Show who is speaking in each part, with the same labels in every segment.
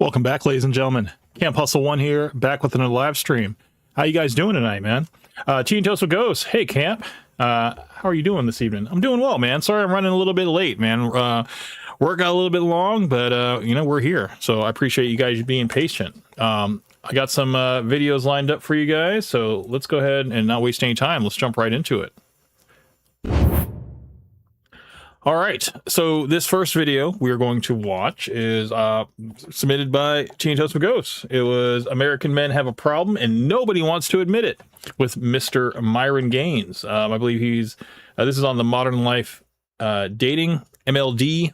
Speaker 1: Welcome back, ladies and gentlemen. Camp Hustle One here, back with another live stream. How you guys doing tonight, man? Tea and Toast with Ghost. Hey, Camp. How are you doing this evening? I'm doing well, man. Sorry I'm running a little bit late, man. Work got a little bit long, but we're here. So I appreciate you guys being patient. I got some videos lined up for you guys, so let's go ahead and not waste any time. Let's jump right into it. All right, so this first video we are going to watch is submitted by Tea and Toast with Ghost. It was American Men Have a Problem and Nobody Wants to Admit It with Mr. Myron Gaines. I believe he's, this is on the Modern Life Dating MLD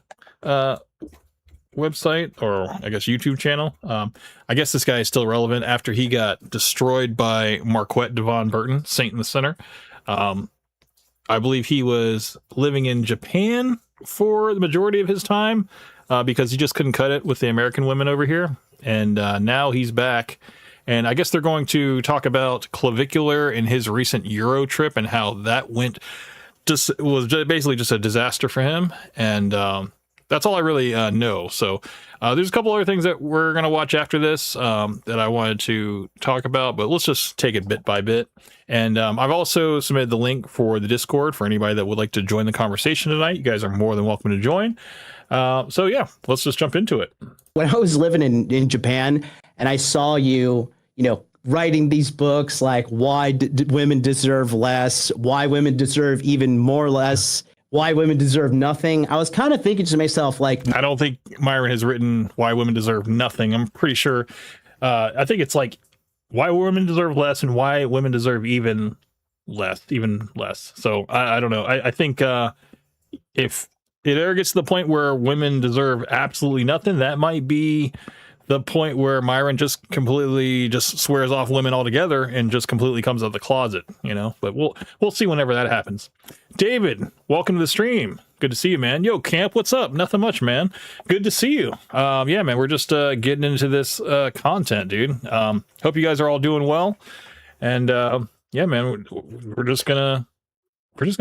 Speaker 1: website, or I guess YouTube channel. I guess this guy is still relevant after he got destroyed by Marquette Devon Burton, Saint in the Center. I believe he was living in Japan for the majority of his time because he just couldn't cut it with the American women over here. And now he's back. And I guess they're going to talk about Clavicular and his recent Euro trip and how that went. Was basically just a disaster for him. And that's all I really know. So there's a couple other things that we're going to watch after this that I wanted to talk about, but let's just take it bit by bit. And I've also submitted the link for the Discord for anybody that would like to join the conversation tonight. You guys are more than welcome to join. So yeah, let's just jump into it.
Speaker 2: When I was living in Japan and I saw you writing these books like why women deserve less, why women deserve even more less, why women deserve nothing, I was kind of thinking to myself, like,
Speaker 1: I don't think Myron has written Why Women Deserve Nothing. I'm pretty sure. I think it's like Why Women Deserve Less and Why Women Deserve Even Less. So I don't know. I think if it ever gets to the point where women deserve absolutely nothing, that might be the point where Myron just completely just swears off women altogether and just completely comes out of the closet, but we'll see whenever that happens. David, welcome to the stream. Good to see you, man. Yo, Camp, what's up? Nothing much, man. Good to see you. Yeah, man, we're just getting into this content, dude. Hope you guys are all doing well. And yeah, man, we're just gonna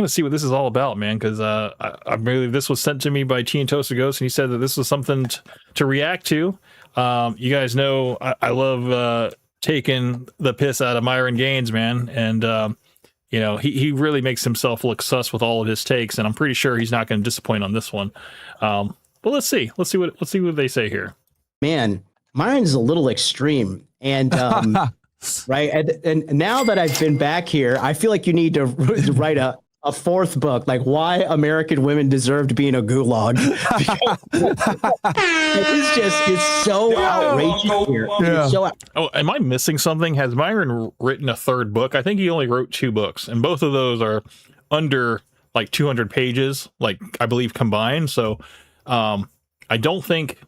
Speaker 1: see what this is all about, man, because I believe this was sent to me by Tea and Toast with Ghost, and he said that this was something to react to. You guys know I love taking the piss out of Myron Gaines, man, and he really makes himself look sus with all of his takes, and I'm pretty sure he's not going to disappoint on this one. But let's see what they say here.
Speaker 2: Man, Myron's a little extreme, and right, and now that I've been back here, I feel like you need to write a fourth book, like Why American Women Deserve to Be in a Gulag. It's so outrageous here.
Speaker 1: Yeah. Oh, am I missing something? Has Myron written a third book? I think he only wrote 2 books, and both of those are under like 200 pages, like I believe combined. So I don't think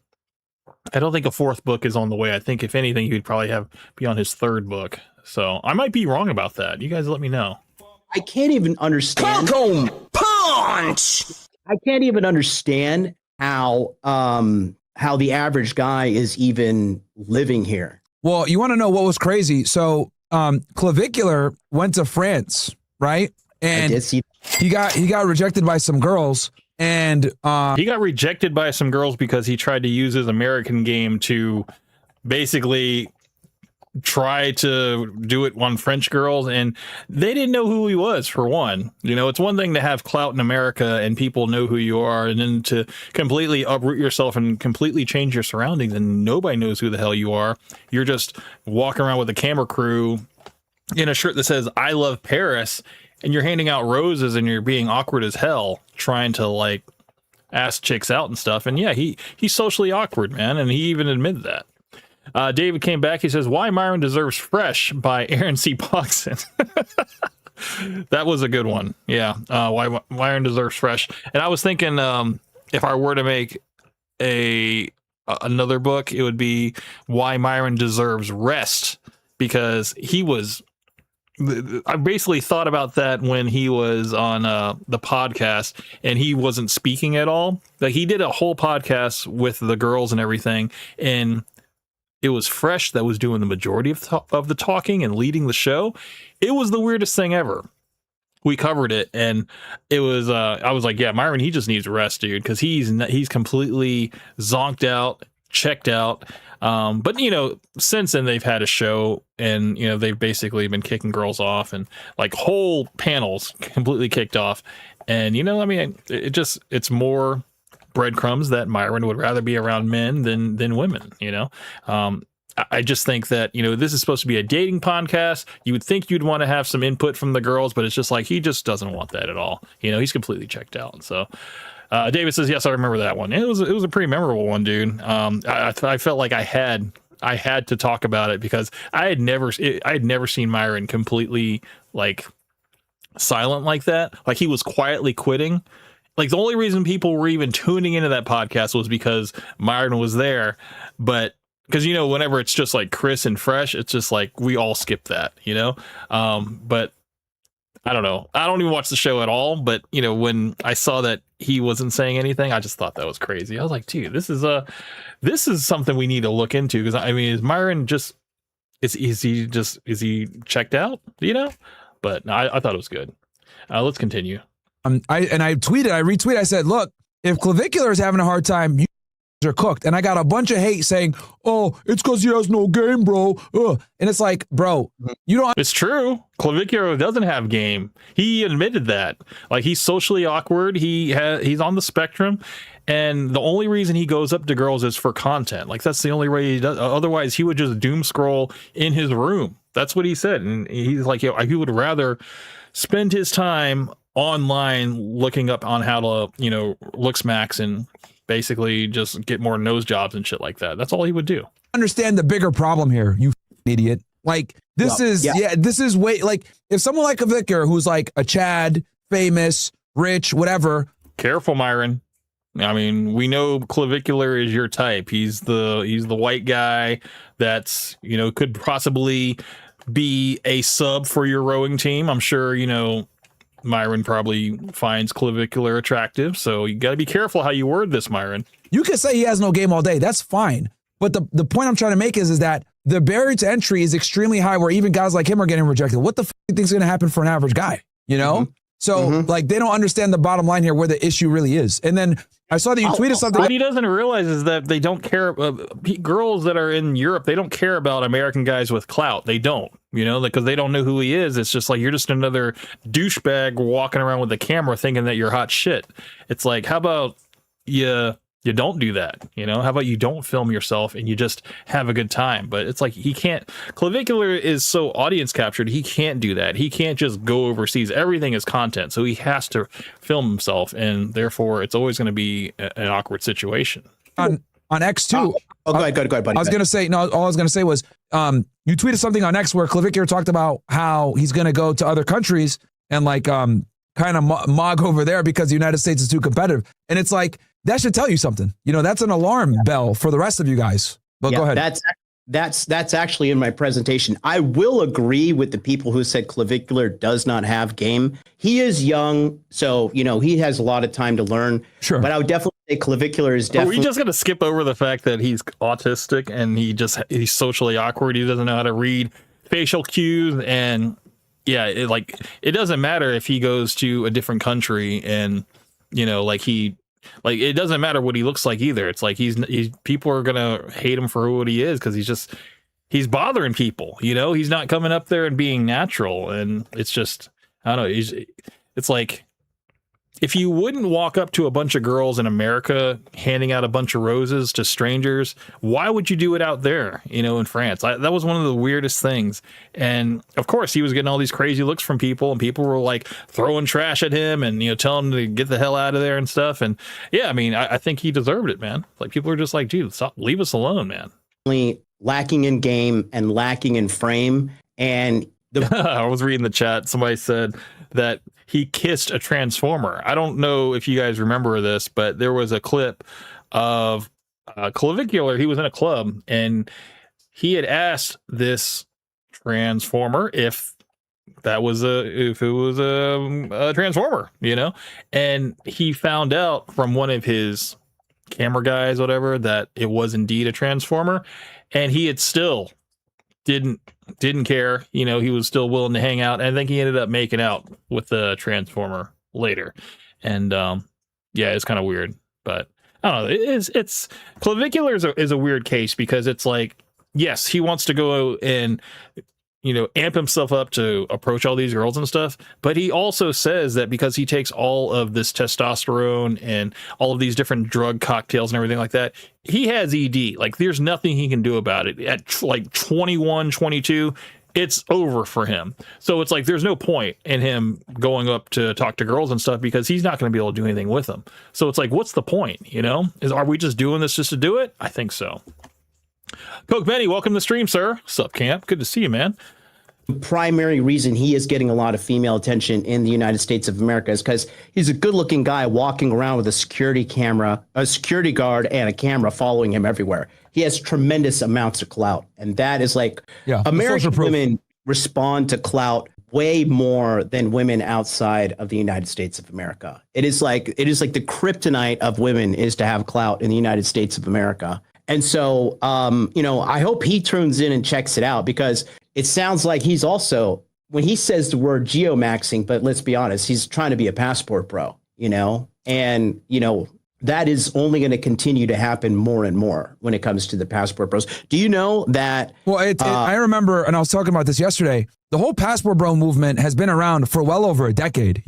Speaker 1: a fourth book is on the way. I think if anything, he'd probably be on his third book. So I might be wrong about that. You guys let me know.
Speaker 2: I can't even understand. Punch! I can't even understand how the average guy is even living here.
Speaker 3: Well, you want to know what was crazy? So, Clavicular went to France, right? And
Speaker 2: I did see
Speaker 3: he got rejected by some girls, and
Speaker 1: he got rejected by some girls because he tried to use his American game to basically try to do it on French girls, and they didn't know who he was, for one. It's one thing to have clout in America and people know who you are, and then to completely uproot yourself and completely change your surroundings and nobody knows who the hell you are. You're just walking around with a camera crew in a shirt that says I love Paris, and you're handing out roses and you're being awkward as hell trying to like ask chicks out and stuff. And yeah, he's socially awkward, man, and he even admitted that. David came back. He says, Why Myron Deserves Fresh by Aaron C. Poxon. That was a good one. Yeah. Why Myron Deserves Fresh. And I was thinking, if I were to make another book, it would be Why Myron Deserves Rest, because I basically thought about that when he was on the podcast and he wasn't speaking at all. Like, he did a whole podcast with the girls and everything, and it was Fresh that was doing the majority of the talking and leading the show. It was the weirdest thing ever. We covered it, and it was I was like, yeah, Myron, he just needs rest, dude, because he's completely zonked out. checked out. But since then they've had a show, and they've basically been kicking girls off, and like whole panels completely kicked off. And it's more breadcrumbs that Myron would rather be around men than women. I just think that, this is supposed to be a dating podcast. You would think you'd want to have some input from the girls, but it's just like, he just doesn't want that at all. He's completely checked out. So David says, yes, I remember that one. It was a pretty memorable one, dude. I felt like I had to talk about it because I had never seen Myron completely like silent like that. Like he was quietly quitting. Like the only reason people were even tuning into that podcast was because Myron was there. But because, whenever it's just like Chris and Fresh, it's just like we all skip that, but I don't know. I don't even watch the show at all. But, when I saw that he wasn't saying anything, I just thought that was crazy. I was like, dude, this is something we need to look into. Because, is Myron just is he checked out, But no, I thought it was good. Let's continue.
Speaker 3: I retweeted, I said, look, if Clavicular is having a hard time, you are cooked. And I got a bunch of hate saying, oh, it's because he has no game, bro. Ugh. And it's like, bro, you don't.
Speaker 1: It's true. Clavicular doesn't have game. He admitted that. Like, he's socially awkward. He's on the spectrum. And the only reason he goes up to girls is for content. Like, that's the only way he does. Otherwise, he would just doom scroll in his room. That's what he said. And he's like, he would rather spend his time online looking up on how to, look smacks and basically just get more nose jobs and shit like that. That's all he would do.
Speaker 3: Understand the bigger problem here, you idiot. Like, this is way, like, if someone like a Vicar, who's like a Chad, famous, rich, whatever.
Speaker 1: Careful, Myron. I mean, we know Clavicular is your type. He's the white guy that's, could possibly be a sub for your rowing team. I'm sure, Myron probably finds Clavicular attractive, so you got to be careful how you word this, Myron.
Speaker 3: You can say he has no game all day. That's fine. But the point I'm trying to make is that the barrier to entry is extremely high, where even guys like him are getting rejected. What the f*** do you think is going to happen for an average guy?
Speaker 1: Mm-hmm.
Speaker 3: So like, they don't understand the bottom line here, where the issue really is. And then I saw that you tweeted something.
Speaker 1: What he doesn't realize is that they don't care. Girls that are in Europe, they don't care about American guys with clout. They don't, because they don't know who he is. It's just like, you're just another douchebag walking around with a camera thinking that you're hot shit. It's like, how about you don't do that? How about you don't film yourself and you just have a good time? But it's like, he can't. Clavicular is so audience captured, he can't do that. He can't just go overseas. Everything is content, so he has to film himself, and therefore it's always going to be an awkward situation.
Speaker 3: On X2.
Speaker 2: Go ahead, buddy.
Speaker 3: I was going to say, no, all I was going to say was, you tweeted something on X where Clavicular talked about how he's going to go to other countries and like kind of mog over there because the United States is too competitive. And it's like, that should tell you something. That's an alarm bell for the rest of you guys. But go ahead.
Speaker 2: That's actually in my presentation. I will agree with the people who said Clavicular does not have game. He is young, so he has a lot of time to learn.
Speaker 3: Sure.
Speaker 2: But I would definitely say Clavicular is definitely.
Speaker 1: Are we just gonna skip over the fact that he's autistic and he's socially awkward? He doesn't know how to read facial cues, and it doesn't matter if he goes to a different country and it doesn't matter what he looks like either. It's like he's people are gonna hate him for what he is because he's bothering people. He's not coming up there and being natural, and it's just, I don't know. It's like, if you wouldn't walk up to a bunch of girls in America handing out a bunch of roses to strangers, why would you do it out there, in France? That was one of the weirdest things. And of course, he was getting all these crazy looks from people, and people were like throwing trash at him and, telling him to get the hell out of there and stuff. And yeah, I think he deserved it, man. Like, people are just like, dude, stop, leave us alone, man.
Speaker 2: Lacking in game and lacking in frame. And
Speaker 1: I was reading the chat. Somebody said that he kissed a transformer. I don't know if you guys remember this, but there was a clip of Clavicular. He was in a club, and he had asked this transformer if it was a transformer, and he found out from one of his camera guys, whatever, that it was indeed a transformer, and he had still didn't care. He was still willing to hang out, and I think he ended up making out with the transformer later. And it's kind of weird, but I don't know. It's clavicular is a weird case because it's like, yes, he wants to go and amp himself up to approach all these girls and stuff, but he also says that because he takes all of this testosterone and all of these different drug cocktails and everything like that, he has ED. Like, there's nothing he can do about it. At like 21, 22, it's over for him. So it's like there's no point in him going up to talk to girls and stuff because he's not going to be able to do anything with them. So it's like, what's the point? Are we just doing this just to do it? I think so. Coke Benny, welcome to the stream, sir. Sup, Camp? Good to see you, man.
Speaker 2: The primary reason he is getting a lot of female attention in the United States of America is because he's a good-looking guy walking around with a security guard and a camera following him everywhere. He has tremendous amounts of clout, and that is like American women respond to clout way more than women outside of the United States of America. It is like the kryptonite of women is to have clout in the United States of America. And so, I hope he tunes in and checks it out, because it sounds like he's also, when he says the word geomaxing, but let's be honest, he's trying to be a passport bro, and, that is only going to continue to happen more and more when it comes to the passport bros. Do you know that? Well,
Speaker 3: I remember, and I was talking about this yesterday, the whole passport bro movement has been around for well over a decade,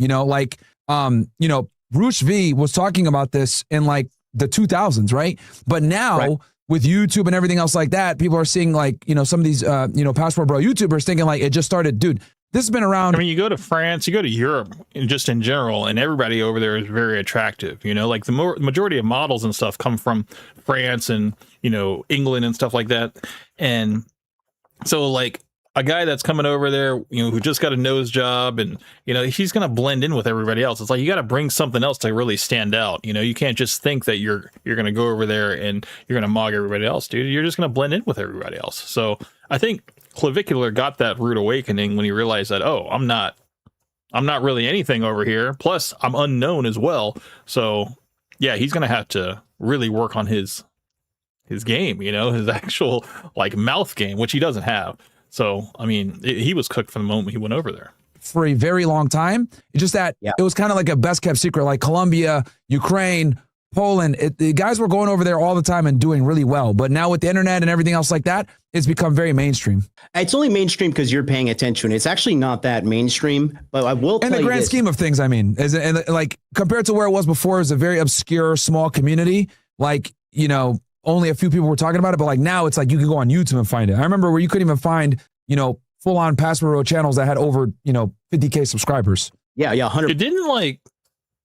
Speaker 3: Bruce V was talking about this in like the 2000s, right? But now with YouTube and everything else like that, people are seeing like, some of these, passport bro YouTubers thinking like it just started, dude, this has been around.
Speaker 1: I mean, you go to France, you go to Europe, and just in general, and everybody over there is very attractive. Like the majority of models and stuff come from France and, England and stuff like that. And so like a guy that's coming over there, who just got a nose job and, he's going to blend in with everybody else. It's like, you got to bring something else to really stand out. You can't just think that you're going to go over there and you're going to mog everybody else, dude. You're just going to blend in with everybody else. So I think Clavicular got that rude awakening when he realized that, oh, I'm not really anything over here. Plus I'm unknown as well. So yeah, he's going to have to really work on his game, his actual like mouth game, which he doesn't have. So, I mean, he was cooked from the moment he went over there.
Speaker 3: For a very long time. It's just that it was kind of like a best kept secret, like Colombia, Ukraine, Poland. The guys were going over there all the time and doing really well. But now with the internet and everything else like that, it's become very mainstream.
Speaker 2: It's only mainstream because you're paying attention. It's actually not that mainstream, but I will tell you, in the grand
Speaker 3: scheme of things, I mean, and like compared to where it was before, it was a very obscure, small community. Like, only a few people were talking about it, but like now it's like you can go on YouTube and find it. I remember where you couldn't even find, full on passport bro channels that had over, 50K subscribers.
Speaker 2: Yeah. 100.
Speaker 1: It didn't like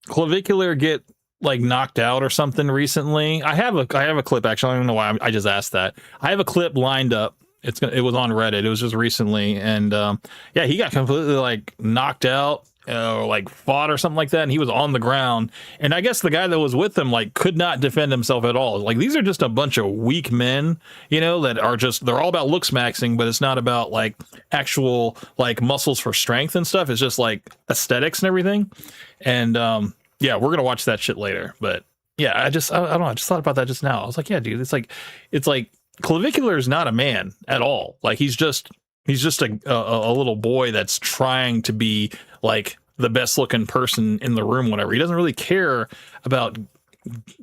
Speaker 1: Clavicular get like knocked out or something recently. I have a clip, actually. I don't know why I just asked that. I have a clip lined up. It was on Reddit. It was just recently. And he got completely like knocked out. Or like fought or something like that, and he was on the ground, and I guess the guy that was with him like could not defend himself at all. Like, these are just a bunch of weak men, that are they're all about looks maxing, but it's not about like actual like muscles for strength and stuff. It's just like aesthetics and everything. And we're gonna watch that shit later. But yeah, I don't know, I just thought about that just now. I was like, yeah, dude, it's like Clavicular is not a man at all. Like, he's just a little boy that's trying to be like the best looking person in the room, whatever. He doesn't really care about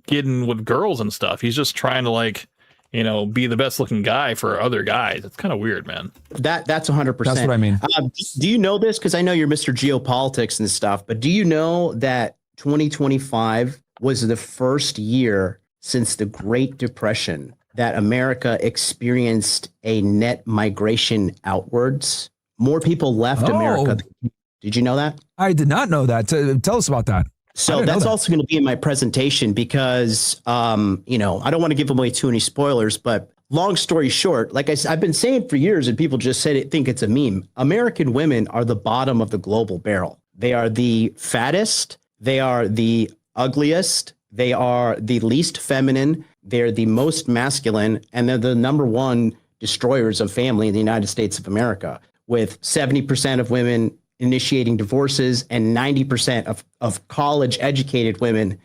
Speaker 1: getting with girls and stuff. He's just trying to like, be the best looking guy for other guys. It's kind of weird, man.
Speaker 2: That's 100%.
Speaker 3: That's what I mean.
Speaker 2: Do you know this? Because I know you're Mr. Geopolitics and stuff, but do you know that 2025 was the first year since the Great Depression that America experienced a net migration outwards? More people left America. Did you know that?
Speaker 3: I did not know that. Tell us about that.
Speaker 2: So that's also going to be in my presentation because, I don't want to give away too many spoilers, but long story short, like I said, I've been saying for years and people just think it's a meme. American women are the bottom of the global barrel. They are the fattest. They are the ugliest. They are the least feminine. They're the most masculine, and they're the number one destroyers of family in the United States of America, with 70% of women initiating divorces and 90% of college educated women,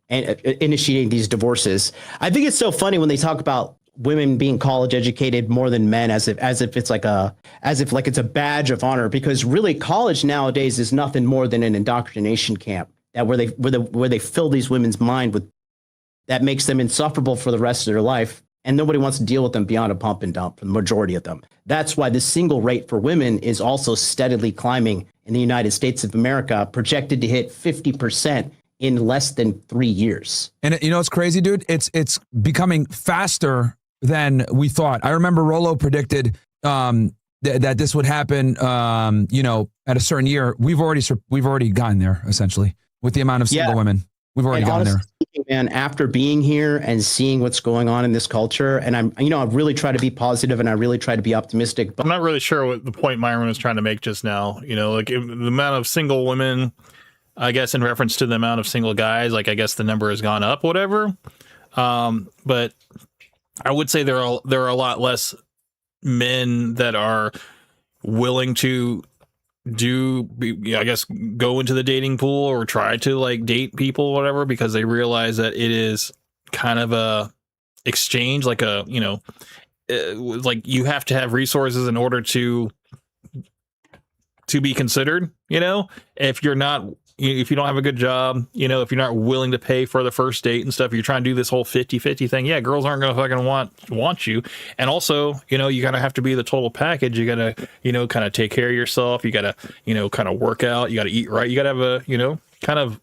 Speaker 2: initiating these divorces. I think it's so funny when they talk about women being college educated more than men, as if it's it's a badge of honor, because really college nowadays is nothing more than an indoctrination camp where they fill these women's mind with that makes them insufferable for the rest of their life. And nobody wants to deal with them beyond a pump and dump, for the majority of them. That's why the single rate for women is also steadily climbing in the United States of America, projected to hit 50% in less than 3 years.
Speaker 3: And you know what's crazy, dude? It's becoming faster than we thought. I remember Rollo predicted that this would happen, at a certain year. We've already gotten there, essentially, with the amount of single women. We've already gotten there.
Speaker 2: Speaking, man, after being here and seeing what's going on in this culture, and I really try to be positive and I really try to be optimistic. But
Speaker 1: I'm not really sure what the point Myron was trying to make just now. Like the amount of single women, I guess, in reference to the amount of single guys, like I guess the number has gone up, whatever. But I would say there are a lot less men that are willing to go into the dating pool or try to like date people or whatever, because they realize that it is kind of a exchange, like like you have to have resources in order to be considered. If you don't have a good job, if you're not willing to pay for the first date and stuff, you're trying to do this whole 50-50 thing. Yeah, girls aren't going to fucking want you. And also, you got to have to be the total package. You got to, kind of take care of yourself. You got to, kind of work out. You got to eat right. You got to have a, kind of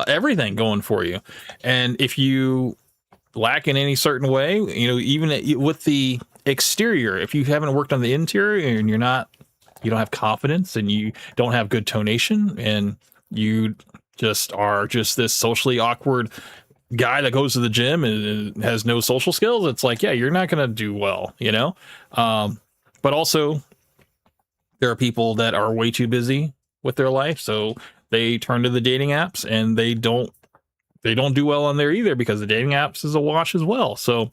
Speaker 1: everything going for you. And if you lack in any certain way, even with the exterior, if you haven't worked on the interior and you don't have confidence and you don't have good tonation and you just are just this socially awkward guy that goes to the gym and has no social skills, it's like, yeah, you're not going to do well, but also there are people that are way too busy with their life. So they turn to the dating apps and they don't do well on there either, because the dating apps is a wash as well. So,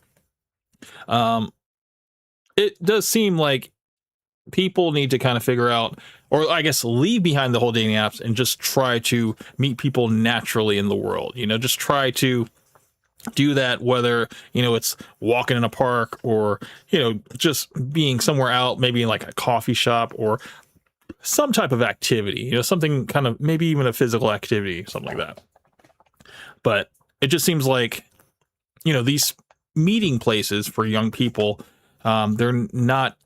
Speaker 1: it does seem like people need to kind of figure out, or I guess leave behind the whole dating apps and just try to meet people naturally in the world. Just try to do that, whether, it's walking in a park or, just being somewhere out, maybe in like a coffee shop or some type of activity, something kind of, maybe even a physical activity, something like that. But it just seems like, these meeting places for young people, they're not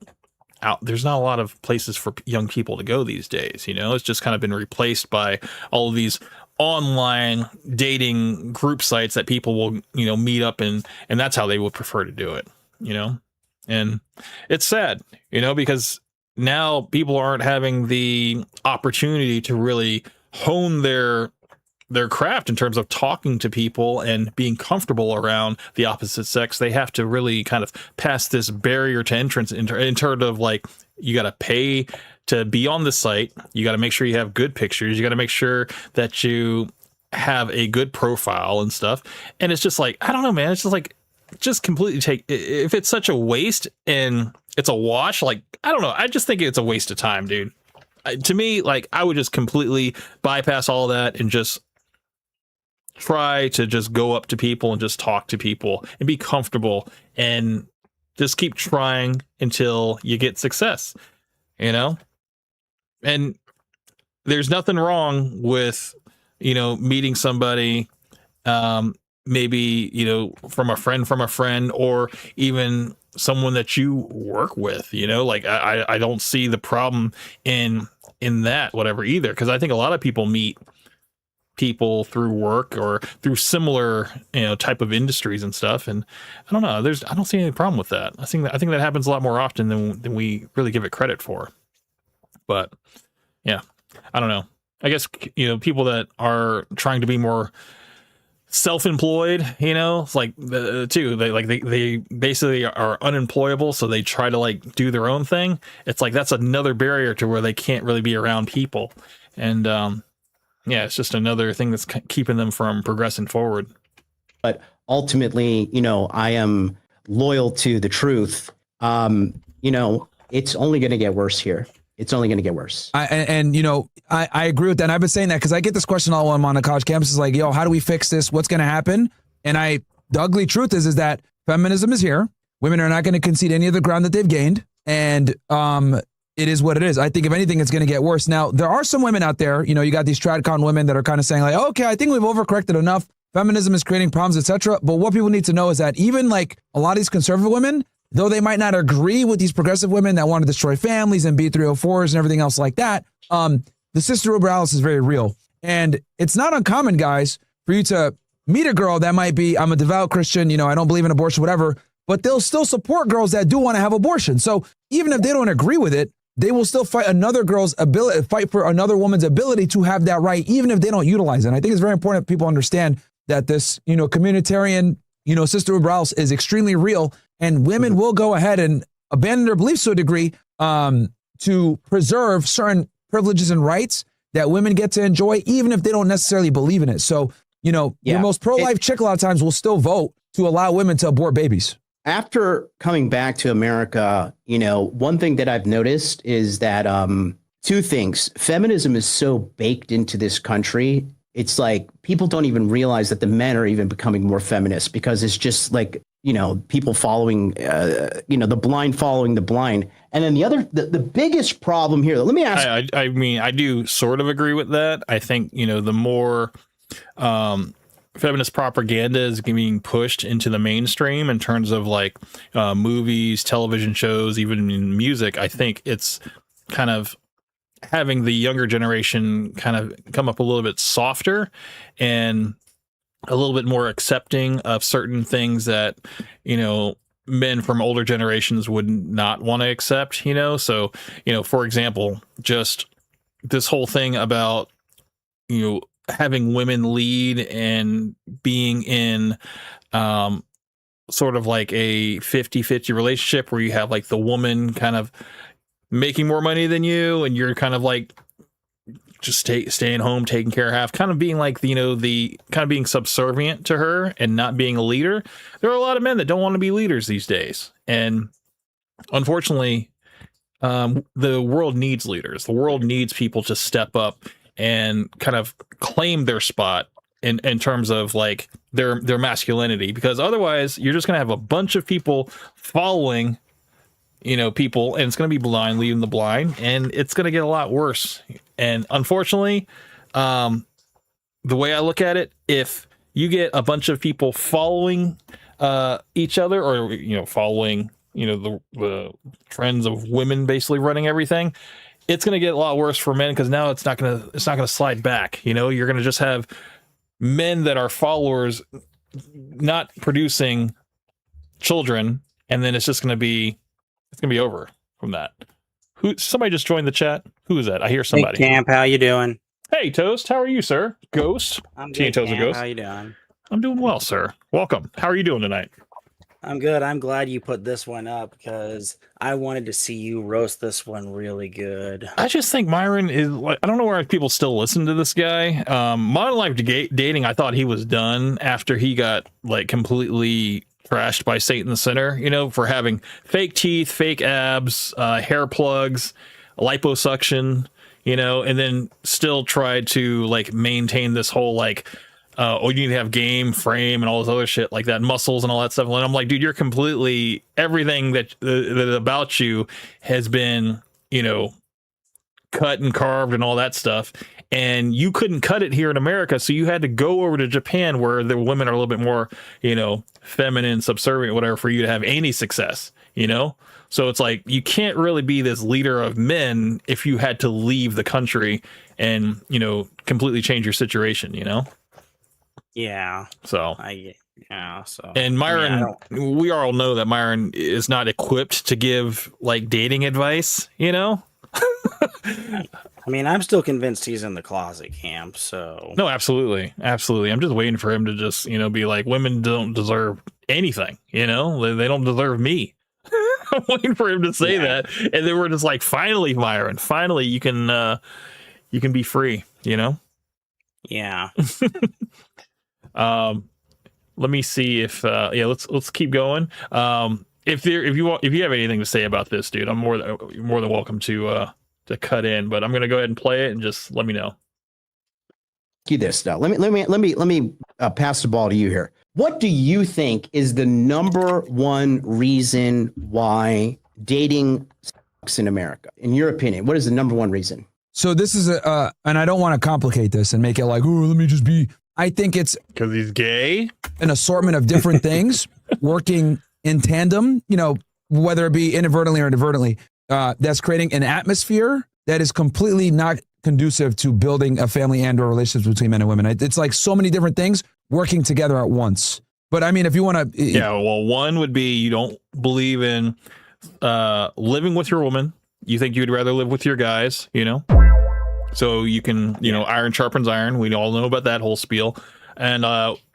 Speaker 1: out. There's not a lot of places for young people to go these days. It's just kind of been replaced by all of these online dating group sites that people will, meet up and that's how they would prefer to do it, and it's sad, because now people aren't having the opportunity to really hone their craft in terms of talking to people and being comfortable around the opposite sex. They have to really kind of pass this barrier to entrance in terms of like, you got to pay to be on the site. You got to make sure you have good pictures. You got to make sure that you have a good profile and stuff. And it's just like, I don't know, man. It's just like, just completely if it's such a waste and it's a wash, like, I don't know. I just think it's a waste of time, dude. To me, like, I would just completely bypass all that and just try to just go up to people and just talk to people and be comfortable and just keep trying until you get success, and there's nothing wrong with, meeting somebody, maybe, from a friend, or even someone that you work with, like I don't see the problem in that, whatever, either. Because I think a lot of people meet people through work or through similar, type of industries and stuff. And I don't know, I don't see any problem with that. I think that happens a lot more often than we really give it credit for. But yeah, I don't know. I guess, people that are trying to be more self-employed, it's like they basically are unemployable, so they try to like do their own thing. It's like that's another barrier to where they can't really be around people. And yeah, it's just another thing that's keeping them from progressing forward.
Speaker 2: But ultimately, I am loyal to the truth. It's only going to get worse here. It's only going to get worse. I agree with that. And I've been saying that because I get this question all when I'm on a college campus. Is like, yo, how do we fix this? What's going to happen? And the ugly truth is that feminism is here. Women are not going to concede any of the ground that they've gained. And it is what it is. I think if anything, it's going to get worse. Now, there are some women out there, you got these TradCon women that are kind of saying like, okay, I think we've overcorrected enough.
Speaker 3: feminism is creating problems, etc. But what people need to know is that even like a lot of these conservative women, though they might not agree with these progressive women that want to destroy families and B304s and everything else like that, the sisterhood morals is very real. And it's not uncommon, guys, for you to meet a girl that might be, I'm a devout Christian, you know, I don't believe in abortion, whatever, but they'll still support girls that do want to have abortion. So even if they don't agree with it, they will still fight fight for another woman's ability to have that right, even if they don't utilize it. And I think it's very important that people understand that this, you know, communitarian, you know, sisterhood morals is extremely real, and women will go ahead and abandon their beliefs to a degree to preserve certain privileges and rights that women get to enjoy, even if they don't necessarily believe in it. So, you know, your most pro-life chick a lot of times will still vote to allow women to abort babies.
Speaker 2: After coming back to America, you know, one thing that I've noticed is that two things. Feminism is so baked into this country. It's like people don't even realize that the men are even becoming more feminist, because it's just like, you know, people following, you know, the blind following the blind. And then the biggest problem here, let me ask.
Speaker 1: I mean, I do sort of agree with that. I think, you know, the more feminist propaganda is being pushed into the mainstream in terms of like movies, television shows, even in music, I think it's kind of having the younger generation kind of come up a little bit softer and a little bit more accepting of certain things that, you know, men from older generations would not want to accept, you know? So, you know, for example, just this whole thing about, you know, having women lead and being in sort of like a 50-50 relationship where you have like the woman kind of making more money than you and you're kind of like just staying home, taking care of half, kind of being like, you know, the kind of being subservient to her and not being a leader. There are a lot of men that don't want to be leaders these days. And unfortunately, the world needs leaders. The world needs people to step up and kind of claim their spot in terms of like their masculinity, because otherwise you're just going to have a bunch of people following, you know, people, and it's going to be blind leading the blind, and it's going to get a lot worse. And unfortunately, the way I look at it, if you get a bunch of people following each other, or, you know, following, you know, the trends of women basically running everything, it's going to get a lot worse for men, because now it's not going to slide back. You know, you're going to just have men that are followers not producing children, and then it's just going to be over from that. Somebody just joined the chat. Who is that? I hear somebody.
Speaker 4: Hey, Camp, how you doing?
Speaker 1: Hey, Toast. How are you, sir? Ghost.
Speaker 4: I'm
Speaker 1: Teen
Speaker 4: good,
Speaker 1: Toast and
Speaker 4: Camp.
Speaker 1: Ghost.
Speaker 4: How you doing?
Speaker 1: I'm doing well, sir. Welcome. How are you doing tonight?
Speaker 4: I'm good. I'm glad you put this one up because I wanted to see you roast this one really good.
Speaker 1: I just think Myron is like, I don't know why people still listen to this guy. Modern Life Dating, I thought he was done after he got like completely trashed by Satan the Sinner, you know, for having fake teeth, fake abs, hair plugs, liposuction, you know, and then still tried to like maintain this whole like, you need to have game, frame, and all this other shit like that, muscles and all that stuff. And I'm like, dude, you're completely, everything that about you has been, you know, cut and carved and all that stuff. And you couldn't cut it here in America, so you had to go over to Japan, where the women are a little bit more, you know, feminine, subservient, whatever, for you to have any success, you know? So it's like, you can't really be this leader of men if you had to leave the country and, you know, completely change your situation, you know?
Speaker 4: Yeah.
Speaker 1: So.
Speaker 4: So.
Speaker 1: And Myron, we all know that Myron is not equipped to give, like, dating advice, you know?
Speaker 4: I mean, I'm still convinced he's in the closet, Camp, so.
Speaker 1: No, absolutely. Absolutely. I'm just waiting for him to just, you know, be like, women don't deserve anything, you know? They don't deserve me. I'm waiting for him to say that. And then we're just like, finally, Myron, finally you can be free, you know?
Speaker 4: Yeah.
Speaker 1: Let me see if let's keep going. If you have anything to say about this, dude, I'm more than welcome to cut in, but I'm going to go ahead and play it and just let me know.
Speaker 2: You this now. Let me pass the ball to you here. What do you think is the number one reason why dating sucks in America? In your opinion, what is the number one reason?
Speaker 3: So this is and I don't want to complicate this and make it like, oh, let me just be I think it's
Speaker 1: Because he's gay.
Speaker 3: an assortment of different things working in tandem, whether it be inadvertently or inadvertently, that's creating an atmosphere that is completely not conducive to building a family and or relationships between men and women. It's like so many different things working together at once. But I mean, if you want to...
Speaker 1: Yeah, well, one would be you don't believe in living with your woman. You think you'd rather live with your guys, So you can, iron sharpens iron. We all know about that whole spiel. And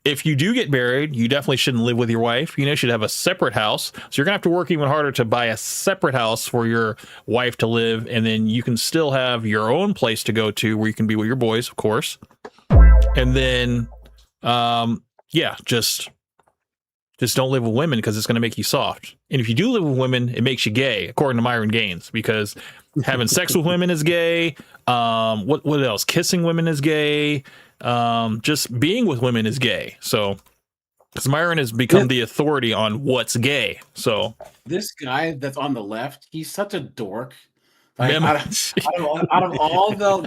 Speaker 1: if you do get married, you definitely shouldn't live with your wife. You should have a separate house. So you're going to have to work even harder to buy a separate house for your wife to live. And then you can still have your own place to go to where you can be with your boys, of course. And then, just don't live with women because it's going to make you soft. And if you do live with women, it makes you gay, according to Myron Gaines, because having sex with women is gay. What else? Kissing women is gay. Just being with women is gay. So, because Myron has become the authority on what's gay. So
Speaker 5: this guy that's on the left, he's such a dork. Like,
Speaker 1: Mem-
Speaker 5: out of all the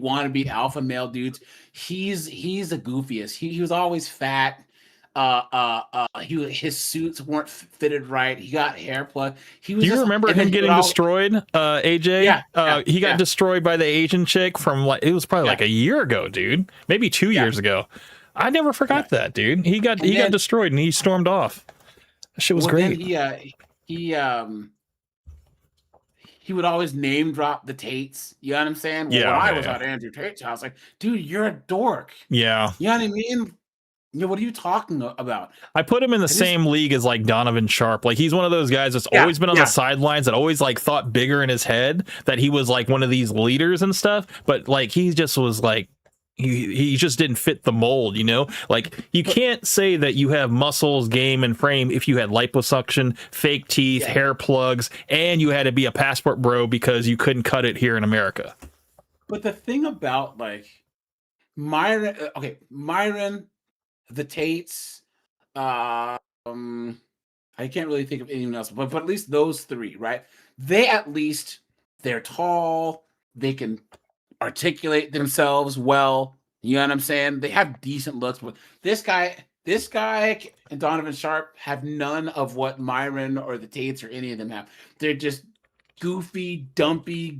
Speaker 5: wannabe alpha male dudes, he's the goofiest. He was always fat. His suits weren't fitted right. He got hair plug.
Speaker 1: Do you remember him getting destroyed, AJ?
Speaker 5: Yeah,
Speaker 1: he got destroyed by the Asian chick from it was probably like a year ago, dude. Maybe 2 years ago. I never forgot that, dude. He got destroyed and he stormed off. That shit was great.
Speaker 5: He would always name drop the Tates. You know what I'm saying? When I was at Andrew Tate's house, like, dude, you're a dork.
Speaker 1: Yeah.
Speaker 5: You know what I mean? What are you talking about?
Speaker 1: I put him in the same league as like Donovan Sharp. Like he's one of those guys that's always been on the sidelines, that always like thought bigger in his head that he was like one of these leaders and stuff. But like he just was like he just didn't fit the mold, Like you can't say that you have muscles, game, and frame if you had liposuction, fake teeth, hair plugs, and you had to be a passport bro because you couldn't cut it here in America.
Speaker 5: But the thing about like Myron, the Tates, I can't really think of anyone else, but at least those three, right? They're tall, they can articulate themselves well. You know what I'm saying? They have decent looks, but this guy and Donovan Sharp have none of what Myron or the Tates or any of them have. They're just goofy, dumpy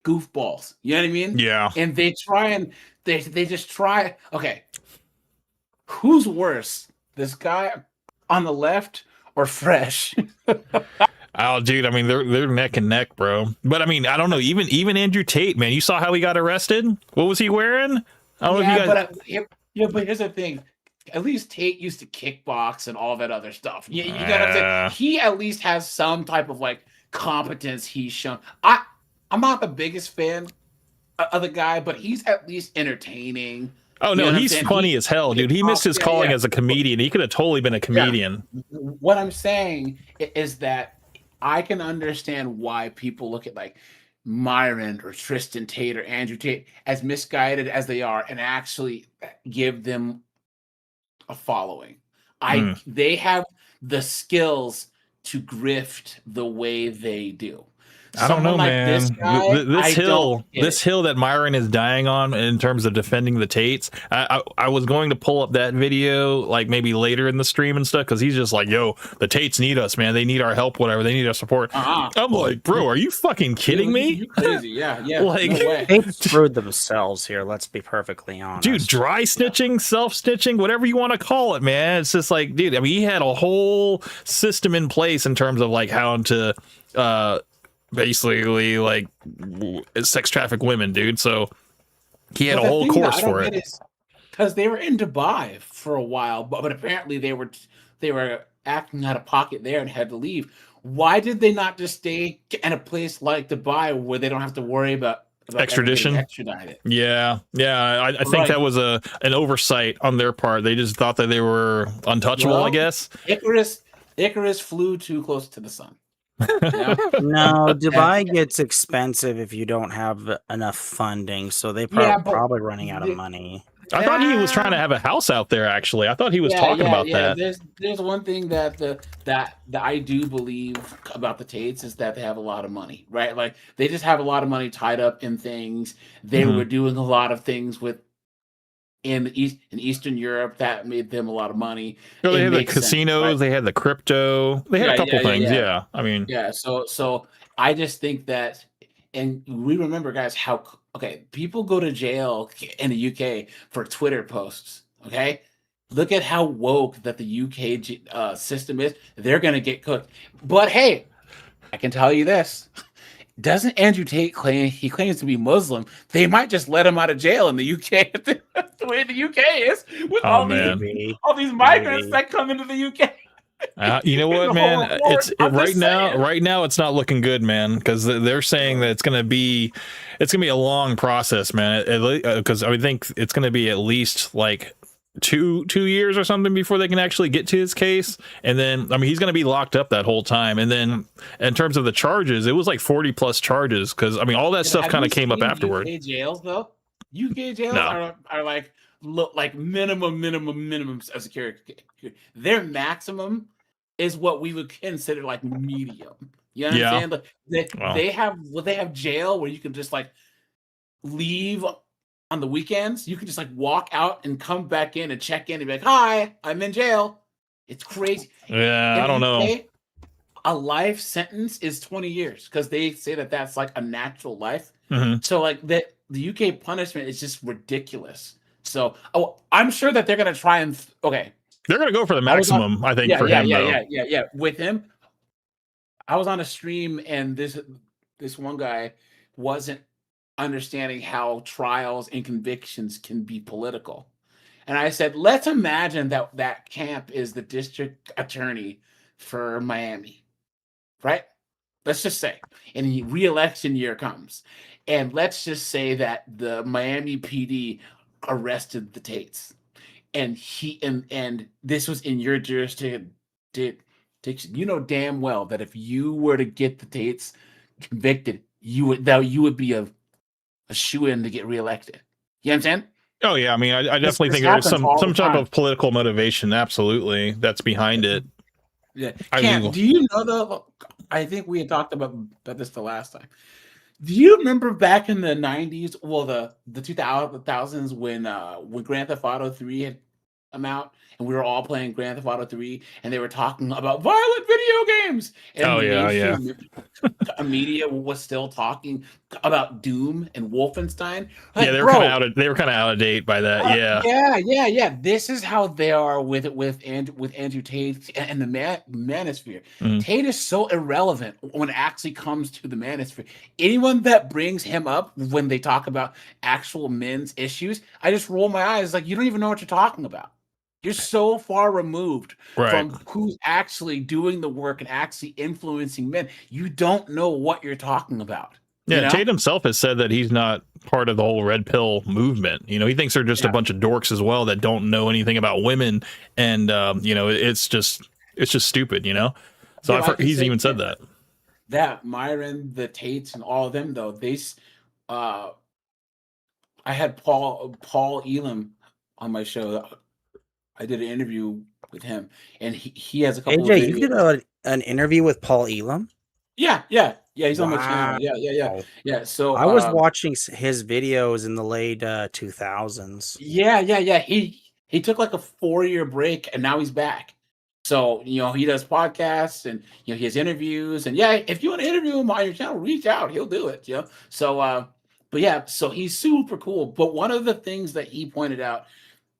Speaker 5: goofballs. You know what I mean?
Speaker 1: Yeah.
Speaker 5: And they just try. Okay. Who's worse, this guy on the left or Fresh?
Speaker 1: Oh, dude, I mean, they're neck and neck, bro. But I mean, I don't know. Even Andrew Tate, man, you saw how he got arrested? What was he wearing? I don't know if you guys...
Speaker 5: but here's the thing. At least Tate used to kickbox and all that other stuff. You know what I'm saying? He at least has some type of like competence he's shown. I'm not the biggest fan of the guy, but he's at least entertaining.
Speaker 1: Oh, no, he's funny as hell, dude. He missed his calling as a comedian. He could have totally been a comedian.
Speaker 5: Yeah. What I'm saying is that I can understand why people look at like Myron or Tristan Tate or Andrew Tate, as misguided as they are, and actually give them a following. They have the skills to grift the way they do.
Speaker 1: I don't know, man.
Speaker 5: This guy,
Speaker 1: this hill that Myron is dying on in terms of defending the Tates. I was going to pull up that video like maybe later in the stream and stuff because he's just like, yo, the Tates need us, man. They need our help, whatever. They need our support. I'm like, bro, are you fucking kidding me?
Speaker 5: You crazy? Yeah.
Speaker 1: Like,
Speaker 5: no way.
Speaker 4: They screwed themselves here. Let's be perfectly honest,
Speaker 1: dude. Dry snitching, self snitching, whatever you want to call it, man. It's just like, dude. I mean, he had a whole system in place in terms of like how to basically like sex traffic women, dude. So he had a whole course for it.
Speaker 5: Because they were in Dubai for a while, but apparently they were acting out of pocket there and had to leave. Why did they not just stay in a place like Dubai where they don't have to worry about
Speaker 1: extradition?
Speaker 5: Extradited?
Speaker 1: Yeah. I think that was an oversight on their part. They just thought that they were untouchable. Well, I guess
Speaker 5: Icarus flew too close to the sun.
Speaker 4: No, Dubai gets expensive if you don't have enough funding, so they probably running out of money.
Speaker 1: I thought he was trying to have a house out there. Actually, I thought he was talking about that.
Speaker 5: There's one thing that I do believe about the Tates is that they have a lot of money, right? Like they just have a lot of money tied up in things. They were doing a lot of things with in Eastern Europe that made them a lot of money.
Speaker 1: So they
Speaker 5: It
Speaker 1: had the
Speaker 5: makes sense,
Speaker 1: casinos,
Speaker 5: right?
Speaker 1: they had the crypto, they had a
Speaker 5: Yeah,
Speaker 1: couple
Speaker 5: yeah, yeah,
Speaker 1: things.
Speaker 5: yeah.
Speaker 1: Yeah, I mean,
Speaker 5: Yeah, so I just think that, and we remember, guys, how okay, people go to jail in the UK for Twitter posts. Okay, look at how woke that the UK system is. They're gonna get cooked. But hey, I can tell you this: doesn't Andrew Tate claim he claims to be Muslim? They might just let him out of jail in the UK. That's the way the UK is with
Speaker 1: oh man.
Speaker 5: all these migrants that come into the UK.
Speaker 1: You know what,
Speaker 5: The
Speaker 1: man?
Speaker 5: whole report, I'm
Speaker 1: right
Speaker 5: just
Speaker 1: now.
Speaker 5: saying.
Speaker 1: Right now, it's not looking good, man. Because they're saying that it's gonna be a long process, man. Because I think it's gonna be at least like two years or something before they can actually get to his case. And then, I mean, he's gonna be locked up that whole time. And then, in terms of the charges, it was like 40 plus charges. Because I mean, all that stuff kind of came up afterward.
Speaker 5: UK jails, though. UK jails
Speaker 1: No.
Speaker 5: are like minimum as security. Their maximum is what we would consider like medium. You understand? Like
Speaker 1: Wow.
Speaker 5: they have jail where you can just like leave on the weekends. You can just like walk out and come back in and check in and be like, "Hi, I'm in jail." It's crazy.
Speaker 1: Yeah,
Speaker 5: In
Speaker 1: I don't
Speaker 5: the
Speaker 1: know.
Speaker 5: UK, a life sentence is 20 years because they say that that's like a natural life.
Speaker 1: Mhm.
Speaker 5: So like that the UK punishment is just ridiculous. So I'm sure that they're gonna try and okay.
Speaker 1: They're gonna go for the
Speaker 5: I was on-
Speaker 1: maximum, I think,
Speaker 5: Yeah,
Speaker 1: for
Speaker 5: yeah,
Speaker 1: him
Speaker 5: yeah,
Speaker 1: though.
Speaker 5: yeah. With him, I was on a stream and this one guy wasn't understanding how trials and convictions can be political. And I said, let's imagine that camp is the district attorney for Miami, right? Let's just say, and the re-election year comes, and let's just say that the Miami PD arrested the Tates, and and this was in your jurisdiction. You know damn well that if you were to get the Tates convicted, you would be a shoe-in to get reelected. You know what I'm saying?
Speaker 1: Oh yeah, I mean, I definitely
Speaker 5: this
Speaker 1: think there's
Speaker 5: happens all
Speaker 1: some
Speaker 5: the
Speaker 1: type
Speaker 5: time.
Speaker 1: of political motivation. Absolutely, that's behind it.
Speaker 5: Yeah.
Speaker 1: I
Speaker 5: Cam,
Speaker 1: mean,
Speaker 5: do you know though? I think we had talked about this the last time. Do you remember back in the 90s, well the 2000s when Grand Theft Auto 3 had come out and we were all playing Grand Theft Auto 3 and they were talking about violent video games and
Speaker 1: Oh,
Speaker 5: the
Speaker 1: yeah, yeah.
Speaker 5: mainstream media was still talking about Doom and Wolfenstein? Like,
Speaker 1: yeah, they were
Speaker 5: bro,
Speaker 1: kind of out of date by that.
Speaker 5: yeah. This is how they are with Andrew Tate and the Manosphere.
Speaker 1: Mhm.
Speaker 5: Tate is so irrelevant when it actually comes to the Manosphere. Anyone that brings him up when they talk about actual men's issues, I just roll my eyes like you don't even know what you're talking about. You're so far removed
Speaker 1: Right.
Speaker 5: from who's actually doing the work and actually influencing men. You don't know what you're talking about.
Speaker 1: Yeah,
Speaker 5: you know?
Speaker 1: Tate himself has said that he's not part of the whole red pill movement. You know, he thinks they're just a bunch of dorks as well that don't know anything about women, and you know, it's just stupid. You know, so
Speaker 5: Yeah,
Speaker 1: he's even said that.
Speaker 5: That Myron, the Tates, and all of them though I had Paul Elam on my show. I did an interview with him, and he has a couple.
Speaker 4: AJ,
Speaker 5: of
Speaker 4: you did an interview with Paul Elam?
Speaker 5: Yeah. He's on my channel. Yeah. So
Speaker 4: I was watching his videos in the late 2000s.
Speaker 5: Yeah. He took like a 4-year break, and now he's back. So he does podcasts, and he has interviews, and yeah, if you want to interview him on your channel, reach out. He'll do it. So but yeah, so he's super cool. But one of the things that he pointed out,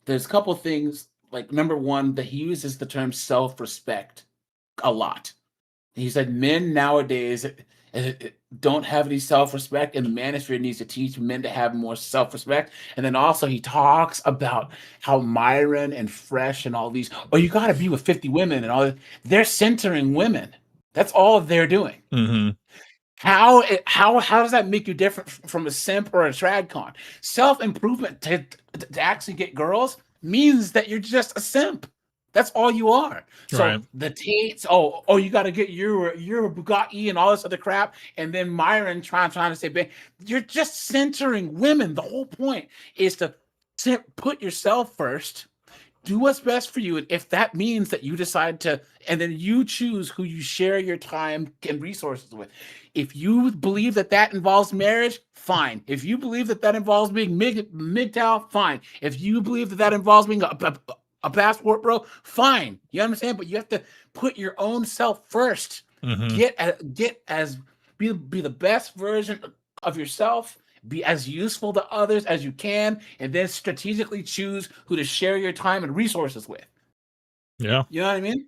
Speaker 5: there's a couple things. Like number one, that he uses the term self-respect a lot. He said men nowadays don't have any self-respect, and the manosphere needs to teach men to have more self-respect. And then also he talks about how Myron and Fresh and all these, you got to be with 50 women and all that. They're centering women. That's all they're doing.
Speaker 1: Mm-hmm.
Speaker 5: How does that make you different from a simp or a tradcon? Self-improvement to actually get girls means that you're just a simp. That's all you are. So
Speaker 1: Right.
Speaker 5: the Tates, you got to get your Bugatti and all this other crap, and then Myron trying to say, you're just centering women. The whole point is to put yourself first, do what's best for you. And if that means that you decide to, and then you choose who you share your time and resources with. If you believe that that involves marriage, fine. If you believe that that involves being MGTOW, fine. If you believe that that involves being a passport bro, fine. You understand? But you have to put your own self first.
Speaker 1: Mhm.
Speaker 5: Be the best version of yourself. Be as useful to others as you can, and then strategically choose who to share your time and resources with.
Speaker 1: Yeah.
Speaker 5: You know what I mean?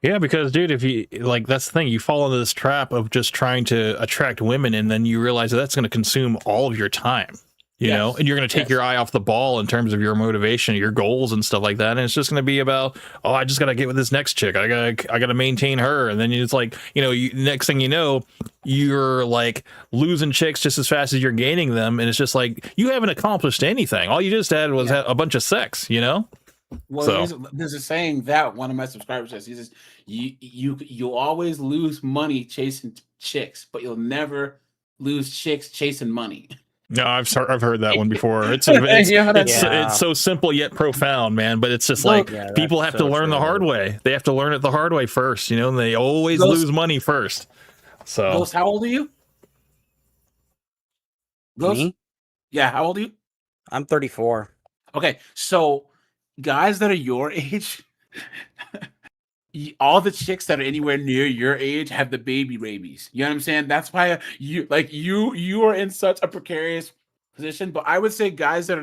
Speaker 1: Yeah, because dude, if you like, that's the thing, you fall into this trap of just trying to attract women, and then you realize that that's going to consume all of your time, you know, and you're going to take your eye off the ball in terms of your motivation, your goals and stuff like that. And it's just going to be about, oh, I just got to get with this next chick. I got to maintain her. And then it's like, you know, next thing you know, you're like losing chicks just as fast as you're gaining them. And it's just like, you haven't accomplished anything. All you just had was a bunch of sex, you know?
Speaker 5: Well, there's a saying that one of my subscribers says. He says, you always lose money chasing chicks, but you'll never lose chicks chasing money.
Speaker 1: No, I've heard that one before. It's so simple yet profound, man. But it's just like people have to learn the hard way. They have to learn it the hard way first, you know. And they always lose money first. So,
Speaker 5: Ghost, how old are you? Ghost?
Speaker 4: Me?
Speaker 5: Yeah, how old are you?
Speaker 4: I'm 34.
Speaker 5: Okay, so guys that are your age, all the chicks that are anywhere near your age have the baby rabies. You know what I'm saying? That's why you are in such a precarious position. But I would say guys that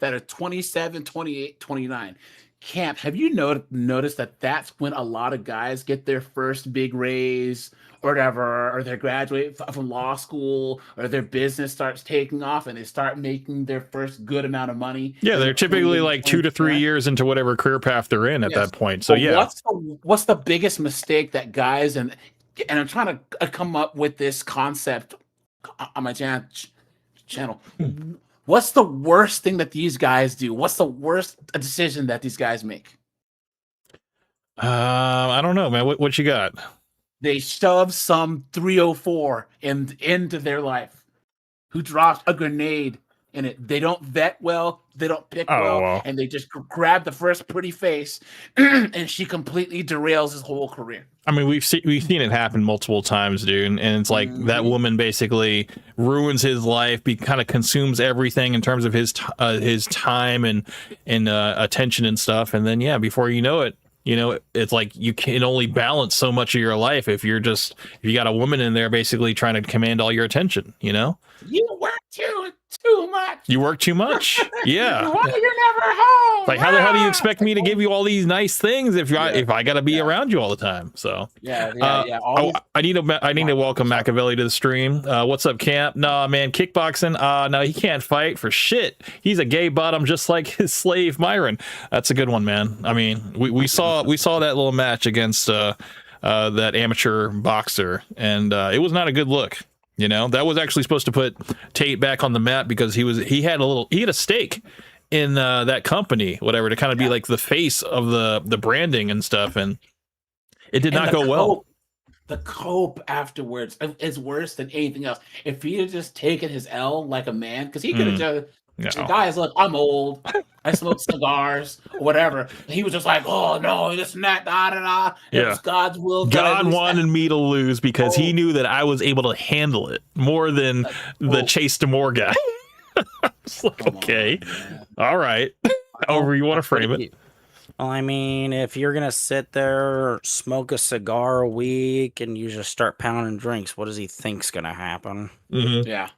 Speaker 5: are 27, 28, 29. Camp, have you noticed that that's when a lot of guys get their first big raise or whatever, or they graduate from law school, or their business starts taking off and they start making their first good amount of money?
Speaker 1: Yeah, they're typically like 2 to 3 years into whatever career path they're in at that point. So
Speaker 5: what's the biggest mistake that guys, and I'm trying to come up with this concept on my channel. What's the worst thing that these guys do? What's the worst decision that these guys make?
Speaker 1: I don't know, man. What you got?
Speaker 5: They shove some 304 into their life who drops a grenade in it. They don't vet well, they don't pick well, and they just grab the first pretty face, and she completely derails his whole career.
Speaker 1: I mean, we've seen it happen multiple times, dude, and it's like that woman basically ruins his life, kind of consumes everything in terms of his time and attention and stuff, and then before you know it, it's like you can only balance so much of your life if you got a woman in there basically trying to command all your attention, you know?
Speaker 5: You work too much.
Speaker 1: You work too much. Yeah.
Speaker 5: Why you're never home?
Speaker 1: Like how do you expect me to give you all these nice things if I got to be around you all the time? So I need to welcome Machiavelli to the stream. What's up, Camp? Nah, man, kickboxing. No, he can't fight for shit. He's a gay bottom just like his slave Myron. That's a good one, man. I mean, we saw that little match against that amateur boxer, and it was not a good look. You know, that was actually supposed to put Tate back on the map because he had a stake in that company, whatever, to kind of be like the face of the branding and stuff, and it did not go well.
Speaker 5: The cope afterwards is worse than anything else. If he had just taken his L like a man, because he could have just. The guys, look, I'm old. I smoke cigars, or whatever. And he was just like, oh no, this and that, da da da. It was God's will.
Speaker 1: God wanted me to lose because he knew that I was able to handle it more than the Chase Demore guy. It's like, okay, all right. However you want to frame it.
Speaker 4: Well, I mean, if you're gonna sit there, smoke a cigar a week, and you just start pounding drinks, what does he think's gonna happen?
Speaker 1: Mm-hmm.
Speaker 5: Yeah.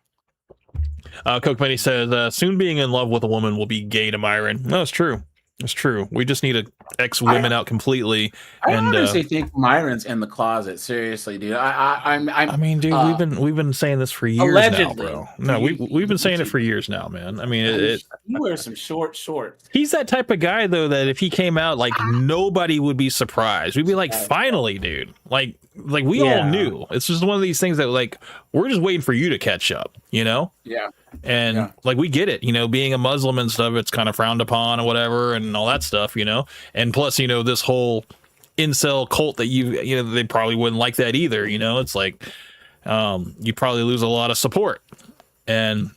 Speaker 1: Coke Money says, soon being in love with a woman will be gay to Myron. No, it's true. It's true. We just need to X women out completely.
Speaker 5: I honestly think Myron's in the closet. Seriously, dude. I
Speaker 1: mean, dude, we've been saying this for years allegedly, now, bro. No, we've been saying it for years now, man. I mean,
Speaker 5: he wears some short shorts.
Speaker 1: He's that type of guy, though, that if he came out, like nobody would be surprised. We'd be like, finally, dude. Like we all knew. It's just one of these things that like we're just waiting for you to catch up, you know?
Speaker 5: Yeah.
Speaker 1: And like we get it, you know, being a Muslim and stuff, it's kind of frowned upon or whatever and all that stuff, you know. And plus, you know, this whole incel cult that you know, they probably wouldn't like that either, you know. It's like you probably lose a lot of support. And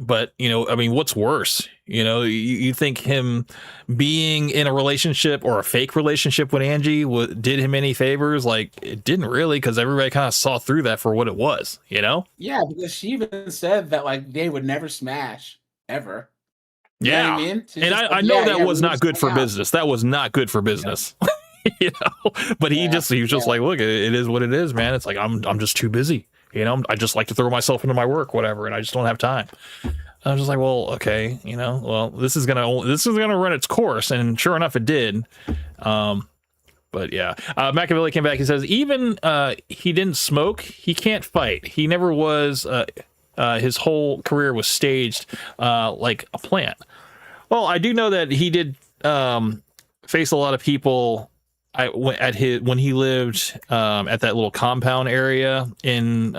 Speaker 1: But, you know, I mean, what's worse? You know, you think him being in a relationship or a fake relationship with Angie did him any favors? Like, it didn't really, because everybody kind of saw through that for what it was, you know?
Speaker 5: Yeah, because she even said that like they would never smash ever. You know
Speaker 1: Yeah.
Speaker 5: what I mean? She's
Speaker 1: And
Speaker 5: just
Speaker 1: I
Speaker 5: like,
Speaker 1: know
Speaker 5: yeah,
Speaker 1: that
Speaker 5: yeah,
Speaker 1: was
Speaker 5: we
Speaker 1: not
Speaker 5: just
Speaker 1: good for
Speaker 5: hang out.
Speaker 1: business. That was not good for business. You know, but he was just like, look, it is what it is, man. It's like, I'm just too busy. You know, I just like to throw myself into my work, whatever, and I just don't have time. I was just like, well, okay, you know, well, this is gonna run its course, and sure enough, it did. But yeah, Machiavelli came back. He says even he didn't smoke, he can't fight. He never was. His whole career was staged like a plant. Well, I do know that he did face a lot of people. When he lived at that little compound area in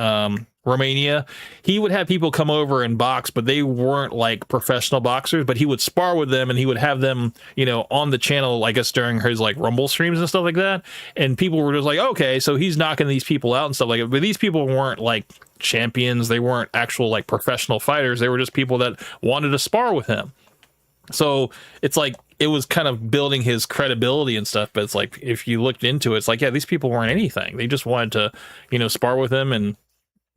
Speaker 1: Romania, he would have people come over and box, but they weren't like professional boxers, but he would spar with them and he would have them, you know, on the channel, I guess during his like Rumble streams and stuff like that. And people were just like, okay, so he's knocking these people out and stuff like that. But these people weren't like champions. They weren't actual like professional fighters. They were just people that wanted to spar with him. So it's like, it was kind of building his credibility and stuff, but it's like, if you looked into it, it's like, yeah, these people weren't anything. They just wanted to, you know, spar with him and,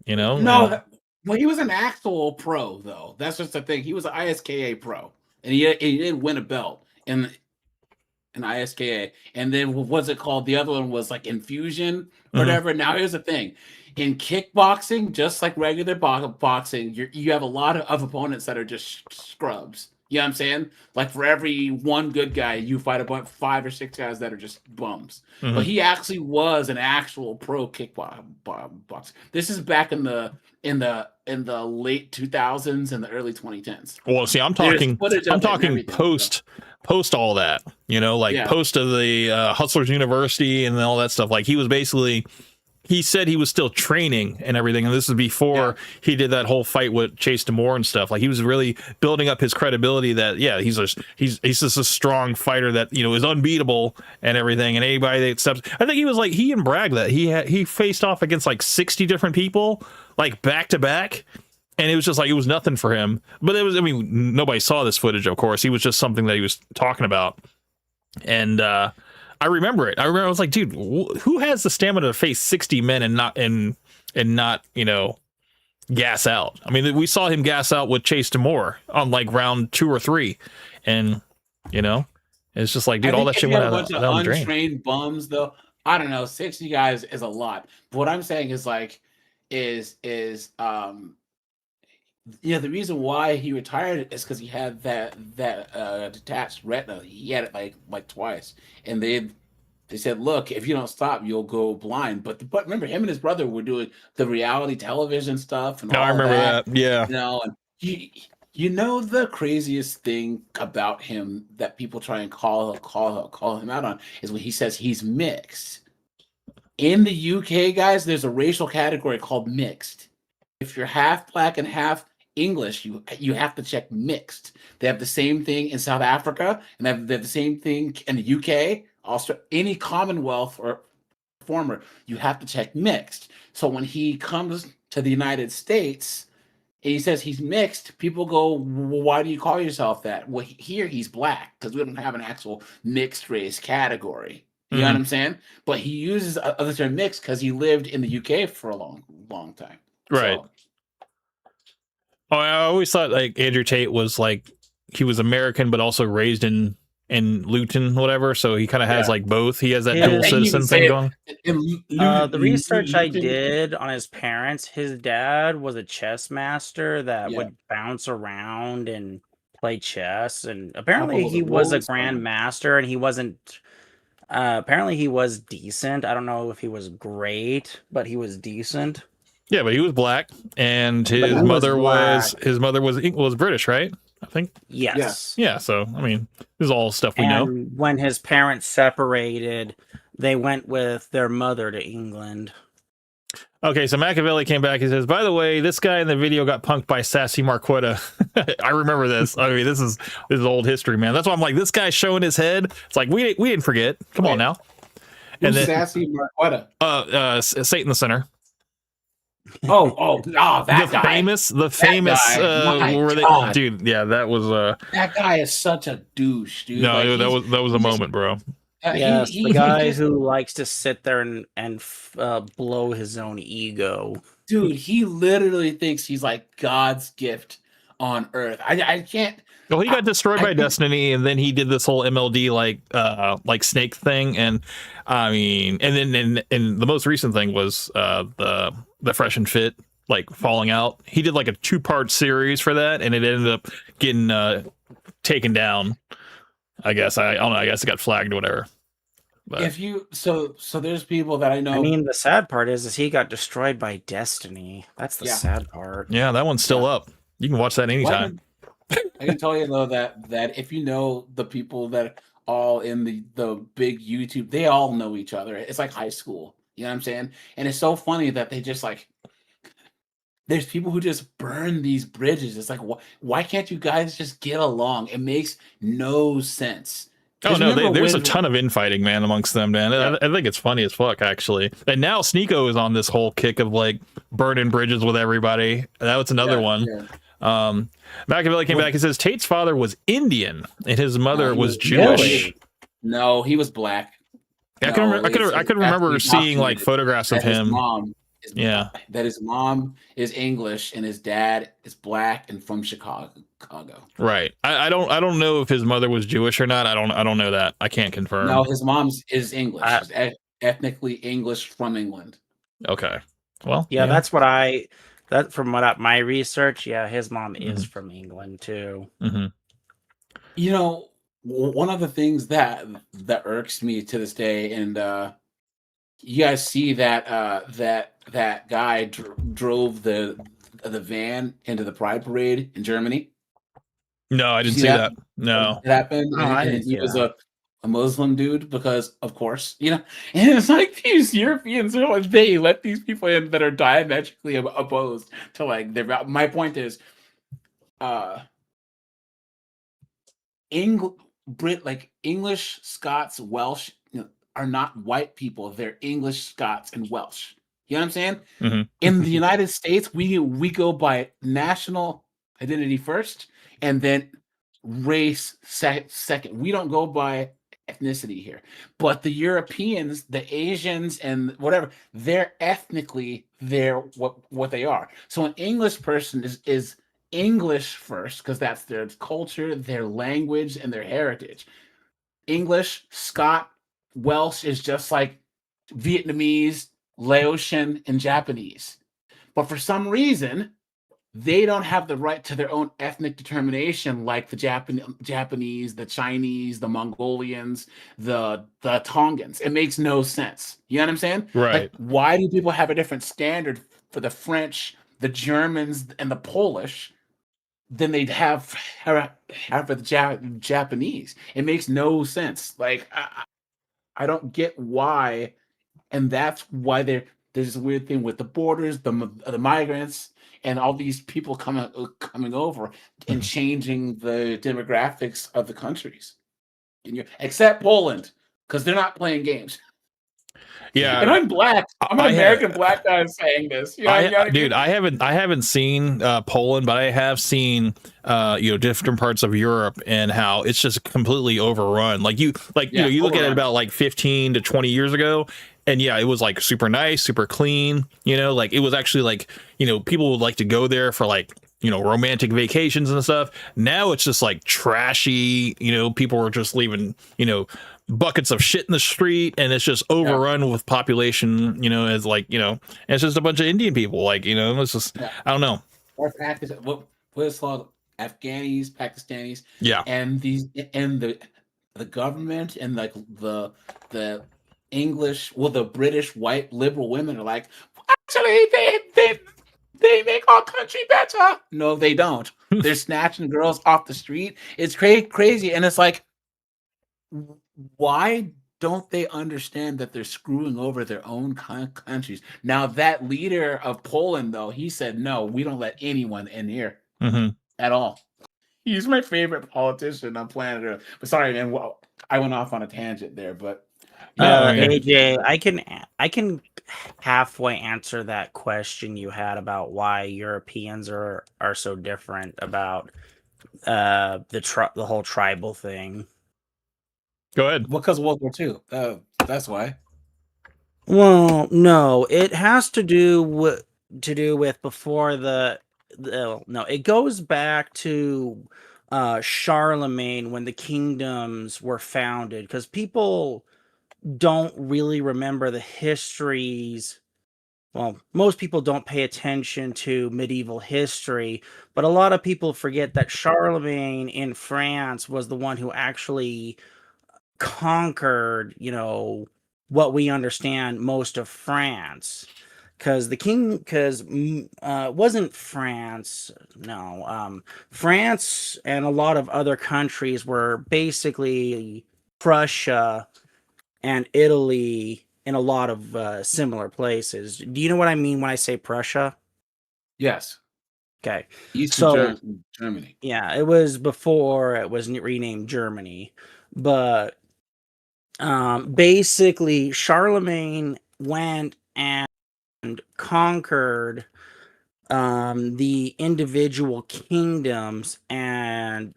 Speaker 1: you know.
Speaker 5: No, well, he was an actual pro, though. That's just the thing. He was an ISKA pro, and he did win a belt in ISKA. And then what's it called? The other one was like Infusion, or whatever. Now here's the thing: in kickboxing, just like regular boxing, you have a lot of opponents that are just scrubs. You know what I'm saying? Like for every one good guy, you fight about 5 or 6 guys that are just bums. But he actually was an actual pro kickboxer. This is back in the late 2000s and the early 2010s.
Speaker 1: Well, see, I'm talking post all that, you know, like post of the Hustlers University and all that stuff. Like he was basically, he said he was still training and everything, and this is before he did that whole fight with Chase Damore and stuff. Like he was really building up his credibility that he's just a strong fighter that, you know, is unbeatable and everything. And anybody that accepts, I think he was like, he and bragged that he faced off against like 60 different people like back to back, and it was just like, it was nothing for him. But it was, I mean, nobody saw this footage, of course. He was just something that he was talking about, and I remember it. I was like, dude, who has the stamina to face 60 men and not, you know, gas out? I mean, we saw him gas out with Chase Damore on like round 2 or 3, and you know, it's just like, dude, all that shit went out of the drain.
Speaker 5: Untrained bums, though. I don't know. 60 guys is a lot. But what I'm saying is like, yeah, the reason why he retired is because he had that detached retina. He had it like twice, and they said, "Look, if you don't stop, you'll go blind." But remember, him and his brother were doing the reality television stuff, and all
Speaker 1: I remember that. Yeah,
Speaker 5: you know, and you know the craziest thing about him that people try and call him out on is when he says he's mixed. In the UK, guys, there's a racial category called mixed. If you're half black and half English, you have to check mixed. They have the same thing in South Africa, and they have the same thing in the UK. Also, any Commonwealth or former, you have to check mixed. So when he comes to the United States and he says he's mixed, people go, well, why do you call yourself that? Well, here he's black because we don't have an actual mixed race category. You know what I'm saying? But he uses the term mixed because he lived in the UK for a long time.
Speaker 1: Right.
Speaker 5: So,
Speaker 1: oh, I always thought like Andrew Tate was like, he was American but also raised in Luton, whatever. So he kind of has like both. He has that dual citizen thing going.
Speaker 4: The research I did on his parents, his dad was a chess master that would bounce around and play chess, and apparently he was a grandmaster, and he wasn't. Apparently he was decent. I don't know if he was great, but he was decent.
Speaker 1: Yeah, but he was black, and his mother was British, right? I think.
Speaker 4: Yes.
Speaker 1: Yeah. So I mean, this is all stuff we know.
Speaker 4: When his parents separated, they went with their mother to England.
Speaker 1: Okay, so Machiavelli came back. He says, "By the way, this guy in the video got punked by Sassy Marquetta." I remember this. I mean, this is old history, man. That's why I'm like, this guy's showing his head. It's like we didn't forget. Come on now.
Speaker 5: And then Sassy Marquetta?
Speaker 1: Satan the Sinner.
Speaker 5: that
Speaker 1: the
Speaker 5: guy.
Speaker 1: famous,
Speaker 5: My
Speaker 1: where they,
Speaker 5: God.
Speaker 1: dude, yeah, that was
Speaker 5: That guy is such a douche, dude.
Speaker 1: no,
Speaker 5: Like,
Speaker 1: that was a
Speaker 5: he's just-
Speaker 1: moment, bro.
Speaker 4: Yes,
Speaker 5: he
Speaker 4: the guy
Speaker 5: just,
Speaker 4: who likes to sit there and blow his own ego.
Speaker 5: dude, he literally thinks he's like God's gift on earth. I can't.
Speaker 1: Well, he got destroyed
Speaker 5: I
Speaker 1: by
Speaker 5: think-
Speaker 1: Destiny, and then he did this whole MLD like snake thing, and I mean, and then and the most recent thing was the Fresh and Fit like falling out. He did like a 2-part series for that, and it ended up getting taken down. I guess I don't know. I guess it got flagged or whatever. But
Speaker 5: If you so there's people that I know.
Speaker 4: I mean, the sad part is he got destroyed by Destiny. That's the
Speaker 5: Yeah.
Speaker 4: sad part.
Speaker 1: yeah, that one's still up. You can watch that anytime.
Speaker 5: I can tell you though that if you know the people that all in the big YouTube, they all know each other. It's like high school. You know what I'm saying? And it's so funny that they just like there's people who just burn these bridges. It's like why can't you guys just get along? It makes no sense.
Speaker 1: Oh
Speaker 5: 'Cause
Speaker 1: no,
Speaker 5: remember
Speaker 1: there's a
Speaker 5: when-
Speaker 1: ton of infighting, man, amongst them, man.
Speaker 5: Yeah.
Speaker 1: I think it's funny as fuck, actually. And now Sneeko is on this whole kick of like burning bridges with everybody. That was another
Speaker 5: Yeah,
Speaker 1: one.
Speaker 5: yeah.
Speaker 1: Machiavelli came back and says Tate's father was Indian and his mother
Speaker 5: he
Speaker 1: was
Speaker 5: was-
Speaker 1: Jewish.
Speaker 4: Really?
Speaker 5: No, he was black.
Speaker 1: I
Speaker 5: No,
Speaker 1: could remember
Speaker 5: it's
Speaker 1: seeing like
Speaker 5: documented
Speaker 1: photographs of
Speaker 5: that his
Speaker 1: him.
Speaker 5: mom is
Speaker 1: Yeah.
Speaker 5: that his mom is English and his dad is black and from Chicago.
Speaker 1: Right. I don't know if his mother was Jewish or not. I don't know that. I can't confirm.
Speaker 5: No, his mom's is English.
Speaker 4: I-
Speaker 5: She's ethnically English from England.
Speaker 1: Okay. Well,
Speaker 4: Yeah, that's what from my research. Yeah, his mom is from England too.
Speaker 1: Mhm.
Speaker 5: You know, one of the things that irks me to this day, and you guys see that that guy drove the van into the Pride Parade in Germany.
Speaker 1: No, I didn't
Speaker 5: See
Speaker 1: see
Speaker 5: that?
Speaker 1: that. No.
Speaker 5: It happened.
Speaker 4: Oh, I
Speaker 5: and
Speaker 4: didn't
Speaker 5: he
Speaker 4: see
Speaker 5: was
Speaker 4: that.
Speaker 5: a Muslim dude because, of course, you know. And it's like these Europeans are like they let these people in that are diametrically opposed to like their. My point is, English, Scots, Welsh, are not white people. They're English, Scots, and Welsh. You know what I'm saying?
Speaker 1: Mhm.
Speaker 5: In the United States, we go by national identity first, and then race second. We don't go by ethnicity here. But the Europeans, the Asians, and whatever, they're ethnically what they are. So an English person is English first because that's their culture, their language, and their heritage. English, Scot, Welsh is just like Vietnamese, Laotian, and Japanese. But for some reason, they don't have the right to their own ethnic determination like the Japanese, the Chinese, the Mongolians, the Tongans. It makes no sense. You know what I'm saying?
Speaker 1: Right.
Speaker 5: Like, why do people have a different standard for the French, the Germans, and the Polish than they'd have for the Japanese? It makes no sense. Like, I don't get why, and that's why there's this weird thing with the borders, the migrants, and all these people coming over and changing the demographics of the countries. Except Poland, because they're not playing games.
Speaker 1: Yeah.
Speaker 5: And I'm black. I'm an
Speaker 1: I
Speaker 5: American black guy saying this. You know, you gotta
Speaker 1: dude,
Speaker 5: get-
Speaker 1: I haven't seen Poland, but I have seen different parts of Europe and how it's just completely overrun. Like you
Speaker 5: Yeah,
Speaker 1: you look at it
Speaker 5: overrun.
Speaker 1: about like 15 to 20 years ago, and yeah, it was like super nice, super clean. Like it was actually like people would like to go there for like romantic vacations and stuff. Now it's just like trashy. People are just leaving buckets of shit in the street, and it's just overrun with population. As like and it's just a bunch of Indian people. Like it's just I don't know.
Speaker 5: or Pakistan. What is called Afghanis, Pakistanis.
Speaker 1: Yeah.
Speaker 5: And the government and like the English, the British white liberal women are like, actually they make our country better. No, they don't. They're snatching girls off the street. It's crazy, and it's like, why don't they understand that they're screwing over their own countries? Now that leader of Poland, though, he said, no, we don't let anyone in here
Speaker 1: Mm-hmm.
Speaker 5: at all. He's my favorite politician on planet Earth. But sorry, man. Well, I went off on a tangent there, but
Speaker 1: Oh, yeah.
Speaker 4: AJ, halfway answer that question you had about why Europeans are so different about the whole tribal thing.
Speaker 1: Go ahead.
Speaker 5: Because World War II. That's why.
Speaker 4: Well, no, it has to do with before no, it goes back to Charlemagne when the kingdoms were founded, because people don't really remember the histories. Well, most people don't pay attention to medieval history, but a lot of people forget that Charlemagne in France was the one who actually conquered, what we understand most of France. Because wasn't France, no, France and a lot of other countries were basically Prussia and Italy in a lot of similar places. Do you know what I mean when I say Prussia?
Speaker 5: Yes.
Speaker 4: Okay.
Speaker 5: Eastern Germany.
Speaker 4: Yeah, it was before it was renamed Germany. But basically, Charlemagne went and conquered the individual kingdoms, and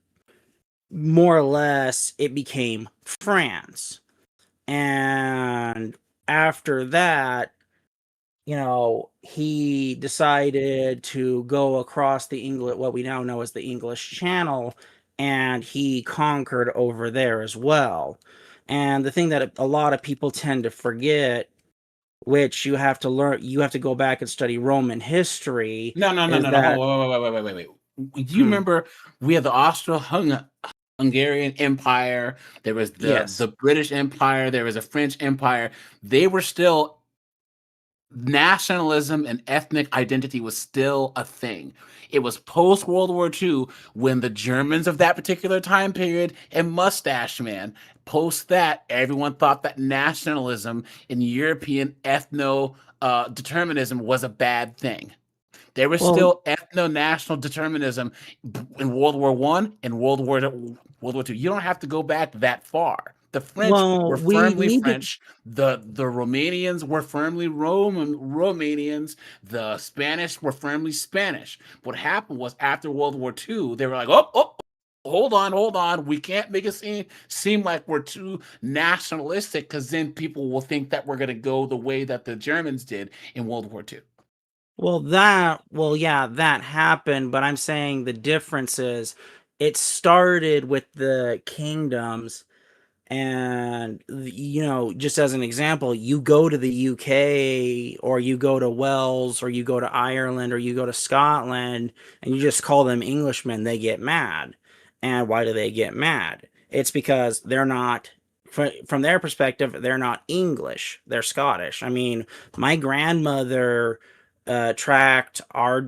Speaker 4: more or less it became France. And after that, he decided to go across what we now know as the English Channel, and he conquered over there as well. And the thing that a lot of people tend to forget, which you have to learn, you have to go back and study Roman history.
Speaker 5: No. Wait. Do you remember we had the Austro-Hungarian Empire? There was the British Empire. There was a French Empire. They were still, nationalism and ethnic identity was still a thing. It was post World War II when the Germans of that particular time period and Mustache Man, post that, everyone thought that nationalism and European determinism was a bad thing. There was still ethno-national determinism in World War I and World War II. You don't have to go back that far. The French were firmly French. The Romanians were firmly Romanians. The Spanish were firmly Spanish. What happened was after World War II, they were like, oh, hold on. We can't make it seem like we're too nationalistic, because then people will think that we're going to go the way that the Germans did in World War II.
Speaker 4: Yeah, that happened, but I'm saying the difference is it started with the kingdoms. And, just as an example, you go to the UK, or you go to Wales, or you go to Ireland, or you go to Scotland, and you just call them Englishmen, they get mad. And why do they get mad? It's because they're not, from their perspective, they're not English, they're Scottish. I mean, my grandmother tracked her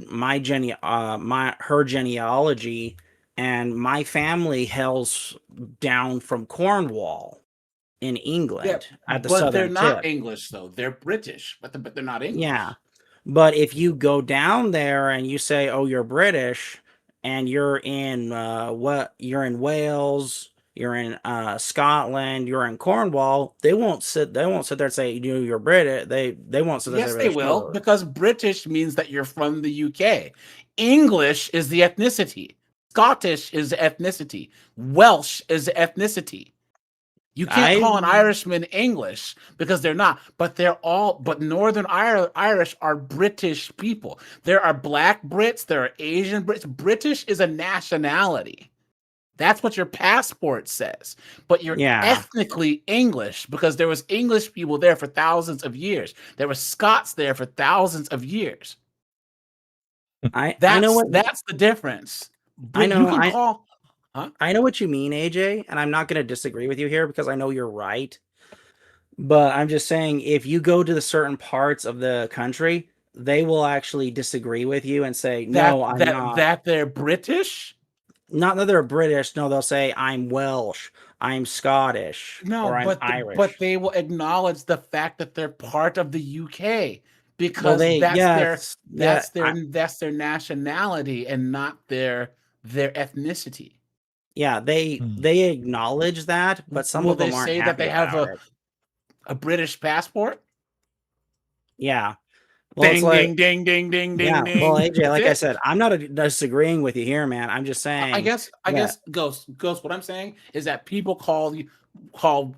Speaker 4: genealogy, and my family hails down from Cornwall in England at the southern tip.
Speaker 5: But they're not English, though. They're British, but they're not English.
Speaker 4: Yeah, but if you go down there and you say, "Oh, you're British," and you're in you're in Wales, you're in Scotland, you're in Cornwall, they won't sit there and say you're British. They won't sit there.
Speaker 5: Yes, they will, because British means that you're from the UK. English is the ethnicity. Scottish is ethnicity. Welsh is ethnicity. You can't call an Irishman English, because they're not. But but Northern Irish are British people. There are Black Brits. There are Asian Brits. British is a nationality. That's what your passport says. But you're ethnically English, because there was English people there for thousands of years. There were Scots there for thousands of years. That's the difference.
Speaker 4: I know what you mean, AJ, and I'm not going to disagree with you here, because I know you're right. But I'm just saying, if you go to the certain parts of the country, they will actually disagree with you and say, "No, I'm not."
Speaker 5: That they're British?
Speaker 4: Not that they're British. No, they'll say, "I'm Welsh, I'm Scottish, or I'm Irish."
Speaker 5: But they will acknowledge the fact that they're part of the UK. Because that's their nationality and not their ethnicity.
Speaker 4: Yeah, they acknowledge that, but some of them aren't
Speaker 5: say
Speaker 4: happy
Speaker 5: that they have
Speaker 4: about it.
Speaker 5: a British passport.
Speaker 4: Yeah. Well, it's
Speaker 5: Ding,
Speaker 4: like,
Speaker 5: ding, ding, ding, ding,
Speaker 4: yeah.
Speaker 5: ding,
Speaker 4: Well,
Speaker 5: ding.
Speaker 4: AJ, like I
Speaker 5: That's it.
Speaker 4: said, I'm not disagreeing with you here, man. I'm just saying.
Speaker 5: I guess,
Speaker 4: that-
Speaker 5: Ghost. What I'm saying is that people call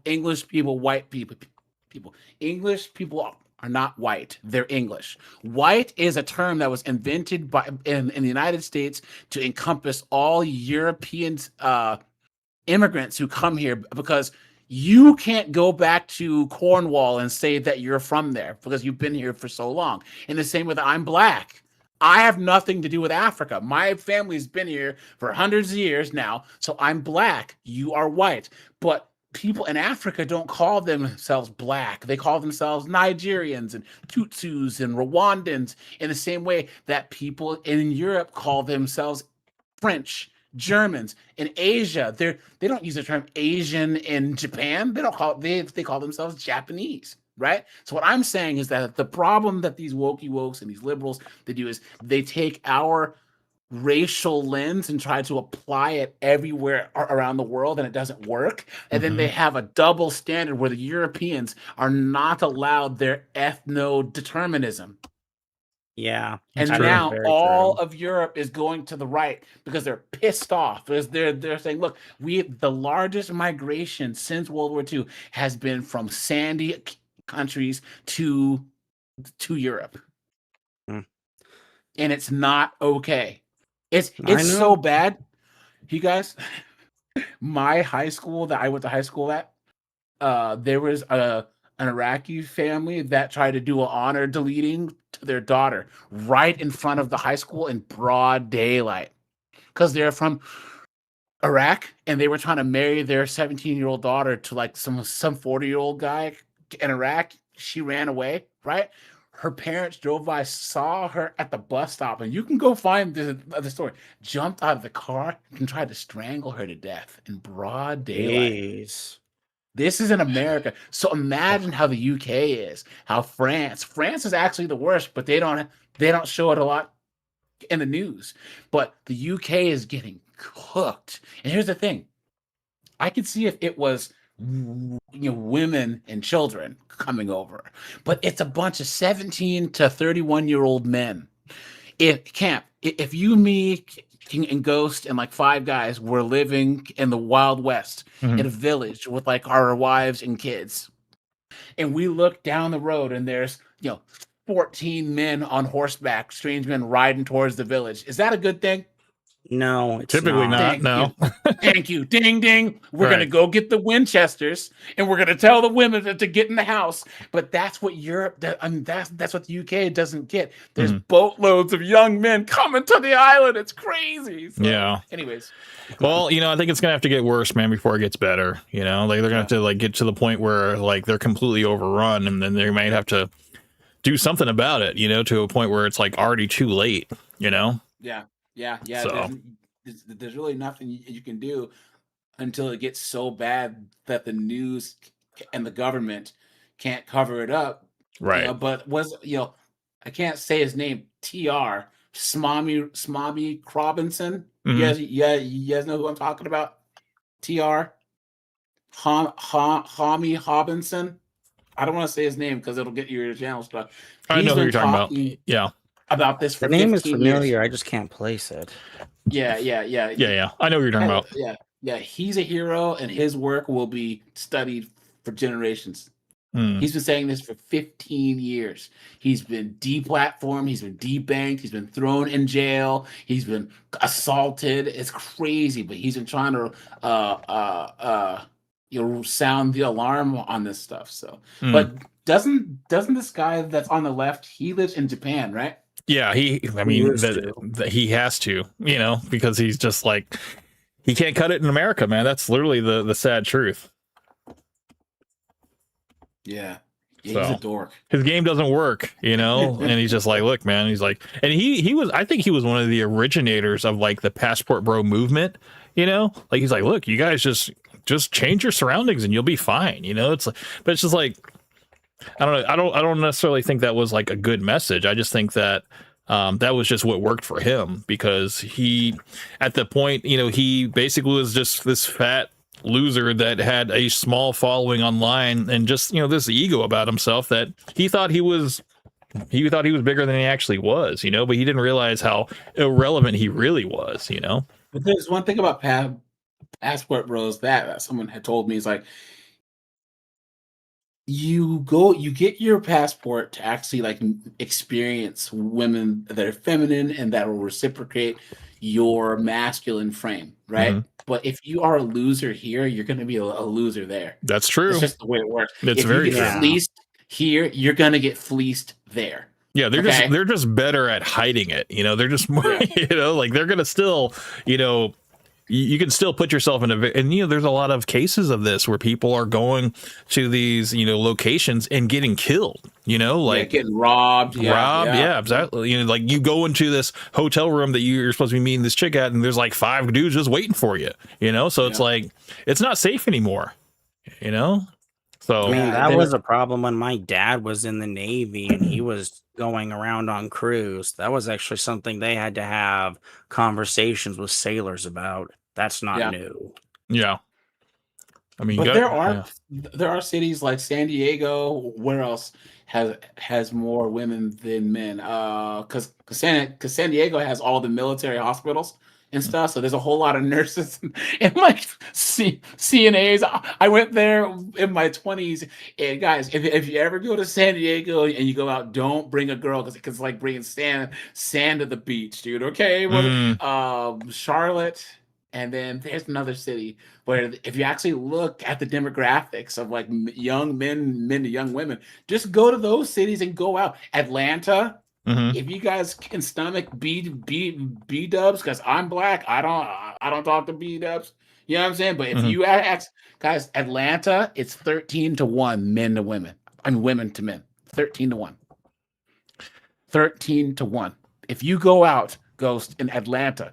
Speaker 5: English people white people. English people are not white; they're English. White is a term that was invented in the United States to encompass all European immigrants who come here, because you can't go back to Cornwall and say that you're from there because you've been here for so long. In the same way that I'm black. I have nothing to do with Africa. My family's been here for hundreds of years now, so I'm black. You are white. But people in Africa don't call themselves black. They call themselves Nigerians and Tutsis and Rwandans, in the same way that people in Europe call themselves French, Germans. In Asia, they don't use the term Asian in Japan. They don't call they call themselves Japanese. Right. So what I'm saying is that the problem that these wokes and these liberals they do is they take our racial lens and try to apply it everywhere around the world, and it doesn't work. And then they have a double standard where the Europeans are not allowed their ethno-determinism.
Speaker 4: Yeah.
Speaker 5: And
Speaker 1: True.
Speaker 5: now
Speaker 4: Very
Speaker 5: all
Speaker 4: true.
Speaker 5: of Europe is going to the right because they're pissed off. Because they're saying, look, the largest migration since World War II has been from sandy countries to Europe.
Speaker 4: Mm.
Speaker 5: And it's not okay. It's
Speaker 4: I know.
Speaker 5: so bad. You guys, my high school that I went to high school at, there was an Iraqi family that tried to do an honor deleting to their daughter right in front of the high school in broad daylight because they're from Iraq and they were trying to marry their 17-year-old daughter to like some 40-year-old guy in Iraq. She ran away, right? Her parents drove by, saw her at the bus stop, and you can go find the story. Jumped out of the car and tried to strangle her to death in broad daylight.
Speaker 4: Jeez.
Speaker 5: This is in America. So imagine how the UK is, how France is actually the worst, but they don't show it a lot in the news. But the UK is getting cooked. And here's the thing. I could see if it was women and children coming over, but it's a bunch of 17 to 31-year-old men. If you, me, and Ghost and like 5 guys were living in the Wild West in a village with like our wives and kids, and we look down the road and there's 14 men on horseback, strange men riding towards the village, is that a good thing?
Speaker 4: No, it's
Speaker 1: Typically not.
Speaker 5: Thank
Speaker 1: No.
Speaker 5: Thank you. Ding, ding. We're going to
Speaker 1: Right.
Speaker 5: go get the Winchesters and we're going to tell the women to get in the house. But that's what Europe, that's what the UK doesn't get. There's boatloads of young men coming to the island. It's crazy. So,
Speaker 1: Yeah.
Speaker 5: anyways.
Speaker 1: Well, I think it's gonna have to get worse, man, before it gets better. Like they're gonna have to like get to the point where like they're completely overrun, and then they might have to do something about it. To a point where it's like already too late.
Speaker 5: Yeah.
Speaker 1: So.
Speaker 5: There's really nothing you can do until it gets so bad that the news and the government can't cover it up.
Speaker 1: Right.
Speaker 5: But I can't say his name. TR Smommy Robinson.
Speaker 1: Mhm.
Speaker 5: You guys know who I'm talking about? TR Hami Robinson. I don't want to say his name because it'll get your channel stuck.
Speaker 1: I know who
Speaker 5: been
Speaker 1: you're talking about.
Speaker 5: talking
Speaker 1: Yeah.
Speaker 5: about this for
Speaker 4: The name is
Speaker 5: 15
Speaker 4: familiar.
Speaker 5: years.
Speaker 4: I just can't place it.
Speaker 5: Yeah.
Speaker 1: Yeah. I know who you're talking about.
Speaker 5: Yeah. He's a hero, and his work will be studied for generations.
Speaker 1: Mm.
Speaker 5: He's been saying this for 15 years. He's been deplatformed. He's been debanked. He's been thrown in jail. He's been assaulted. It's crazy, but he's been trying to sound the alarm on this stuff. So, but doesn't this guy that's on the left? He lives in Japan, right?
Speaker 1: Yeah. He has to, because he's just like he can't cut it in America, man. That's literally the sad truth.
Speaker 5: Yeah. He's
Speaker 1: So.
Speaker 5: a dork.
Speaker 1: His game doesn't work, and he's just like, look, man, he's like, and I think he was one of the originators of like the Passport Bro movement, like he's like, look, you guys just change your surroundings and you'll be fine. It's like, but it's just like, I don't know. I don't necessarily think that was like a good message. I just think that that was just what worked for him because he, at the point, he basically was just this fat loser that had a small following online and just this ego about himself that he thought he was he thought he was bigger than he actually was, but he didn't realize how irrelevant he really was,
Speaker 5: But there's one thing about passport bros that someone had told me is like, you get your passport to actually like experience women that are feminine and that will reciprocate your masculine frame, right?
Speaker 1: Mhm.
Speaker 5: But if you are a loser here, you're going to be a loser there.
Speaker 1: That's true.
Speaker 5: It's just the way it works.
Speaker 1: It's
Speaker 5: if
Speaker 1: very
Speaker 5: you get
Speaker 1: true.
Speaker 5: fleeced here, you're going to get fleeced there.
Speaker 1: Yeah, they're just better at hiding it. They're just more, like they're gonna still, you can still put yourself in and there's a lot of cases of this where people are going to these locations and getting killed. Like
Speaker 5: getting robbed.
Speaker 1: Yeah, exactly. Like you go into this hotel room that you're supposed to be meeting this chick at, and there's like 5 dudes just waiting for you. So it's like it's not safe anymore. So
Speaker 4: I mean, that was a problem when my dad was in the Navy and he was going around on cruise. That was actually something they had to have conversations with sailors about. That's not new.
Speaker 1: Yeah. I mean,
Speaker 5: but there are cities like San Diego. Where else has more women than men? Because San Diego has all the military hospitals and stuff. So there's a whole lot of nurses and like CNAs. I went there in my 20s. And guys, if you ever go to San Diego and you go out, don't bring a girl because it's like bringing sand to the beach, dude. Okay, Charlotte. And then there's another city where if you actually look at the demographics of like young men to young women, just go to those cities and go out. Atlanta.
Speaker 1: Mm-hmm.
Speaker 5: If you guys can stomach B dubs, because I'm black, I don't talk to B dubs. You know what I'm saying? But if you ask guys, Atlanta, it's 13-1 men to women. I mean women to men. 13-1. 13-1. If you go out, Ghost, in Atlanta,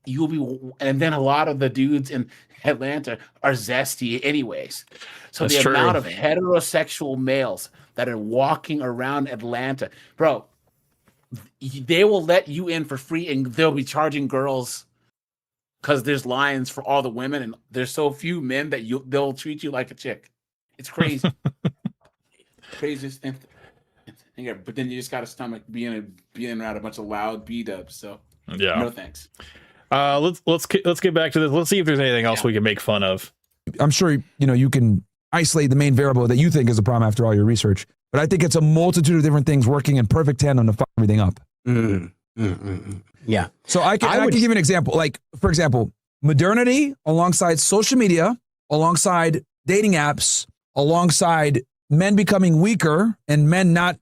Speaker 5: you'll be, and then a lot of the dudes in Atlanta are zesty anyways. So that's the amount of heterosexual males that are walking around Atlanta, bro, they will let you in for free and they'll be charging girls because there's lines for all the women and there's so few men that they'll treat you like a chick. It's crazy. Craziest thing. But then you just got to stomach being around a bunch of loud B-dubs. So no thanks.
Speaker 1: Let's get back to this. Let's see if there's anything else we can make fun of.
Speaker 3: I'm sure you can isolate the main variable that you think is a problem after all your research, but I think it's a multitude of different things working in perfect tandem to fuck everything up.
Speaker 2: Yeah.
Speaker 3: So I can give you an example. Like, for example, modernity alongside social media, alongside dating apps, alongside men becoming weaker and men not,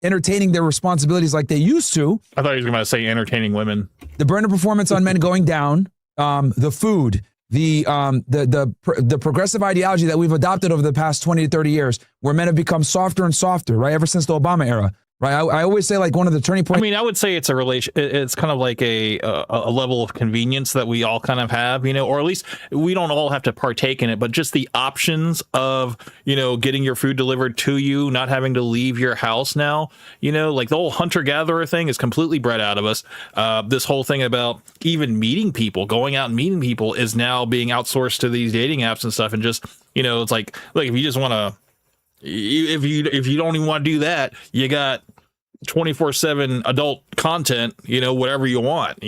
Speaker 3: entertaining their responsibilities like they used to.
Speaker 1: I thought he was going to say entertaining women.
Speaker 3: The burner performance on men going down, the food, the progressive ideology that we've adopted over the past 20 to 30 years, where men have become softer and softer, right? Ever since the Obama era. Right, I always say like one of the turning points.
Speaker 1: I mean, I would say it's a relation. It's kind of like a level of convenience that we all kind of have, or at least we don't all have to partake in it, but just the options of getting your food delivered to you, not having to leave your house now. Like the whole hunter gatherer thing is completely bred out of us. This whole thing about even meeting people, going out and meeting people, is now being outsourced to these dating apps and stuff. And just it's like if you just want to. If you don't even want to do that, you got 24/7 adult content, whatever you want,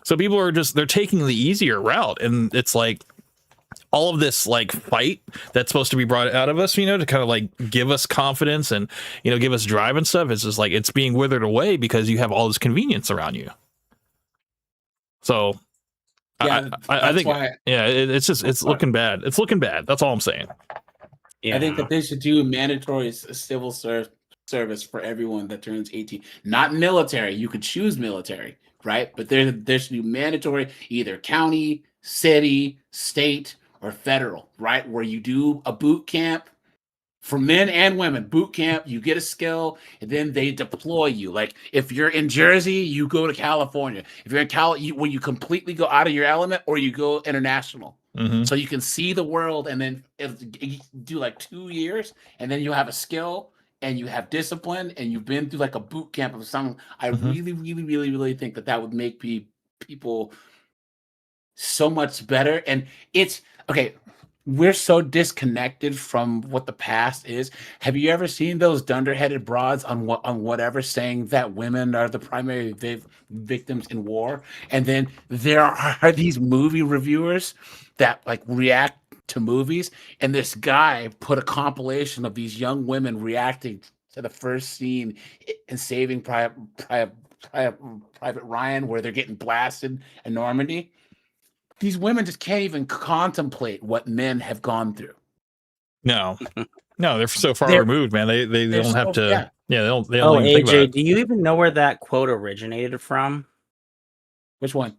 Speaker 1: so people are they're taking the easier route, and it's like all of this like fight that's supposed to be brought out of us, to kind of like give us confidence and give us drive and stuff. It's just like it's being withered away because you have all this convenience around you. So I think it's looking bad. It's looking bad. That's all I'm saying.
Speaker 5: Yeah. I think that they should do mandatory civil service for everyone that turns 18. Not military. You could choose military, right? But there should be mandatory, either county, city, state, or federal, right? Where you do a boot camp for men and women. Boot camp, you get a skill, and then they deploy you. Like if you're in Jersey, you go to California. If you're in Cali, when you completely go out of your element, or you go international. Mm-hmm. So you can see the world, and then do like 2 years, and then you have a skill, and you have discipline, and you've been through like a boot camp of something. I really, really, really, really think that would make people so much better. And it's okay. we're so disconnected from what the past is. Have you ever seen those dunderheaded broads on whatever saying that women are the primary victims in war? And then there are these movie reviewers that like react to movies, and this guy put a compilation of these young women reacting to the first scene in Saving Private Ryan, where they're getting blasted in Normandy. These women just can't even contemplate what men have gone through.
Speaker 1: No, they're so far
Speaker 5: They're-
Speaker 1: removed, man. They don't
Speaker 5: so-
Speaker 1: have to.
Speaker 5: yeah.
Speaker 1: Yeah, they don't
Speaker 4: Oh,
Speaker 1: even think about
Speaker 4: AJ,
Speaker 1: it.
Speaker 4: do you even know where that quote originated from?
Speaker 5: Which one?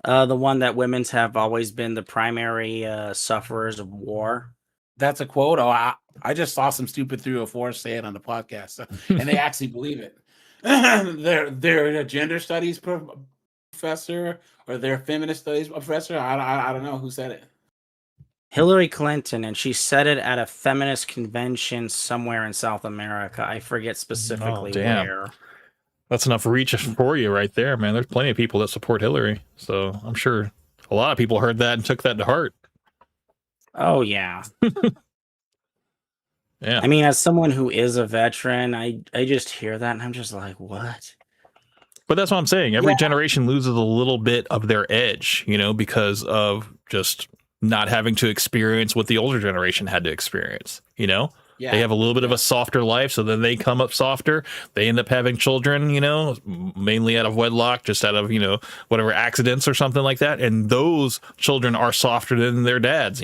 Speaker 4: The one that women's have always been the primary sufferers of war.
Speaker 5: That's a quote. Oh, I just saw some stupid 304 say it on the podcast, and they actually believe it. They're a gender studies professor or their feminist studies professor. I don't know who said it.
Speaker 4: Hillary Clinton, and she said it at a feminist convention somewhere in South America. I forget specifically
Speaker 1: damn.
Speaker 4: where.
Speaker 1: That's enough reach for you right there, man. There's plenty of people that support Hillary, so I'm sure a lot of people heard that and took that to heart.
Speaker 4: Oh yeah.
Speaker 1: Yeah.
Speaker 4: I mean, as someone who is a veteran, I just hear that and I'm just like, what?
Speaker 1: But that's what I'm saying. Every
Speaker 5: Yeah.
Speaker 1: generation loses a little bit of their edge, because of just not having to experience what the older generation had to experience,
Speaker 5: Yeah,
Speaker 1: They have a little bit of a softer life, so then they come up softer. They end up having children, mainly out of wedlock, just out of, whatever accidents or something like that. And those children are softer than their dads,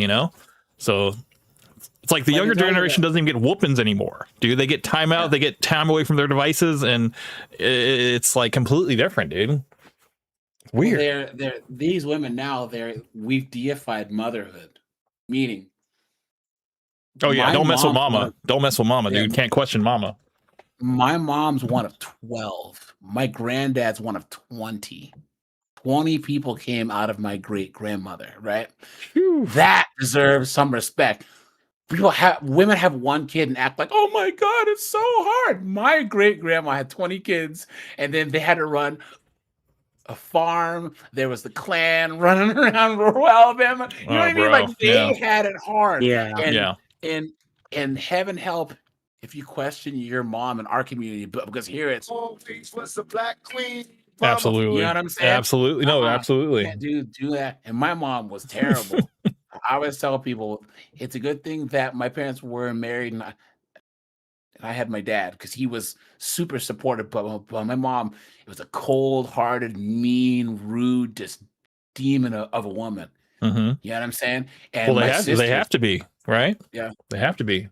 Speaker 1: So it's like the
Speaker 5: But
Speaker 1: younger
Speaker 5: it's only
Speaker 1: generation
Speaker 5: that-
Speaker 1: doesn't even get whoopings anymore. Dude, they get time out, they get time away from their devices, and it's like completely different, dude. Weird.
Speaker 5: They're these women now. We've deified motherhood, meaning.
Speaker 1: Oh yeah,
Speaker 5: my
Speaker 1: don't mess with
Speaker 5: mom's
Speaker 1: mama.
Speaker 5: one of-
Speaker 1: Don't mess with mama,
Speaker 5: Yeah.
Speaker 1: dude. Can't question mama.
Speaker 5: My mom's one of 12. My granddad's one of 20. 20 people came out of my great grandmother, right? That deserves some respect. Women have one kid and act like, oh my God, it's so hard. My great grandma had 20 kids, and then they had to run a farm. There was the Klan running around rural Alabama. You know
Speaker 1: Oh,
Speaker 5: what I mean?
Speaker 1: bro,
Speaker 5: Like they
Speaker 1: yeah.
Speaker 5: had it hard.
Speaker 4: Yeah.
Speaker 5: And,
Speaker 1: Yeah.
Speaker 5: and heaven help if you question your mom in our community, but because here it's
Speaker 6: was the black queen.
Speaker 1: Absolutely.
Speaker 5: You know what I'm saying?
Speaker 1: Absolutely. No,
Speaker 5: Uh-uh.
Speaker 1: absolutely.
Speaker 5: can't do that. And my mom was terrible. I always tell people it's a good thing that my parents were married and I had my dad because he was super supportive. But my mom, it was a cold-hearted, mean, rude, just demon of a woman.
Speaker 1: Mm-hmm.
Speaker 5: You know what I'm saying? And
Speaker 1: Well,
Speaker 5: my
Speaker 1: they
Speaker 5: sister,
Speaker 1: have to be, right?
Speaker 5: Yeah.
Speaker 1: They have to be.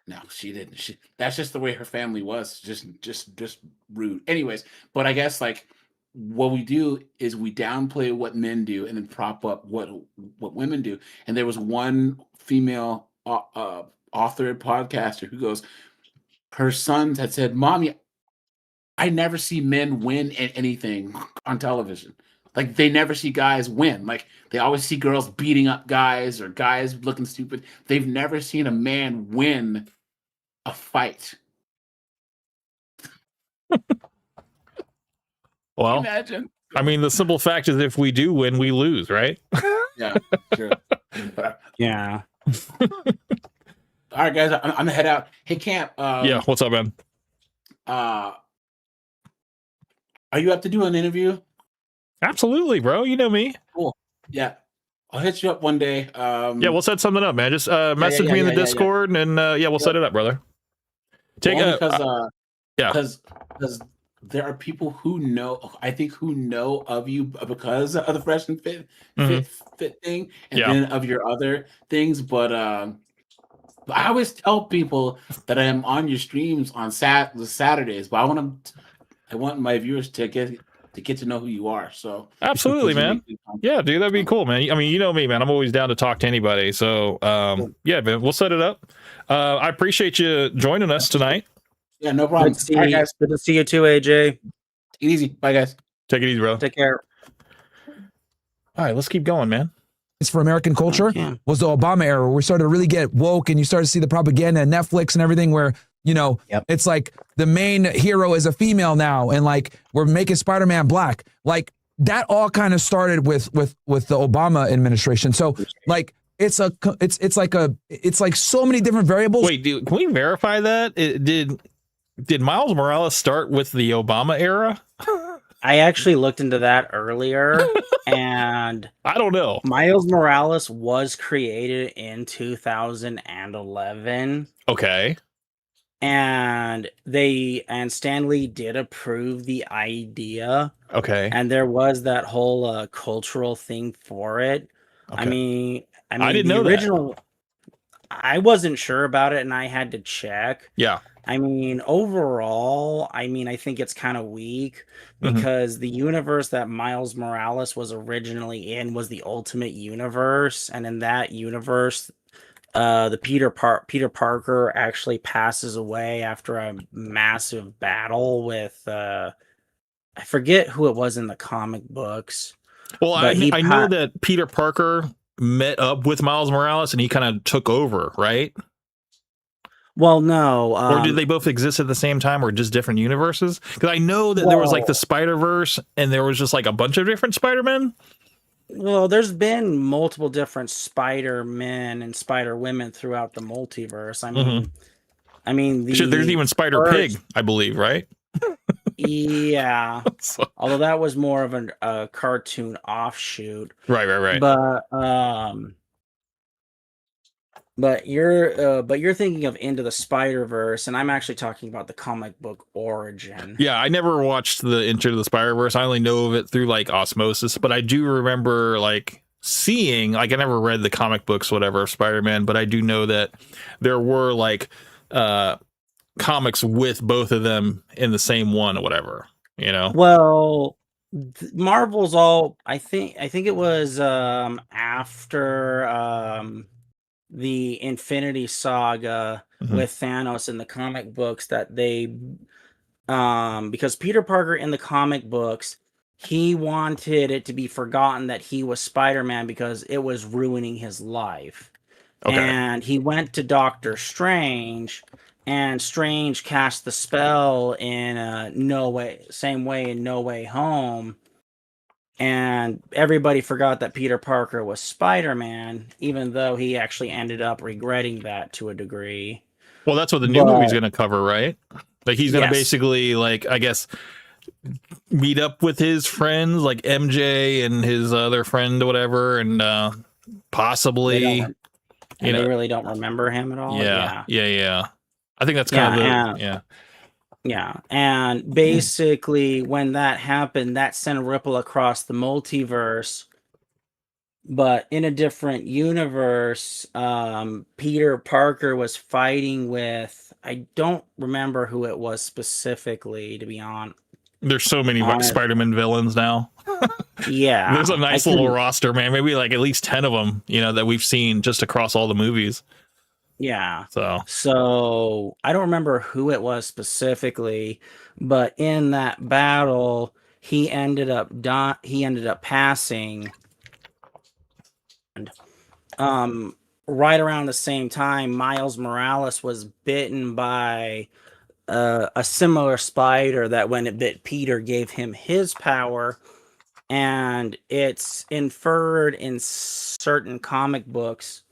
Speaker 5: No, she didn't. That's just the way her family was. Just rude. Anyways, but I guess like what we do is we downplay what men do and then prop up what women do. And there was one female author podcaster who goes, her sons had said, "Mommy, I never see men win at anything on television. Like they never see guys win. Like they always see girls beating up guys or guys looking stupid. They've never seen a man win a fight."
Speaker 1: Well,
Speaker 5: Imagine.
Speaker 1: I mean, the simple fact is if we do win, we lose, right?
Speaker 5: Yeah, true.
Speaker 4: Yeah.
Speaker 5: All right, guys, I'm gonna head out. Hey, Camp.
Speaker 1: Yeah. What's up, man?
Speaker 5: Are you up to do an interview?
Speaker 1: Absolutely, bro. You know me.
Speaker 5: Yeah, I'll hit you up one day.
Speaker 1: Yeah, we'll set something up, man. Just message me in the
Speaker 5: yeah.
Speaker 1: Discord, and we'll set it up, brother. Take
Speaker 5: only
Speaker 1: a yeah.
Speaker 5: because there are people who know, I think, who know of you because of the Fresh and Fit thing, and
Speaker 1: Yeah.
Speaker 5: then of your other things. But I always tell people that I am on your streams on Saturdays, but I want my viewers to get to know who you are. So
Speaker 1: Absolutely,
Speaker 5: because you
Speaker 1: man.
Speaker 5: make good content.
Speaker 1: Yeah, dude, that'd be cool, man. I mean, you know me, man. I'm always down to talk to anybody. So, yeah, man, we'll set it up. I appreciate you joining us tonight.
Speaker 5: Yeah, no problem.
Speaker 4: Good to see
Speaker 5: All right, guys,
Speaker 4: good to see you too, AJ.
Speaker 5: take it easy. Bye, guys.
Speaker 1: Take it easy, bro.
Speaker 4: Take care.
Speaker 1: All right, let's keep going, man.
Speaker 3: For American culture
Speaker 4: Yeah.
Speaker 3: was the Obama era, where we started to really get woke, and you started to see the propaganda and Netflix and everything, where
Speaker 2: Yep.
Speaker 3: it's like the main hero is a female now, and like we're making Spider-Man black. Like that all kind of started with the Obama administration. So like it's like so many different variables.
Speaker 1: Wait, can we verify that? Did Miles Morales start with the Obama era?
Speaker 4: I actually looked into that earlier, and
Speaker 1: I don't know.
Speaker 4: Miles Morales was created in 2011.
Speaker 1: Okay.
Speaker 4: And Stan Lee did approve the idea,
Speaker 1: Okay.
Speaker 4: and there was that whole cultural thing for it.
Speaker 1: Okay.
Speaker 4: I mean,
Speaker 1: I didn't
Speaker 4: the
Speaker 1: know that.
Speaker 4: original. I wasn't sure about it, and I had to check.
Speaker 1: Yeah.
Speaker 4: I mean, overall, I think it's kind of weak
Speaker 1: Mhm.
Speaker 4: because the universe that Miles Morales was originally in was the Ultimate Universe, and in that universe, the Peter Parker actually passes away after a massive battle with I forget who it was in the comic books.
Speaker 1: Well,
Speaker 4: But
Speaker 1: I know that Peter Parker met up with Miles Morales and he kind of took over, right?
Speaker 4: Well, no.
Speaker 1: Or did they both exist at the same time or just different universes? Because I know that there was like the Spider-Verse and there was just like a bunch of different Spider-Men.
Speaker 4: Well, there's been multiple different Spider-Men and Spider-Women throughout the multiverse. I mean,
Speaker 1: There's even Spider-Pig, I believe, right?
Speaker 4: Yeah.
Speaker 1: So-
Speaker 4: Although that was more of a cartoon offshoot.
Speaker 1: Right.
Speaker 4: But you're thinking of Into the Spider-Verse, and I'm actually talking about the comic book origin.
Speaker 1: Yeah, I never watched the Into the Spider-Verse. I only know of it through like osmosis, but I do remember like seeing, like I never read the comic books, whatever, of Spider-Man, but I do know that there were like comics with both of them in the same one or whatever, you know?
Speaker 4: Well, Marvel's all I think it was after the Infinity Saga
Speaker 1: Mhm.
Speaker 4: with Thanos in the comic books that they because Peter Parker in the comic books, he wanted it to be forgotten that he was Spider-Man because it was ruining his life.
Speaker 1: Okay.
Speaker 4: And he went to Doctor Strange, and Strange cast the spell in same way in No Way Home. And everybody forgot that Peter Parker was Spider-Man, even though he actually ended up regretting that to a degree.
Speaker 1: Well, that's what the new movie's going to cover, right? Like he's going to
Speaker 4: Yes.
Speaker 1: basically, like, I guess, meet up with his friends, like MJ and his other friend or whatever, and possibly,
Speaker 4: They really don't remember him at all.
Speaker 1: Yeah. I think that's kind of
Speaker 4: Yeah, and basically when that happened, that sent a ripple across the multiverse. But in a different universe, Peter Parker was fighting with, I don't remember who it was specifically, to be honest.
Speaker 1: There's so many
Speaker 4: Honest.
Speaker 1: Spider-Man villains now.
Speaker 4: Yeah.
Speaker 1: There's a
Speaker 4: I
Speaker 1: nice little
Speaker 4: couldn't-
Speaker 1: roster, man. Maybe like at least 10 of them, you know, that we've seen just across all the movies.
Speaker 4: Yeah.
Speaker 1: So,
Speaker 4: I don't remember who it was specifically, but in that battle, he ended up passing. And right around the same time, Miles Morales was bitten by a similar spider that when it bit Peter gave him his power, and it's inferred in certain comic books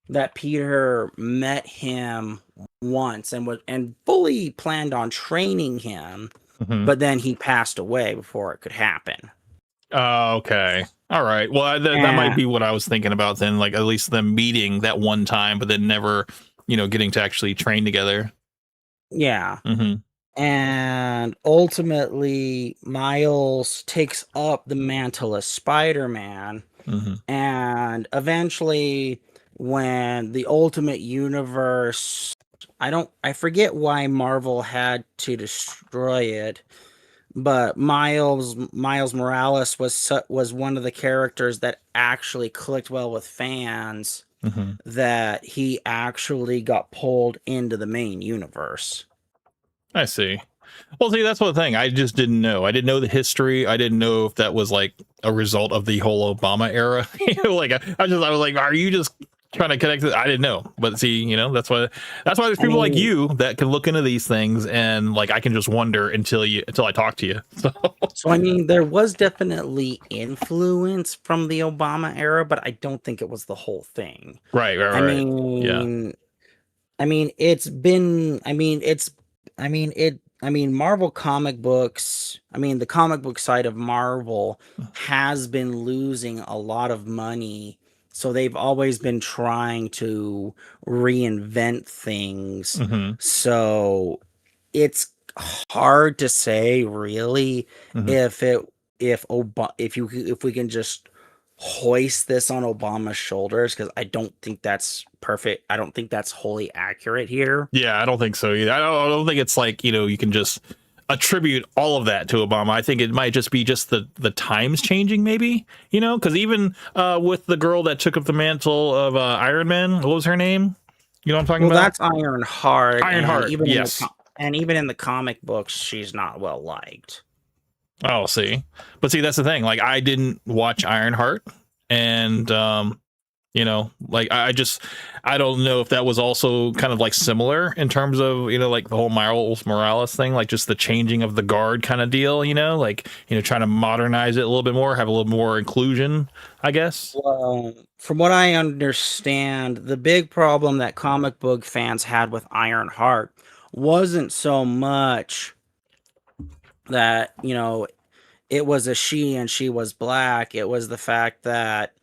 Speaker 4: that Peter met him once and fully planned on training him,
Speaker 1: mhm.
Speaker 4: but then he passed away before it could happen.
Speaker 1: Okay. All right. Well, that might be what I was thinking about then, like at least them meeting that one time, but then never, you know, getting to actually train together.
Speaker 4: Yeah.
Speaker 1: Mm-hmm.
Speaker 4: And ultimately, Miles takes up the mantle as Spider-Man.
Speaker 1: Mm-hmm.
Speaker 4: And eventually, when the Ultimate Universe, I forget why Marvel had to destroy it, but Miles Morales was one of the characters that actually clicked well with fans,
Speaker 1: Mm-hmm.
Speaker 4: that he actually got pulled into the main universe.
Speaker 1: I see. Well, see, that's one thing I just didn't know. I didn't know the history. I didn't know if that was like a result of the whole Obama era. You know, like I was like, are you just trying to connect it. I didn't know, but see, that's why there's people like you that can look into these things, and like I can just wonder until I talk to you.
Speaker 4: So I mean, there was definitely influence from the Obama era, but I don't think it was the whole thing.
Speaker 1: Right.
Speaker 4: I mean, Marvel comic books, the comic book side of Marvel has been losing a lot of money. So they've always been trying to reinvent things.
Speaker 1: Mm-hmm.
Speaker 4: So it's hard to say really if we can just hoist this on Obama's shoulders, because I don't think that's perfect. I don't think that's wholly accurate here.
Speaker 1: Yeah, I don't think so either. I don't think it's like, you can just attribute all of that to Obama. I think it might just be just the times changing, maybe, because even with the girl that took up the mantle of Iron Man, what was her name? You know what I'm talking about?
Speaker 4: That's Ironheart.
Speaker 1: Ironheart, yes.
Speaker 4: And even in the comic books, she's not well liked.
Speaker 1: Oh, see, that's the thing. Like, I didn't watch Ironheart, and I don't know if that was also kind of like similar in terms of like the whole Miles Morales thing, like just the changing of the guard kind of deal. Trying to modernize it a little bit more, have a little more inclusion, I guess.
Speaker 4: Well, from what I understand, the big problem that comic book fans had with Ironheart wasn't so much that it was a she and she was black. It was the fact that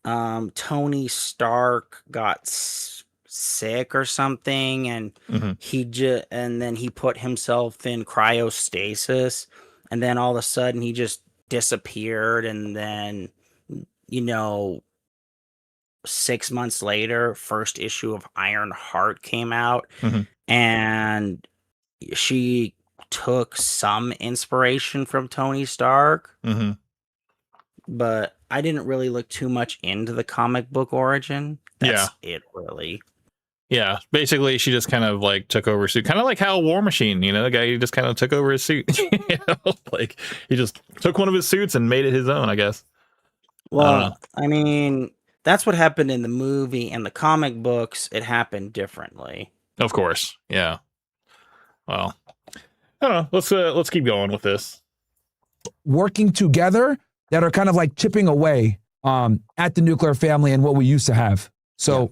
Speaker 4: Tony Stark got sick or something, and and then he put himself in cryostasis, and then all of a sudden he just disappeared, and then 6 months later, first issue of Ironheart came out, and she took some inspiration from Tony Stark, but I didn't really look too much into the comic book origin. That's it, really.
Speaker 1: Yeah, basically, she just kind of like took over suit, kind of like how War Machine, the guy who just kind of took over his suit. Like he just took one of his suits and made it his own, I guess.
Speaker 4: Well, I mean, that's what happened in the movie. And the comic books, it happened differently.
Speaker 1: Of course, yeah. Well, I don't know. Let's keep going with this.
Speaker 3: Working together that are kind of like chipping away at the nuclear family and what we used to have. So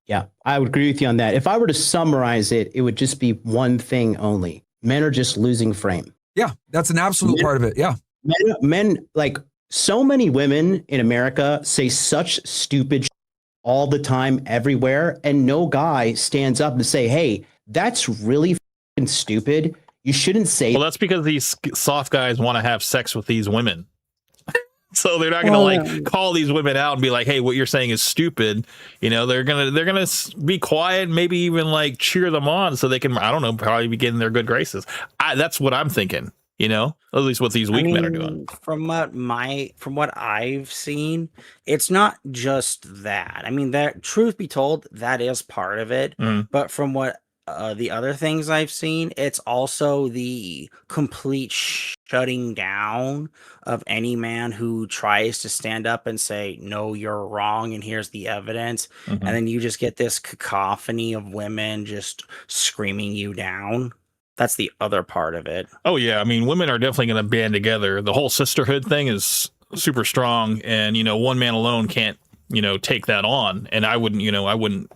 Speaker 2: yeah, I would agree with you on that. If I were to summarize it, it would just be one thing only: men are just losing frame.
Speaker 3: Yeah, that's an absolute part of it. Yeah,
Speaker 2: men like so many women in America say such stupid all the time, everywhere, and no guy stands up and say, "Hey, that's really fucking stupid. You shouldn't say."
Speaker 1: Well, that's because these soft guys want to have sex with these women. So they're not going to call these women out and be like, "Hey, what you're saying is stupid." They're going to be quiet, maybe even like cheer them on so they can, I don't know, probably be getting their good graces. That's what I'm thinking, at least what these weak men are doing.
Speaker 4: From what I've seen, it's not just that. I mean, that, truth be told, that is part of it. But from what the other things I've seen, it's also the complete shutting down of any man who tries to stand up and say, "No, you're wrong, and here's the evidence." And then you just get this cacophony of women just screaming you down. That's the other part of it.
Speaker 1: Oh yeah, I mean, women are definitely going to band together. The whole sisterhood thing is super strong, and one man alone can't take that on. And I wouldn't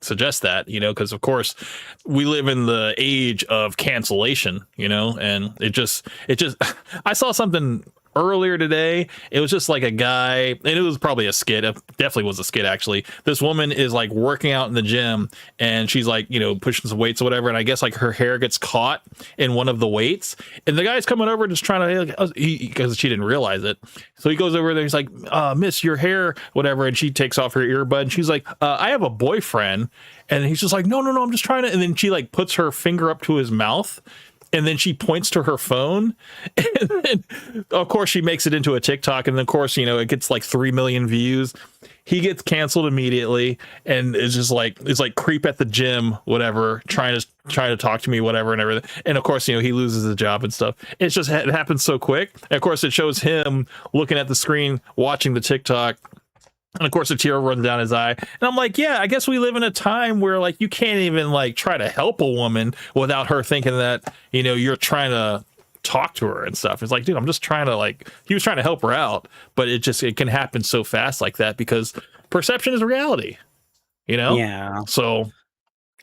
Speaker 1: suggest that, because of course we live in the age of cancellation, and it just I saw something earlier today. It was just like a guy, and it was probably a skit. It definitely was a skit, actually. This woman is like working out in the gym, and she's like, pushing some weights or whatever, and I guess like her hair gets caught in one of the weights, and the guy's coming over just trying to, because she didn't realize it, so he goes over there, he's like, "Miss, your hair," whatever, and she takes off her earbud, and she's like, "I have a boyfriend," and he's just like, no, I'm just trying to," and then she like puts her finger up to his mouth, and then she points to her phone, and then of course she makes it into a TikTok, and then of course it gets like 3 million views. He gets canceled immediately, and it's like creep at the gym, whatever, trying to talk to me, whatever, and everything. And of course he loses his job and stuff. It's just, it happens so quick. And of course it shows him looking at the screen watching the TikTok, And of course, a tear runs down his eye. And I'm like, yeah, I guess we live in a time where like you can't even like try to help a woman without her thinking that, you know, you're trying to talk to her and stuff. It's like, dude, I'm just trying to like, he was trying to help her out, but it can happen so fast like that because perception is reality, you know?
Speaker 4: Yeah.
Speaker 1: So,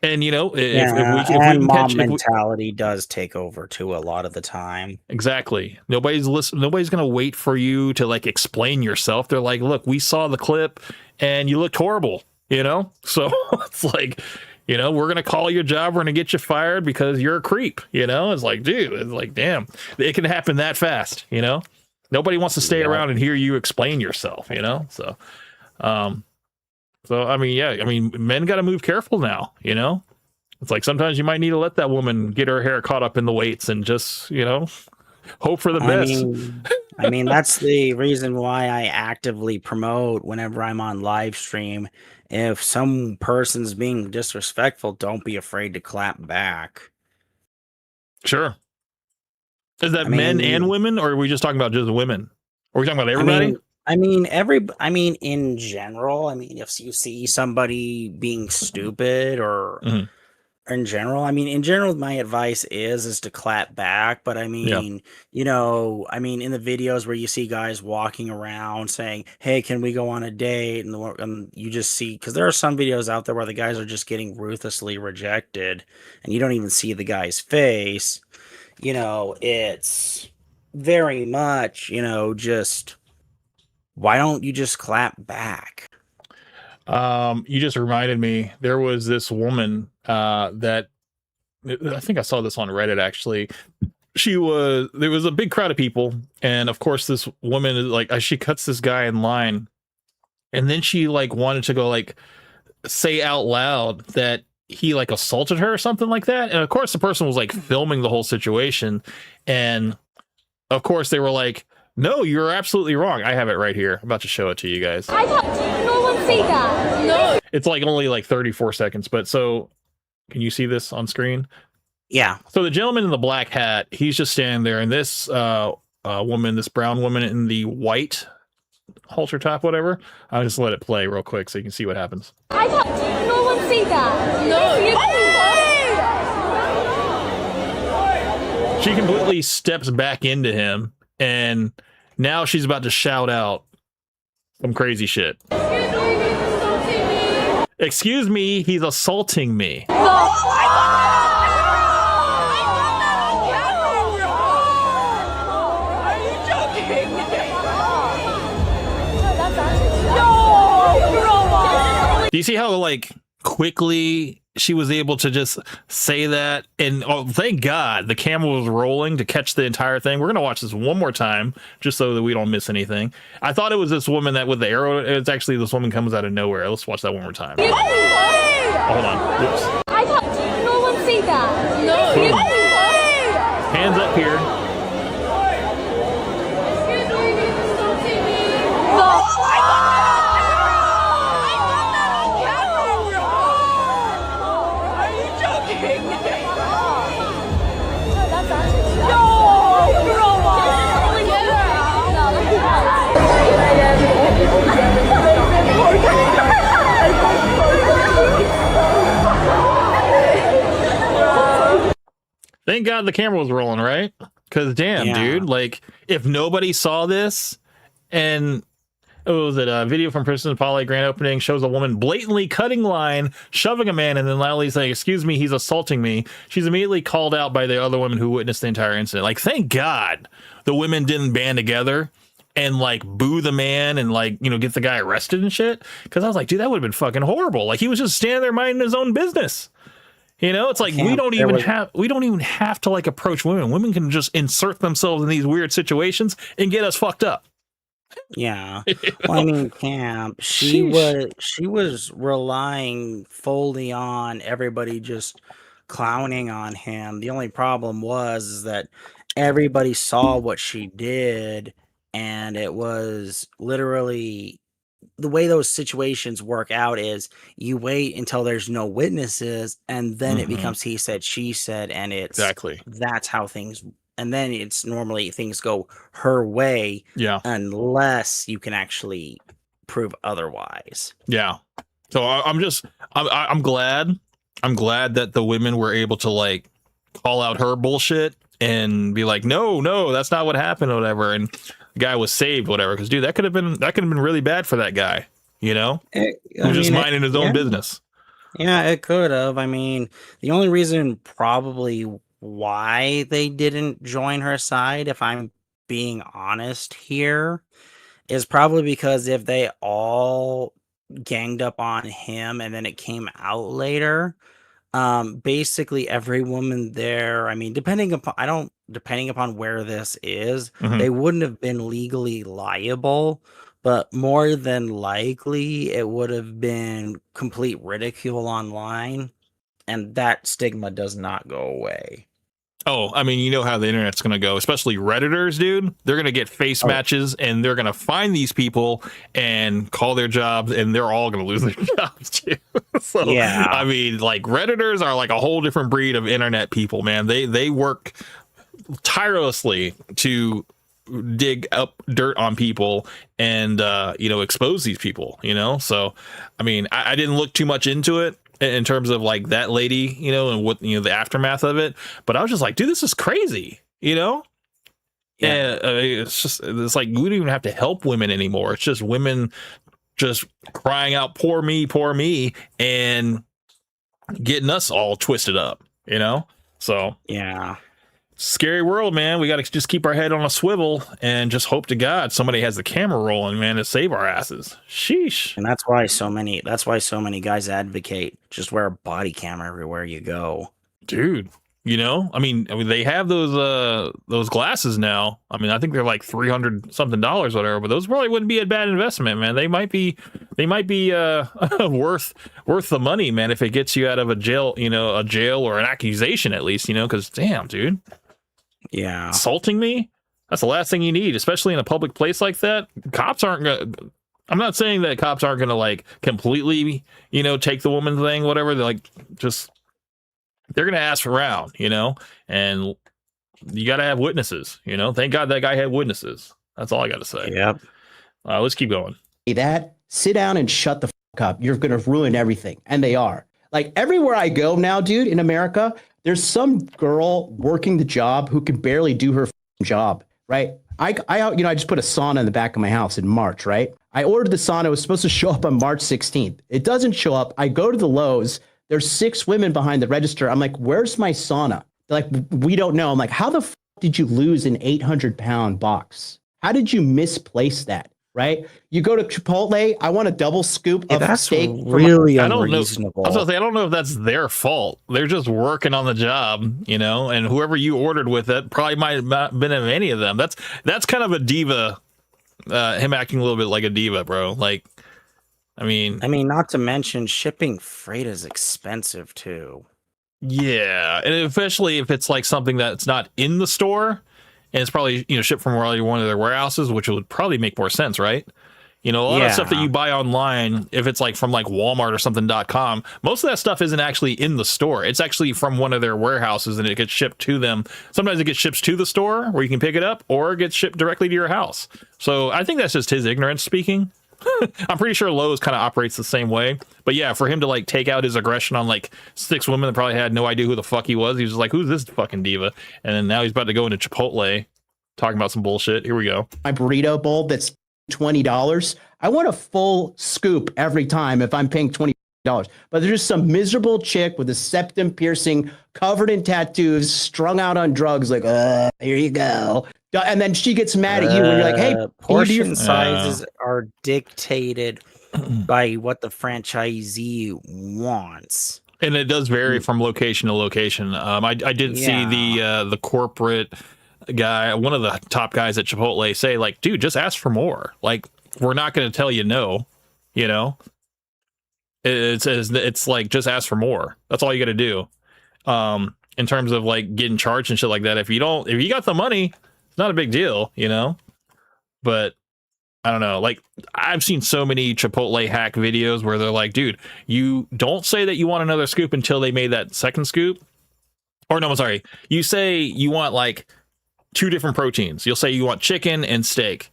Speaker 1: and you know,
Speaker 4: and mob mentality does take over too a lot of the time.
Speaker 1: Exactly. Nobody's going to wait for you to like explain yourself. They're like, look, we saw the clip and you looked horrible, you know? So it's like, you know, we're going to call your job. We're going to get you fired because you're a creep, you know? It's like, dude, it's like, damn, it can happen that fast, you know? Nobody wants to stay around and hear you explain yourself, you know? So, I mean, yeah, I mean, men got to move careful now, you know? It's like sometimes you might need to let that woman get her hair caught up in the weights and just, you know, hope for the best.
Speaker 4: I mean, that's the reason why I actively promote whenever I'm on live stream. If some person's being disrespectful, don't be afraid to clap back.
Speaker 1: Sure. Is that men and women, or are we just talking about just women? Are we talking about everybody?
Speaker 4: I mean, in general, I mean, if you see somebody being stupid or in general, my advice is to clap back. But I mean, you know, I mean, in the videos where you see guys walking around saying, hey, can we go on a date? And you just see, because there are some videos out there where the guys are just getting ruthlessly rejected and you don't even see the guy's face. You know, it's very much, you know, just why don't you just clap back?
Speaker 1: You just reminded me, there was this woman that I think I saw this on Reddit actually. There was a big crowd of people, and of course this woman is like, she cuts this guy in line, and then she like wanted to go like say out loud that he like assaulted her or something like that. And of course the person was like filming the whole situation, and of course they were like, no, you're absolutely wrong. I have it right here. I'm about to show it to you guys.
Speaker 7: I thought no one say that. No.
Speaker 1: It's like only like 34 seconds, but so can you see this on screen?
Speaker 4: Yeah.
Speaker 1: So the gentleman in the black hat, he's just standing there, and this woman, this brown woman in the white halter top, whatever, I'll just let it play real quick so you can see what happens.
Speaker 7: I thought no one say that. No.
Speaker 1: She completely steps back into him, and now she's about to shout out some crazy shit. Excuse me, he's assaulting me. Do you see how like quickly she was able to just say that? And oh, thank God the camera was rolling to catch the entire thing. We're gonna watch this one more time just so that we don't miss anything. I thought it was this woman that with the arrow. It's actually this woman comes out of nowhere. Let's watch that one more time. Hold on. Whoops.
Speaker 7: I thought no one say that. No.
Speaker 1: Hands up here. Thank God the camera was rolling, right? Because damn, dude, like if nobody saw this, and was it a video from Prison Poly grand opening shows a woman blatantly cutting line, shoving a man, and then loudly saying, "Excuse me, he's assaulting me." She's immediately called out by the other women who witnessed the entire incident. Like, thank God the women didn't band together and like boo the man and like, you know, get the guy arrested and shit. Because I was like, dude, that would have been fucking horrible. Like he was just standing there minding his own business. You know, it's like we don't even have to like approach women. Women can just insert themselves in these weird situations and get us fucked up.
Speaker 4: Yeah. Well, I mean, Camp, she was relying fully on everybody just clowning on him. The only problem is that everybody saw what she did, and it was literally the way those situations work out is you wait until there's no witnesses, and then it becomes he said, she said, and it's that's how things. And then it's normally things go her way, unless you can actually prove otherwise.
Speaker 1: Yeah. So I'm glad. I'm glad that the women were able to like call out her bullshit and be like, no, that's not what happened, or whatever. And the guy was saved, whatever. Because dude, that could have been really bad for that guy. You know, he was just minding his own business.
Speaker 4: Yeah, it could have. I mean, the only reason probably why they didn't join her side, if I'm being honest here, is probably because if they all ganged up on him and then it came out later, basically every woman there, I mean, depending upon where this is,
Speaker 1: Mhm.
Speaker 4: they wouldn't have been legally liable, but more than likely it would have been complete ridicule online, and that stigma does not go away.
Speaker 1: Oh, I mean, you know how the internet's going to go, especially Redditors, dude. They're going to get face matches and they're going to find these people and call their jobs, and they're all going to lose their jobs too. So,
Speaker 4: Yeah.
Speaker 1: I mean, like Redditors are like a whole different breed of internet people, man. They work tirelessly to dig up dirt on people and, expose these people, So, I mean, I didn't look too much into it in terms of like that lady, and what, the aftermath of it. But I was just like, dude, this is crazy, Yeah. It's like, we don't even have to help women anymore. It's just women just crying out, poor me, and getting us all twisted up, So
Speaker 4: Yeah.
Speaker 1: scary world, man. We got to just keep our head on a swivel and just hope to God somebody has the camera rolling, man, to save our asses. Sheesh.
Speaker 4: And that's why so many guys advocate just wear a body camera everywhere you go.
Speaker 1: Dude, I mean they have those glasses now. I mean, I think they're like $300 something, whatever, but those probably wouldn't be a bad investment, man. They might be worth the money, man, if it gets you out of a jail or an accusation at least, because damn, dude.
Speaker 4: Yeah.
Speaker 1: Insulting me? That's the last thing you need, especially in a public place like that. Cops aren't gonna. I'm not saying that cops aren't gonna like completely, take the woman thing, whatever. They're like, they're gonna ask around, and you gotta have witnesses, Thank God that guy had witnesses. That's all I gotta say.
Speaker 4: Yep.
Speaker 1: Let's keep going.
Speaker 2: That sit down and shut the fuck up. You're going to ruin everything. And they are. Like everywhere I go now, dude, in America, there's some girl working the job who can barely do her job, right? I just put a sauna in the back of my house in March, right? I ordered the sauna. It was supposed to show up on March 16th. It doesn't show up. I go to the Lowe's. There's 6 women behind the register. I'm like, where's my sauna? They're like, we don't know. I'm like, how the did you lose an 800-pound box? How did you misplace that? Right? You go to Chipotle. I want a double scoop of steak.
Speaker 4: Really
Speaker 1: I don't
Speaker 4: unreasonable.
Speaker 1: know. I don't know if that's their fault. They're just working on the job, and whoever you ordered with it probably might not have been of any of them. That's kind of a diva. Him acting a little bit like a diva, bro. Like, I mean,
Speaker 4: not to mention shipping freight is expensive too.
Speaker 1: Yeah, and especially if it's like something that's not in the store. And it's probably, shipped from one of their warehouses, which would probably make more sense, right? A lot of stuff that you buy online, if it's like from like Walmart or something.com, most of that stuff isn't actually in the store. It's actually from one of their warehouses and it gets shipped to them. Sometimes it gets shipped to the store where you can pick it up, or it gets shipped directly to your house. So I think that's just his ignorance speaking. I'm pretty sure Lowe's kind of operates the same way. But yeah, for him to like take out his aggression on like 6 women that probably had no idea who the fuck he was just like, who's this fucking diva? And then now he's about to go into Chipotle talking about some bullshit. Here we go.
Speaker 2: My burrito bowl that's $20. I want a full scoop every time if I'm paying $20. But there's just some miserable chick with a septum piercing, covered in tattoos, strung out on drugs, like, here you go. And then she gets mad at you when you're like, hey,
Speaker 4: portion sizes are dictated by what the franchisee wants.
Speaker 1: And it does vary from location to location. I did see the corporate guy, one of the top guys at Chipotle, say like, dude, just ask for more. Like, we're not going to tell you no, It's like, just ask for more. That's all you got to do. In terms of like getting charged and shit like that. If you got the money, it's not a big deal, But I don't know. Like, I've seen so many Chipotle hack videos where they're like, dude, you don't say that you want another scoop until they made that second scoop. Or no, I'm sorry. You say you want like 2 different proteins. You'll say you want chicken and steak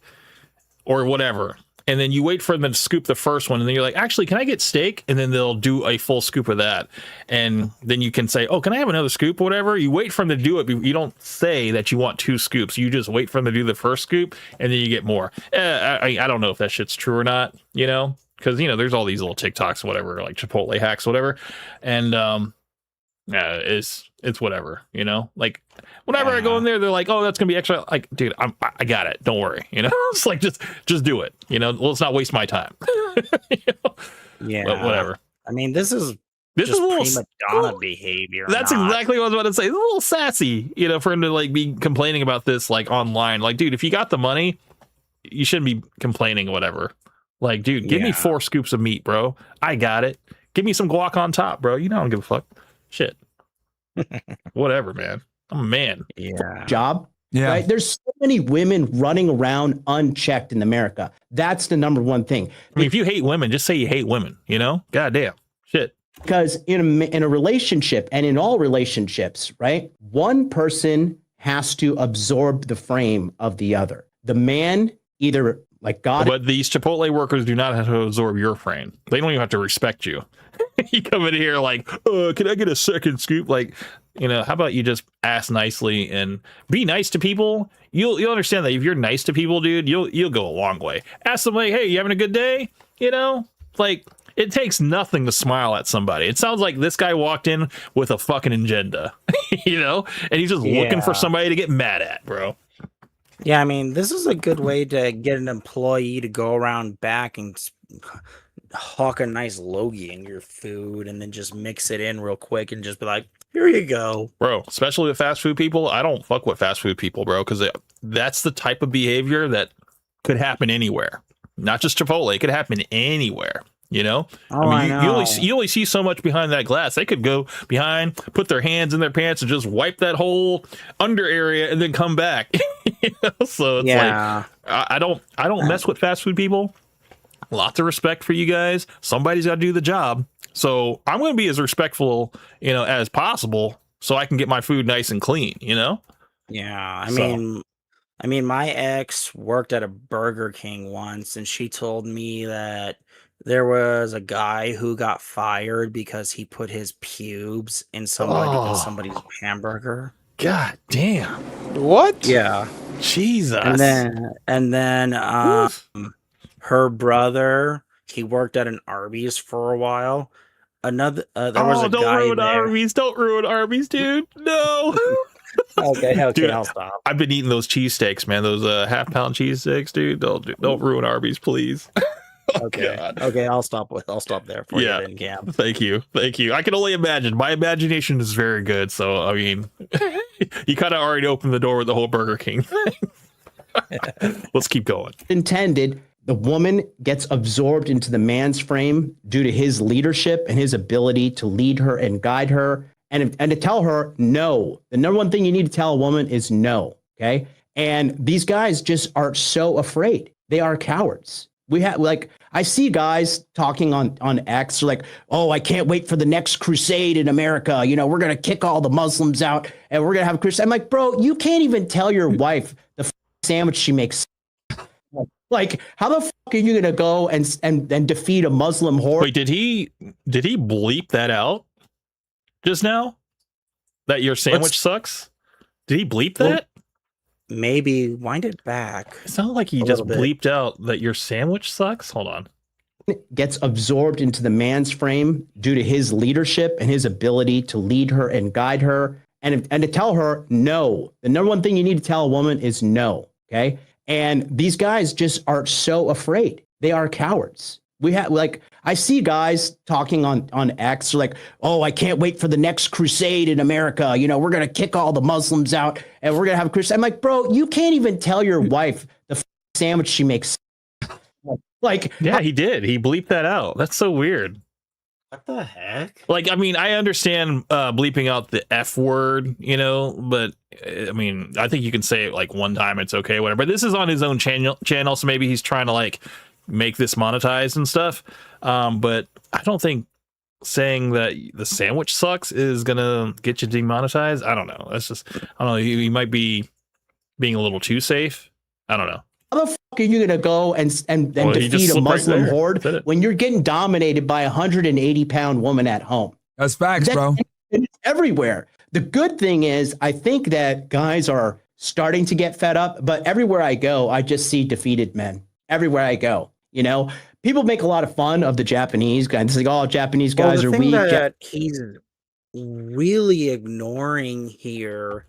Speaker 1: or whatever. and then you wait for them to scoop the first one, and then you're like, actually, can I get steak? And then they'll do a full scoop of that, and then you can say, oh, can I have another scoop or whatever? You wait for them to do it, but you don't say that you want 2 scoops. You just wait for them to do the first scoop, and then you get more. I don't know if that shit's true or not, you know, because, you know, there's all these little TikToks, whatever, like Chipotle hacks, whatever, and yeah, it's whatever, you know, like whenever I go in there, they're like, oh, that's gonna be extra. Like, dude, I got it, don't worry, you know. It's like, just do it, you know. Let's not waste my time. You know?
Speaker 4: Yeah,
Speaker 1: But whatever.
Speaker 4: I mean, this is
Speaker 1: This
Speaker 4: just
Speaker 1: is a little
Speaker 4: prima donna behavior.
Speaker 1: That's
Speaker 4: not-
Speaker 1: exactly what I was about to say. It's a little sassy, you know, for him to like be complaining about this like online. Like, dude, if you got the money, you shouldn't be complaining. Whatever. Like, dude, give me
Speaker 4: Yeah.
Speaker 1: 4 scoops of meat, bro. I got it. Give me some guac on top, bro. You know, I don't give a fuck. Shit. Whatever, man. I'm a man.
Speaker 4: Yeah.
Speaker 2: Job.
Speaker 3: Yeah.
Speaker 2: Right? There's so many women running around unchecked in America. That's the number one thing.
Speaker 1: I mean, if you hate women, just say you hate women, you know? Goddamn. Shit.
Speaker 2: Because in a relationship and in all relationships, right? One person has to absorb the frame of the other. The man either like God.
Speaker 1: But these Chipotle workers do not have to absorb your frame. They don't even have to respect you. You come in here like, can I get a second scoop? Like, you know, how about you just ask nicely and be nice to people? You'll understand that if you're nice to people, dude, you'll go a long way. Ask them like, hey, you having a good day? You know, like it takes nothing to smile at somebody. It sounds like this guy walked in with a fucking agenda, you know, and he's just looking for
Speaker 4: Yeah.
Speaker 1: somebody to get mad at, bro.
Speaker 4: Yeah, I mean, this is a good way to get an employee to go around back and hawk a nice logie in your food and then just mix it in real quick and just be like, here you go.
Speaker 1: Bro, especially with fast food people, I don't fuck with fast food people, bro, because that's the type of behavior that could happen anywhere. Not just Chipotle, it could happen anywhere. You know,
Speaker 4: Oh,
Speaker 1: I mean,
Speaker 4: I
Speaker 1: you
Speaker 4: know.
Speaker 1: only see so much behind that glass. They could go behind, put their hands in their pants, and just wipe that whole under area, and then come back. You know? So it's
Speaker 4: Yeah.
Speaker 1: like I don't mess with fast food people. Lots of respect for you guys. Somebody's got to do the job. So I'm going to be as respectful, you know, as possible, so I can get my food nice and clean. You know.
Speaker 4: Yeah,
Speaker 1: So-
Speaker 4: I mean, my ex worked at a Burger King once, and she told me that there was a guy who got fired because he put his pubes in somebody's hamburger.
Speaker 1: God damn.
Speaker 5: What?
Speaker 4: Yeah,
Speaker 1: Jesus.
Speaker 4: and then
Speaker 1: Oof.
Speaker 4: her brother, he worked at an Arby's for a while. There was a
Speaker 1: don't
Speaker 4: guy
Speaker 1: ruin
Speaker 4: there.
Speaker 1: Arby's. Don't ruin Arby's, dude. No.
Speaker 4: Okay,
Speaker 1: Dude,
Speaker 4: I'll stop.
Speaker 1: I've been eating those cheesesteaks, man. Those half-pound cheesesteaks, dude. Don't ruin Arby's, please.
Speaker 4: Okay,
Speaker 1: God.
Speaker 4: okay, I'll stop there for
Speaker 1: Yeah.
Speaker 4: you then, Cam.
Speaker 1: Thank you. I can only imagine. My imagination is very good. So I mean, you kind of already opened the door with the whole Burger King thing. Let's keep going.
Speaker 2: Intended, the woman gets absorbed into the man's frame due to his leadership and his ability to lead her and guide her and to tell her no. The number one thing you need to tell a woman is no. Okay. And these guys just are so afraid. They are cowards. We have like I see guys talking on X like, oh, I can't wait for the next crusade in America. You know, we're gonna kick all the Muslims out and we're gonna have a crusade. I'm like, bro, you can't even tell your wife the sandwich she makes. Like, how the fuck are you gonna go and defeat a Muslim horde?
Speaker 1: Wait, did he bleep that out just now? That your sandwich sucks? Did he bleep
Speaker 4: Well,
Speaker 1: that?
Speaker 4: Maybe wind it back.
Speaker 1: It sounded like he
Speaker 4: a
Speaker 1: just
Speaker 4: little bit.
Speaker 1: bleeped out that your sandwich sucks. Hold on.
Speaker 2: Gets absorbed into the man's frame due to his leadership and his ability to lead her and guide her and to tell her no. The number one thing you need to tell a woman is no. Okay. And these guys just are so afraid. They are cowards. We have like I see guys talking on X like, oh, I can't wait for the next crusade in America. You know, we're gonna kick all the Muslims out and we're gonna have a crusade. I'm like, bro, you can't even tell your wife the sandwich she makes. Like,
Speaker 1: Yeah, he did. He bleeped that out. That's so weird.
Speaker 4: What the heck?
Speaker 1: Like, I mean, I understand bleeping out the F word, you know, but I mean, I think you can say it like one time, it's okay, whatever. But this is on his own channel, so maybe he's trying to like make this monetized and stuff. But I don't think saying that the sandwich sucks is gonna get you demonetized. I don't know. That's just, I don't know. He might be being a little too safe. I don't know.
Speaker 2: how the fuck are you gonna go and
Speaker 1: Well, he just
Speaker 2: defeat a
Speaker 1: slipped right
Speaker 2: Muslim
Speaker 1: there.
Speaker 2: horde
Speaker 1: Said it.
Speaker 2: when you're getting dominated by a 180-pound woman at home?
Speaker 3: That's facts, bro.
Speaker 2: And it's everywhere. The good thing is, I think that guys are starting to get fed up, but everywhere I go, I just see defeated men. Everywhere I go, you know, people make a lot of fun of the Japanese guys. It's like, oh, Japanese guys
Speaker 4: the
Speaker 2: are
Speaker 4: thing
Speaker 2: weak.
Speaker 4: that he's really ignoring here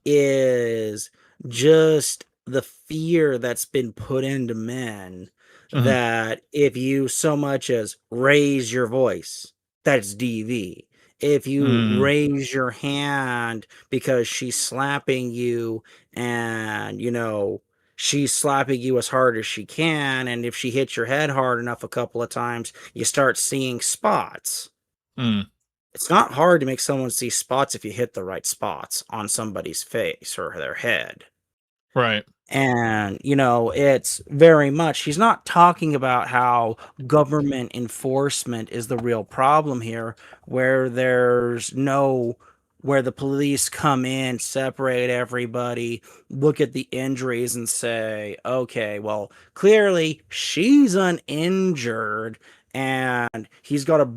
Speaker 4: is just the fear that's been put into men
Speaker 1: Mhm.
Speaker 4: that if you so much as raise your voice, that's DV. If you raise your hand because she's slapping you and, you know, she's slapping you as hard as she can, and if she hits your head hard enough a couple of times, you start seeing spots.
Speaker 1: Mm.
Speaker 4: It's not hard to make someone see spots if you hit the right spots on somebody's face or their head.
Speaker 1: Right.
Speaker 4: And, you know, it's very much, he's not talking about how government enforcement is the real problem here, where where the police come in, separate everybody, look at the injuries and say, okay, well, clearly she's uninjured and he's got a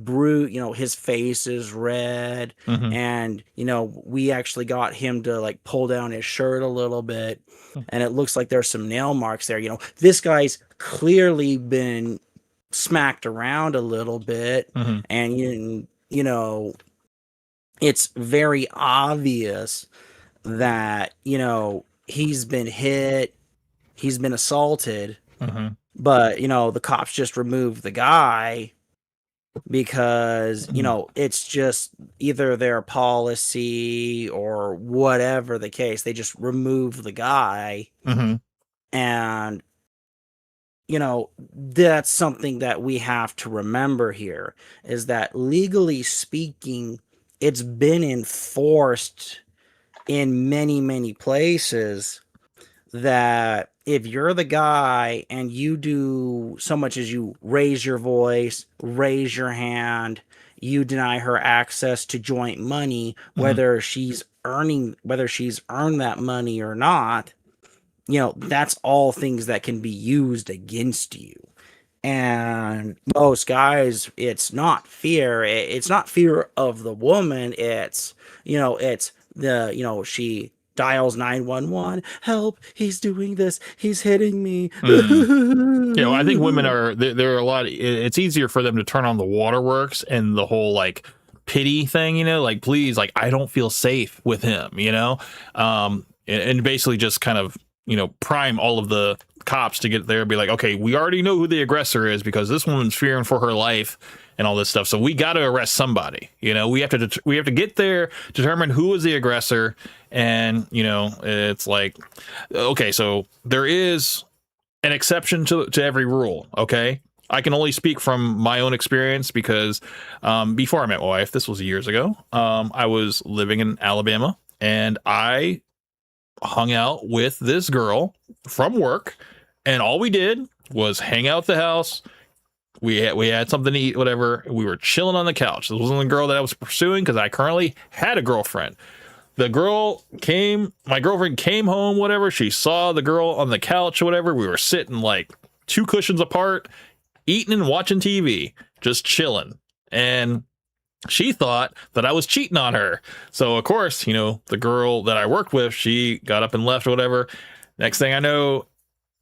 Speaker 4: you know, his face is red.
Speaker 1: Mhm.
Speaker 4: And, you know, we actually got him to like pull down his shirt a little bit. And it looks like there's some nail marks there. You know, this guy's clearly been smacked around a little bit.
Speaker 1: Mhm.
Speaker 4: And, you know, it's very obvious that, you know, he's been hit, he's been assaulted,
Speaker 1: Mhm.
Speaker 4: but, you know, the cops just removed the guy because, you know, it's just either their policy or whatever the case. They just remove the guy.
Speaker 1: Mhm.
Speaker 4: And, you know, that's something that we have to remember here is that legally speaking, it's been enforced in many, many places that if you're the guy and you do so much as you raise your voice, raise your hand, you deny her access to joint money, whether she's earned that money or not, you know, that's all things that can be used against you. And most guys, it's not fear. It's not fear of the woman. It's, you know, it's the, you know, she dials 911. Help, he's doing this. He's hitting me.
Speaker 1: You know, I think women are, there are a lot, it's easier for them to turn on the waterworks and the whole like pity thing, you know, like, please, like, I don't feel safe with him, you know, and basically just kind of, you know, prime all of the cops to get there and be like, okay, we already know who the aggressor is because this woman's fearing for her life and all this stuff. So we got to arrest somebody. You know, we have to get there, determine who is the aggressor. And, you know, it's like, okay, so there is an exception to every rule. Okay. I can only speak from my own experience because before I met my wife, this was years ago, I was living in Alabama and I hung out with this girl from work, and all we did was hang out at the house. We had something to eat, whatever. We were chilling on the couch. This wasn't the girl that I was pursuing because I currently had a girlfriend. My girlfriend came home, whatever. She saw the girl on the couch, whatever. We were sitting like 2 cushions apart, eating and watching TV, just chilling. And she thought that I was cheating on her. So, of course, you know, the girl that I worked with, she got up and left or whatever. Next thing I know,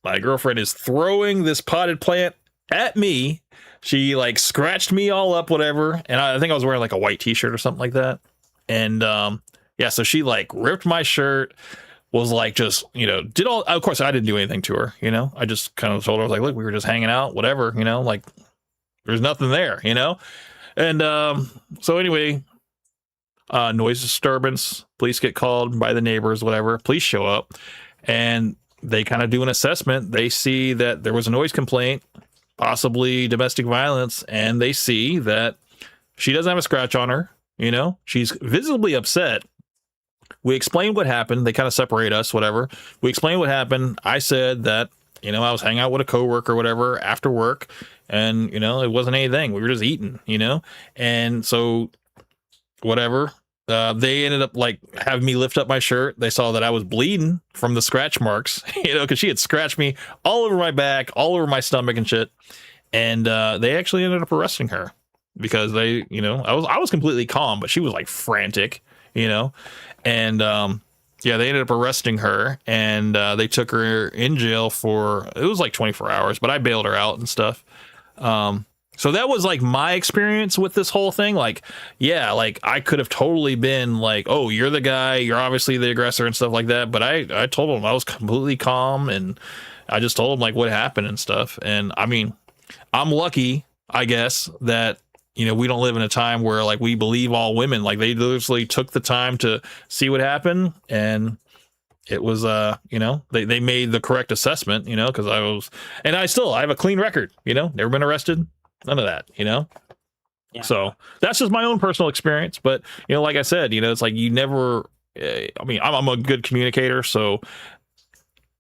Speaker 1: my girlfriend is throwing this potted plant at me. She like scratched me all up, whatever. And I think I was wearing like a white t-shirt or something like that. And yeah, so she like ripped my shirt, was like just, you know, of course I didn't do anything to her, you know. I just kind of told her, I was like, look, we were just hanging out, whatever, you know, like there's nothing there, you know. And so anyway, noise disturbance, police get called by the neighbors, whatever, police show up and they kind of do an assessment. They see that there was a noise complaint, possibly domestic violence, and they see that she doesn't have a scratch on her, you know, she's visibly upset. We explained what happened. They kind of separate us, whatever. We explained what happened. I said that, you know, I was hanging out with a coworker or whatever after work, and, you know, it wasn't anything. We were just eating, you know? And so whatever, they ended up like having me lift up my shirt. They saw that I was bleeding from the scratch marks, because she had scratched me all over my back, all over my stomach and shit. And they actually ended up arresting her because they, I was completely calm, but she was like frantic, and yeah, they ended up arresting her, and they took her in jail for, it was like 24 hours, but I bailed her out and stuff. So that was like my experience with this whole thing. Like, yeah, like I could have totally been like, oh, you're the guy, you're obviously the aggressor and stuff like that. But I told him I was completely calm, and I just told him like what happened and stuff. And I mean, I'm lucky, I guess, that, we don't live in a time where like we believe all women. Like they literally took the time to see what happened, and it was they made the correct assessment, because I have a clean record, never been arrested, none of that,
Speaker 4: Yeah.
Speaker 1: So that's just my own personal experience. But like I said, it's like you never, I'm a good communicator, so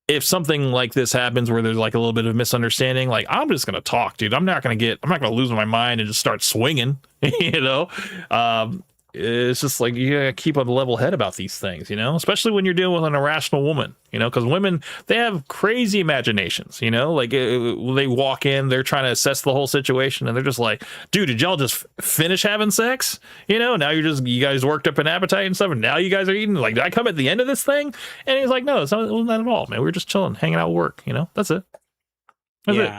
Speaker 1: if something like this happens where there's like a little bit of misunderstanding, like I'm just gonna talk, dude. I'm not gonna lose my mind and just start swinging. It's just like you gotta keep a level head about these things, especially when you're dealing with an irrational woman, because women, they have crazy imaginations, like they walk in, they're trying to assess the whole situation, and they're just like, dude, did y'all just finish having sex? Now you guys worked up an appetite and stuff, and now you guys are eating. Like, did I come at the end of this thing? And he's like, no, it wasn't that at all, man. We were just chilling, hanging out at work, that's it. That's it.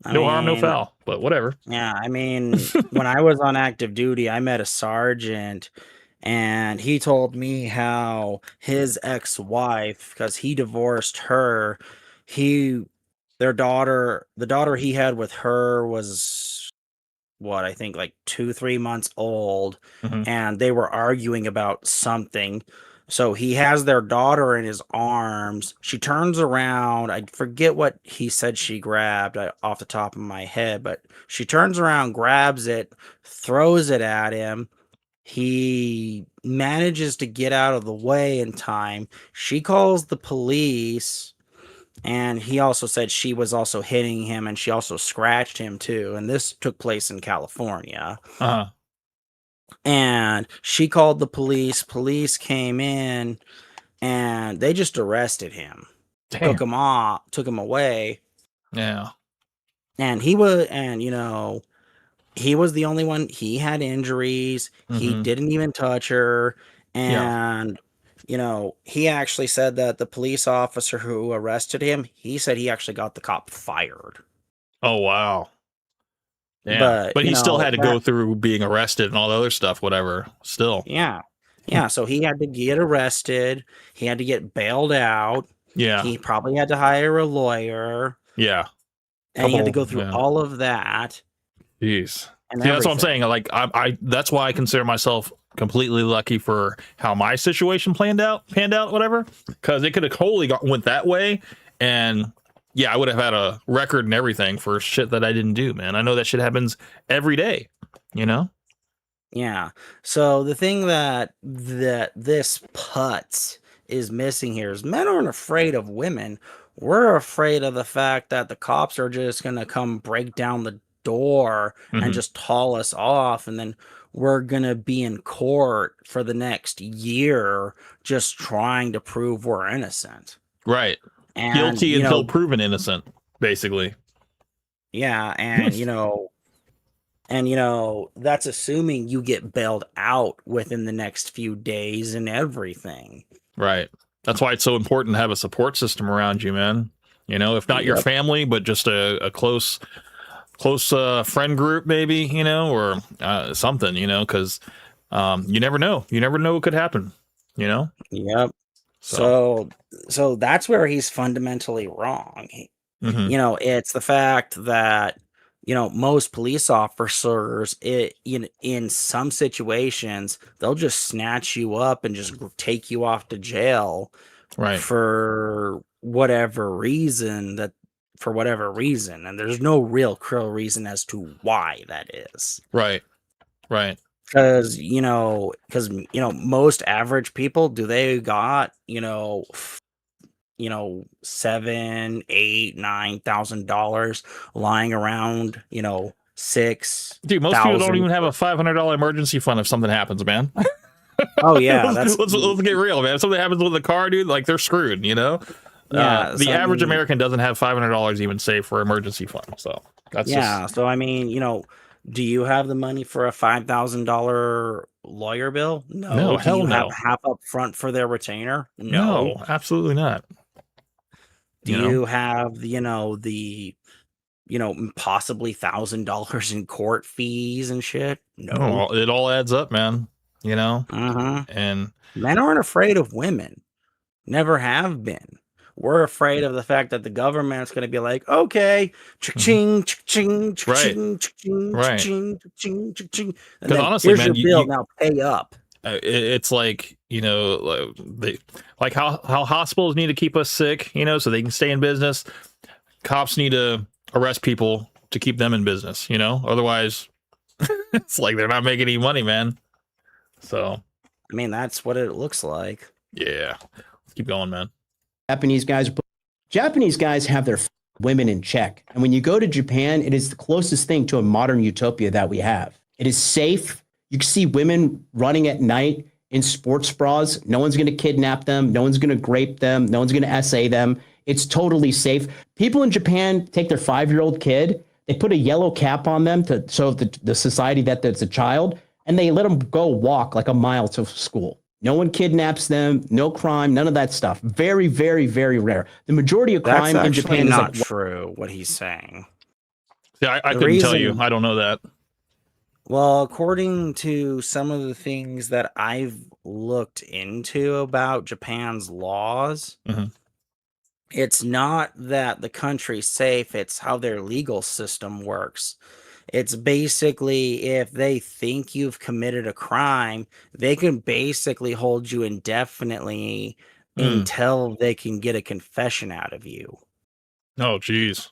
Speaker 1: No harm, no foul, but whatever.
Speaker 4: Yeah, I mean, when I was on active duty, I met a sergeant, and he told me how his ex-wife, because he divorced her, the daughter he had with her was what, I think like 2-3 months old, and they were arguing about something. So he has their daughter in his arms. She turns around. I forget what he said she grabbed off the top of my head, but she turns around, grabs it, throws it at him. He manages to get out of the way in time. She calls the police, and he also said she was also hitting him, and she also scratched him too. And this took place in California.
Speaker 1: Uh-huh.
Speaker 4: And she called the police. Police came in, and they just arrested him.
Speaker 1: Damn.
Speaker 4: Took him away.
Speaker 1: Yeah.
Speaker 4: And he was the only one. He had injuries. He didn't even touch her. And he actually said that the police officer who arrested him, he said he actually got the cop fired.
Speaker 1: Oh, wow. Yeah. But he still had to go through being arrested and all the other stuff, whatever. Still.
Speaker 4: Yeah. Yeah. So he had to get arrested. He had to get bailed out.
Speaker 1: Yeah.
Speaker 4: He probably had to hire a lawyer.
Speaker 1: Yeah.
Speaker 4: And he had to go through all of that.
Speaker 1: Jeez. That's what I'm saying. Like, I that's why I consider myself completely lucky for how my situation panned out, whatever. Because it could have totally went that way, and yeah, I would have had a record and everything for shit that I didn't do, man. I know that shit happens every day,
Speaker 4: Yeah. So the thing that this putz is missing here is men aren't afraid of women. We're afraid of the fact that the cops are just going to come break down the door and just haul us off, and then we're going to be in court for the next year just trying to prove we're innocent.
Speaker 1: Right.
Speaker 4: And,
Speaker 1: guilty until proven innocent, basically.
Speaker 4: Yeah, and that's assuming you get bailed out within the next few days and everything.
Speaker 1: Right. That's why it's so important to have a support system around you, man. If not your family, but just a close friend group, maybe, or something, because you never know. You never know what could happen,
Speaker 4: Yep. So that's where he's fundamentally wrong. It's the fact that, most police officers, in some situations, they'll just snatch you up and just take you off to jail,
Speaker 1: right,
Speaker 4: for whatever reason, and there's no real reason as to why that is.
Speaker 1: Right.
Speaker 4: Because most average people, do they got $7,000, $8,000, $9,000 lying around 6.
Speaker 1: Dude, most people don't
Speaker 4: 1,000.
Speaker 1: even have a $500 emergency fund if something happens, man.
Speaker 4: Oh yeah, that's
Speaker 1: let's get real, man. If something happens with the car, dude, like they're screwed, you know?
Speaker 4: Yeah,
Speaker 1: The
Speaker 4: so, I
Speaker 1: average
Speaker 4: mean-
Speaker 1: American doesn't have $500 even saved for emergency fund. So that's
Speaker 4: yeah.
Speaker 1: just,
Speaker 4: So I mean, do you have the money for a $5,000 lawyer bill? No.
Speaker 1: No,
Speaker 4: Do
Speaker 1: hell
Speaker 4: you
Speaker 1: no.
Speaker 4: have half up front for their retainer?
Speaker 1: no, absolutely not.
Speaker 4: Do you have the possibly $1,000 in court fees and shit? No.
Speaker 1: No, it all adds up, man. You know? And
Speaker 4: Men aren't afraid of women. Never have been. We're afraid of the fact that the government's going to be like, okay, ching, ching,
Speaker 1: Right.
Speaker 4: ching,
Speaker 1: Right.
Speaker 4: ching, ching, ching, and
Speaker 1: 'Cause
Speaker 4: then
Speaker 1: honestly,
Speaker 4: here's
Speaker 1: man,
Speaker 4: your bill. Now pay up.
Speaker 1: it's like, like how hospitals need to keep us sick, so they can stay in business. Cops need to arrest people to keep them in business, otherwise it's like they're not making any money, man. So
Speaker 4: I mean, that's what it looks like.
Speaker 1: yeah, let's keep going, man.
Speaker 2: Japanese guys have their women in check. And when you go to Japan, it is the closest thing to a modern utopia that we have. It is safe. You can see women running at night in sports bras. No one's going to kidnap them. No one's going to grape them. No one's going to essay them. It's totally safe. People in Japan take their 5-year-old kid, they put a yellow cap on them to show the society that there's a child, and they let them go walk like a mile to school. No one kidnaps them, no crime, none of that stuff. Very, very, very rare. The majority of crime
Speaker 4: That's
Speaker 2: in Japan is
Speaker 4: not
Speaker 2: like,
Speaker 4: true. What he's saying.
Speaker 1: Yeah, I
Speaker 4: The
Speaker 1: couldn't tell you.
Speaker 4: reason-
Speaker 1: I don't know that.
Speaker 4: Well, according to some of the things that I've looked into about Japan's laws,
Speaker 1: Mhm.
Speaker 4: it's not that the country's safe, it's how their legal system works. It's basically if they think you've committed a crime, they can basically hold you indefinitely until they can get a confession out of you.
Speaker 1: Oh, geez.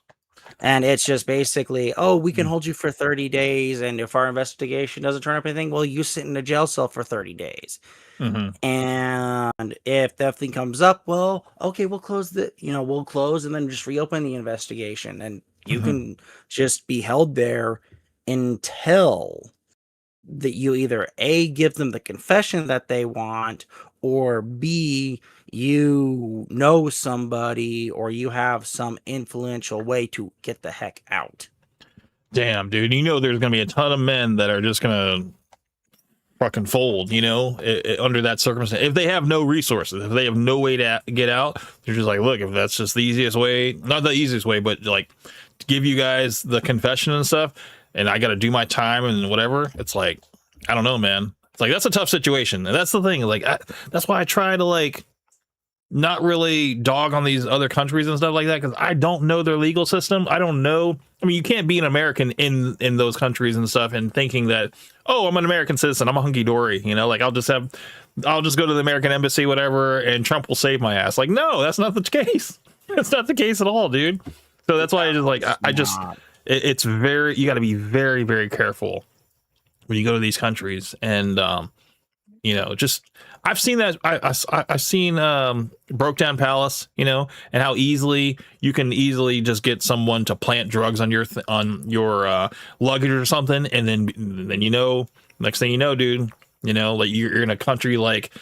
Speaker 4: And it's just basically, oh, we can hold you for 30 days. And if our investigation doesn't turn up anything, well, you sit in a jail cell for 30 days.
Speaker 1: hmm
Speaker 4: And if nothing comes up, well, okay, we'll close we'll close and then just reopen the investigation. And you can just be held there until that you either A, give them the confession that they want, or B, you know somebody or you have some influential way to get the heck out.
Speaker 1: Damn, dude. There's going to be a ton of men that are just going to fucking fold, under that circumstance. If they have no resources, if they have no way to get out, they're just like, look, if that's just the easiest way, not the easiest way, but like to give you guys the confession and stuff, and I got to do my time and whatever. It's like, I don't know, man. It's like, that's a tough situation. And that's the thing. Like, that's why I try to like not really dog on these other countries and stuff like that, because I don't know their legal system. I don't know. I mean, you can't be an American in those countries and stuff and thinking that, oh, I'm an American citizen, I'm a hunky dory, like I'll just go to the American embassy, whatever, and Trump will save my ass. Like, no, that's not the case. That's not the case at all, dude. So that's why I just like it's very, you got to be very, very careful when you go to these countries. And just I've seen that. I've seen Broke Down Palace, and how easily you can just get someone to plant drugs on your luggage or something, and then next thing you know, dude, like you're in a country like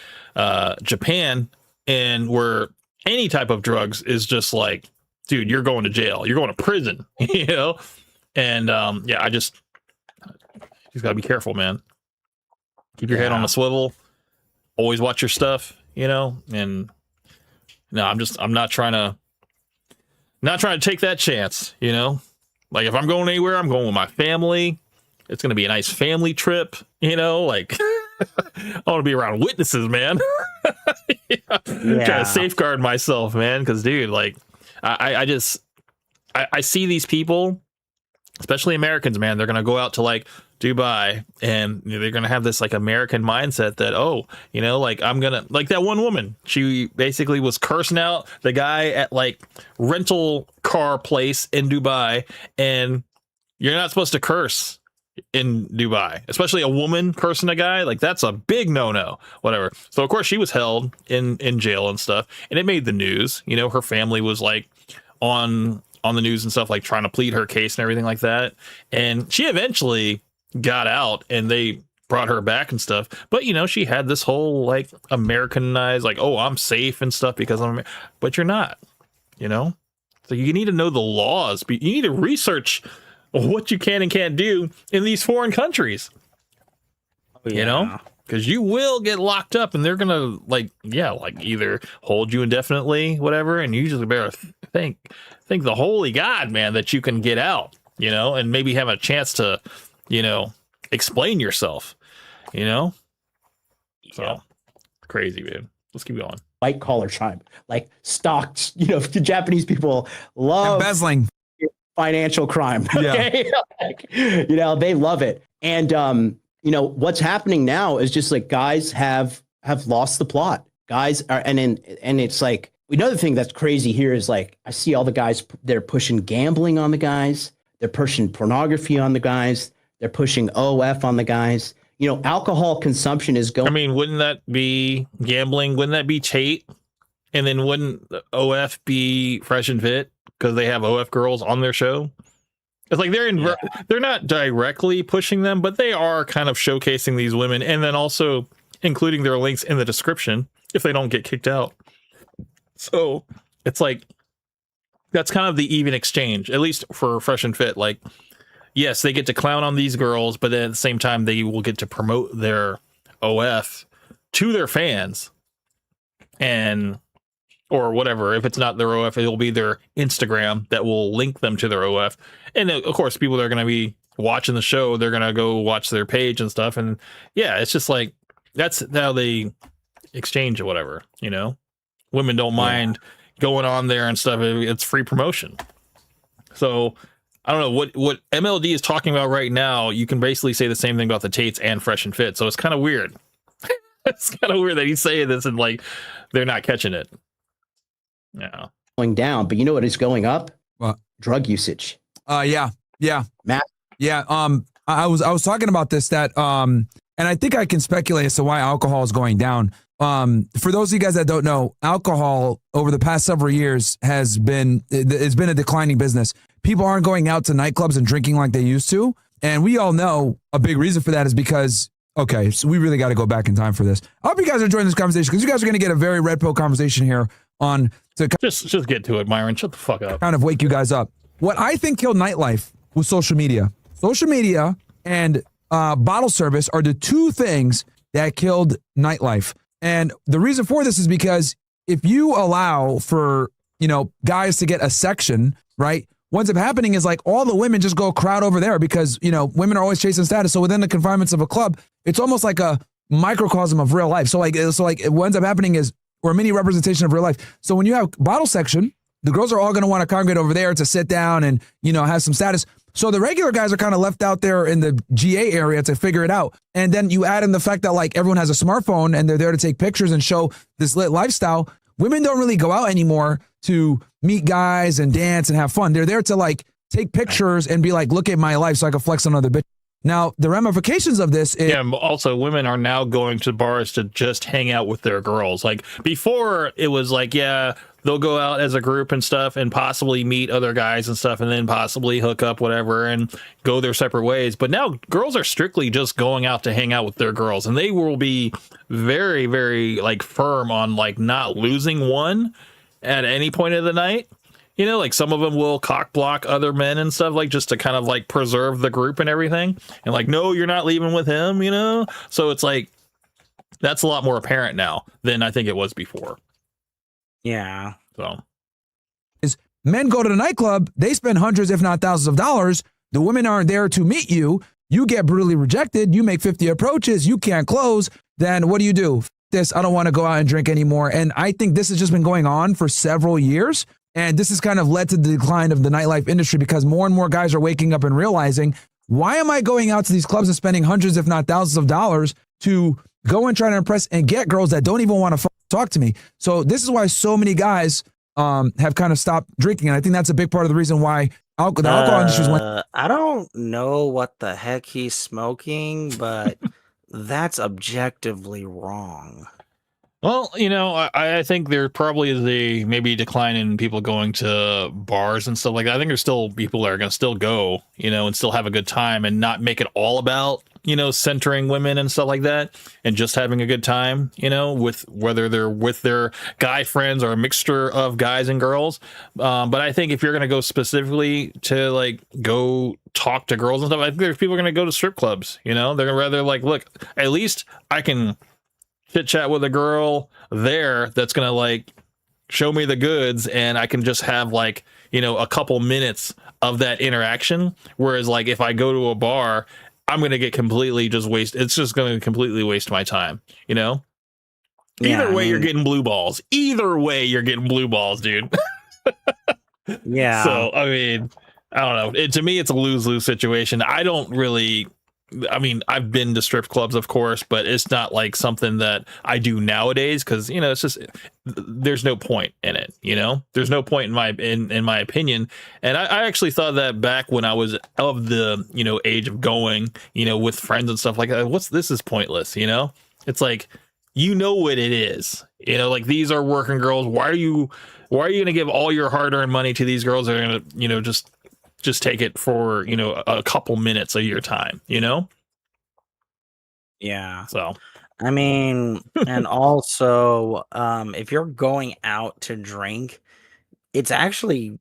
Speaker 1: Japan, and where any type of drugs is just like, dude, you're going to jail, you're going to prison, and I just gotta be careful, man. Keep your head on a swivel. Always watch your stuff, and no, I'm not trying to take that chance, like if I'm going anywhere, I'm going with my family. It's going to be a nice family trip, like I want to be around witnesses, man. Trying to safeguard myself, man. Cause dude, like I see these people, especially Americans, man, they're going to go out to like Dubai, and they're gonna have this like American mindset that, oh, like I'm gonna, like that one woman, she basically was cursing out the guy at like rental car place in Dubai, and you're not supposed to curse in Dubai, especially a woman cursing a guy. Like that's a big no-no, whatever. So of course she was held in jail and stuff, and it made the news. Her family was like on on the news and stuff, like trying to plead her case and everything like that. And she eventually got out and they brought her back and stuff. But, you know, she had this whole like Americanized, like, oh, I'm safe and stuff because but you're not, you know? So you need to know the laws. You need to research what you can and can't do in these foreign countries, you know? Because you will get locked up and they're going to like either hold you indefinitely, whatever. And you usually better think the holy God, man, that you can get out, you know, and maybe have a chance to, you know, explain yourself, you know? So crazy, man. Let's keep going.
Speaker 2: White collar crime, like stocks, you know, the Japanese people love
Speaker 3: Embezzling.
Speaker 2: financial crime. Okay. Like, you know, they love it. And, you know, what's happening now is just like guys have lost the plot. Guys are, and it's like, another thing that's crazy here is like, I see all the guys, they're pushing gambling on the guys. They're pushing pornography on the guys. They're pushing OF on the guys. You know, alcohol consumption is going.
Speaker 1: I mean, wouldn't that be gambling? Wouldn't that be Tate? And then wouldn't OF be Fresh and Fit because they have OF girls on their show? It's like they're not directly pushing them, but they are kind of showcasing these women and then also including their links in the description if they don't get kicked out. So it's like that's kind of the even exchange, at least for Fresh and Fit. Like, yes, they get to clown on these girls, but then at the same time, they will get to promote their OF to their fans and or whatever. If it's not their OF, it'll be their Instagram that will link them to their OF. And of course, people that are going to be watching the show, they're going to go watch their page and stuff. And yeah, it's just like, that's how they exchange or whatever, you know? Women don't mind going on there and stuff. It's free promotion. So I don't know what MLD is talking about right now. You can basically say the same thing about the Tates and Fresh and Fit. So it's kind of weird. It's kind of weird that he's saying this and like they're not catching it. Yeah,
Speaker 2: going down, but you know what is going up?
Speaker 3: What?
Speaker 2: Drug usage.
Speaker 3: Yeah.
Speaker 2: Matt?
Speaker 3: Yeah. I was talking about this and I think I can speculate as to why alcohol is going down. For those of you guys that don't know, alcohol over the past several years it's been a declining business. People aren't going out to nightclubs and drinking like they used to. And we all know a big reason for that is because, okay, so we really got to go back in time for this. I hope you guys are enjoying this conversation because you guys are going to get a very red pill conversation here on to
Speaker 1: just get to it, Myron. Shut the fuck up.
Speaker 3: Kind of wake you guys up. What I think killed nightlife was social media. Social media and bottle service are the two things that killed nightlife. And the reason for this is because if you allow for, you know, guys to get a section, right? What's up happening is like all the women just go crowd over there because, you know, women are always chasing status. So within the confinements of a club, it's almost like a microcosm of real life. So like what ends up happening is we're a mini representation of real life. So when you have bottle section, the girls are all going to want to congregate over there to sit down and, you know, have some status. So the regular guys are kind of left out there in the GA area to figure it out. And then you add in the fact that like everyone has a smartphone and they're there to take pictures and show this lit lifestyle. Women don't really go out anymore to meet guys and dance and have fun. They're there to like take pictures and be like, look at my life so I can flex on other bitches. Now, the ramifications of this is...
Speaker 1: Yeah, also, women are now going to bars to just hang out with their girls. Like, before, it was like, yeah, they'll go out as a group and stuff and possibly meet other guys and stuff and then possibly hook up, whatever, and go their separate ways. But now, girls are strictly just going out to hang out with their girls. And they will be very, very, like, firm on, like, not losing one at any point of the night. You know, like some of them will cock block other men and stuff, like just to kind of like preserve the group and everything. And like, no, you're not leaving with him, you know? So it's like, that's a lot more apparent now than I think it was before.
Speaker 4: Yeah.
Speaker 1: So
Speaker 3: is men go to the nightclub, they spend hundreds, if not thousands of dollars. The women aren't there to meet you. You get brutally rejected. You make 50 approaches. You can't close. Then what do? This, I don't want to go out and drink anymore. And I think this has just been going on for several years. And this has kind of led to the decline of the nightlife industry because more and more guys are waking up and realizing, why am I going out to these clubs and spending hundreds, if not thousands of dollars to go and try to impress and get girls that don't even want to talk to me? So this is why so many guys have kind of stopped drinking. And I think that's a big part of the reason why the alcohol industry went.
Speaker 4: I don't know what the heck he's smoking, but that's objectively wrong.
Speaker 1: Well, I think there probably is a maybe decline in people going to bars and stuff like that. I think there's still people that are going to still go, and still have a good time and not make it all about, centering women and stuff like that and just having a good time, with whether they're with their guy friends or a mixture of guys and girls. But I think if you're going to go specifically to like go talk to girls and stuff, I think there's people going to go to strip clubs, they're going to rather like, look, at least I can chit chat with a girl there that's gonna like show me the goods, and I can just have like a couple minutes of that interaction. Whereas like if I go to a bar, I'm gonna get completely just waste. It's just gonna completely waste my time. Either way, you're getting blue balls. Either way, you're getting blue balls, dude.
Speaker 4: Yeah.
Speaker 1: So I mean, I don't know. To me, it's a lose-lose situation. I've been to strip clubs, of course, but it's not like something that I do nowadays because, it's just there's no point in it. There's no point in my opinion. And I actually thought that back when I was of the, age of going, with friends and stuff like that. This is pointless. It's like, what it is, like these are working girls. Why are you going to give all your hard earned money to these girls that are going to, just take it for a couple minutes of your time,
Speaker 4: Yeah.
Speaker 1: So
Speaker 4: I mean, and also, if you're going out to drink, it's actually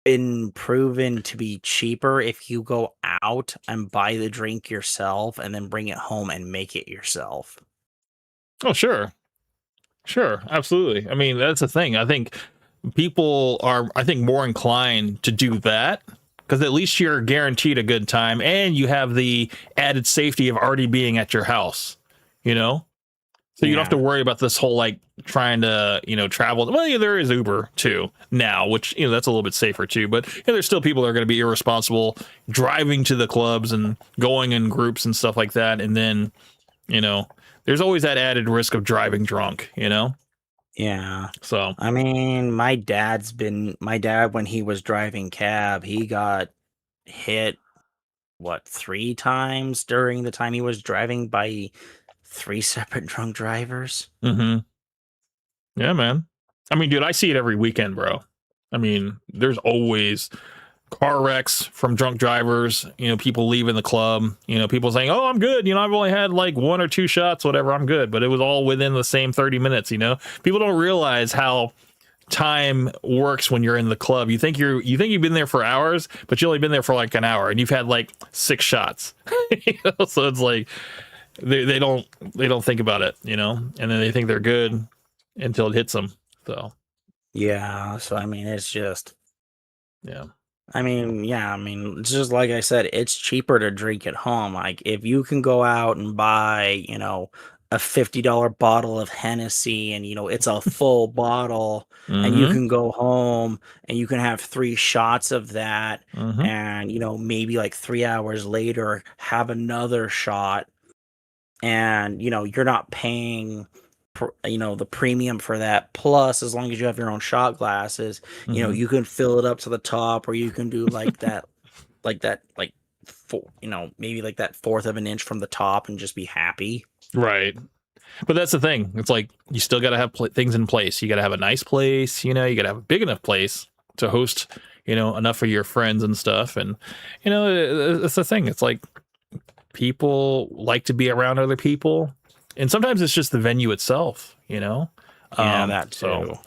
Speaker 4: been proven to be cheaper if you go out and buy the drink yourself and then bring it home and make it yourself.
Speaker 1: oh sure, absolutely. I mean, that's the thing. I think people are more inclined to do that because at least you're guaranteed a good time and you have the added safety of already being at your house, so you don't have to worry about this whole like trying to travel. Well, yeah, there is Uber too now, which that's a little bit safer too, but there's still people that are going to be irresponsible driving to the clubs and going in groups and stuff like that, and then there's always that added risk of driving drunk.
Speaker 4: Yeah.
Speaker 1: So
Speaker 4: I mean, my dad, when he was driving cab, he got hit, 3 times during the time he was driving by 3 separate drunk drivers.
Speaker 1: yeah, man. I mean, dude, I see it every weekend, bro. I mean, there's always car wrecks from drunk drivers, people leaving the club, people saying, oh, I'm good. I've only had like 1 or 2 shots, whatever, I'm good. But it was all within the same 30 minutes, people don't realize how time works when you're in the club. You think you've been there for hours, but you only been there for like an hour and you've had like 6 shots. So it's like, they don't think about it, and then they think they're good until it hits them. So,
Speaker 4: Yeah. So, I mean, it's just,
Speaker 1: yeah.
Speaker 4: it's just like I said, it's cheaper to drink at home. Like if you can go out and buy, a $50 bottle of Hennessy and, it's a full bottle and you can go home and you can have 3 shots of that and, maybe like 3 hours later have another shot and, you're not paying the premium for that. Plus, as long as you have your own shot glasses, you can fill it up to the top, or you can do like that, maybe like that 1/4 of an inch from the top and just be happy.
Speaker 1: Right. But that's the thing. It's like you still got to have things in place. You got to have a nice place. You got to have a big enough place to host, enough of your friends and stuff. And, it's the thing. It's like people like to be around other people. And sometimes it's just the venue itself,
Speaker 4: Yeah, that too.
Speaker 1: So,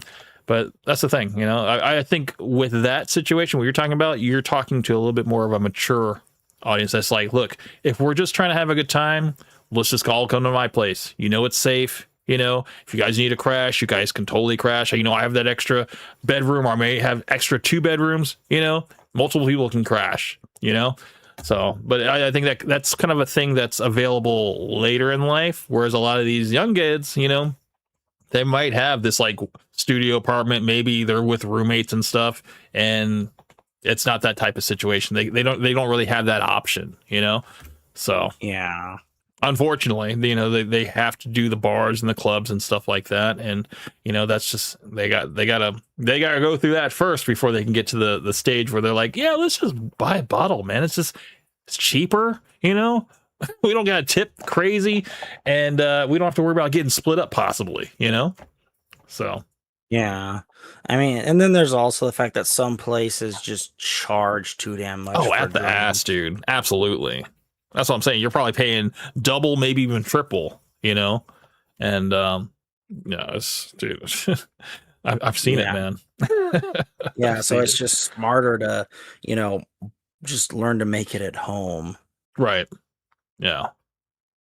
Speaker 1: but that's the thing, I think with that situation, what you're talking about, you're talking to a little bit more of a mature audience. That's like, look, if we're just trying to have a good time, let's just all come to my place. It's safe. If you guys need to crash, you guys can totally crash. I have that extra bedroom, or I may have extra 2 bedrooms, multiple people can crash, So, but I think that's kind of a thing that's available later in life, whereas a lot of these young kids, they might have this like studio apartment, maybe they're with roommates and stuff, and it's not that type of situation. They don't really have that option, So
Speaker 4: Yeah.
Speaker 1: unfortunately, they have to do the bars and the clubs and stuff like that, and that's just they gotta go through that first before they can get to the stage where they're like, yeah, let's just buy a bottle, man. It's cheaper, We don't got to tip crazy, and we don't have to worry about getting split up possibly, you know? So
Speaker 4: Yeah. I mean, and then there's also the fact that some places just charge too damn much.
Speaker 1: oh,
Speaker 4: for
Speaker 1: at the
Speaker 4: drinks.
Speaker 1: ass, dude. Absolutely. That's what I'm saying. You're probably paying double, maybe even triple, you know? And yeah, it's dude. I've seen it,
Speaker 4: Yeah.
Speaker 1: man.
Speaker 4: Yeah,
Speaker 1: I've
Speaker 4: so
Speaker 1: seen
Speaker 4: it's
Speaker 1: it.
Speaker 4: just smarter to, just learn to make it at home.
Speaker 1: Right. Yeah.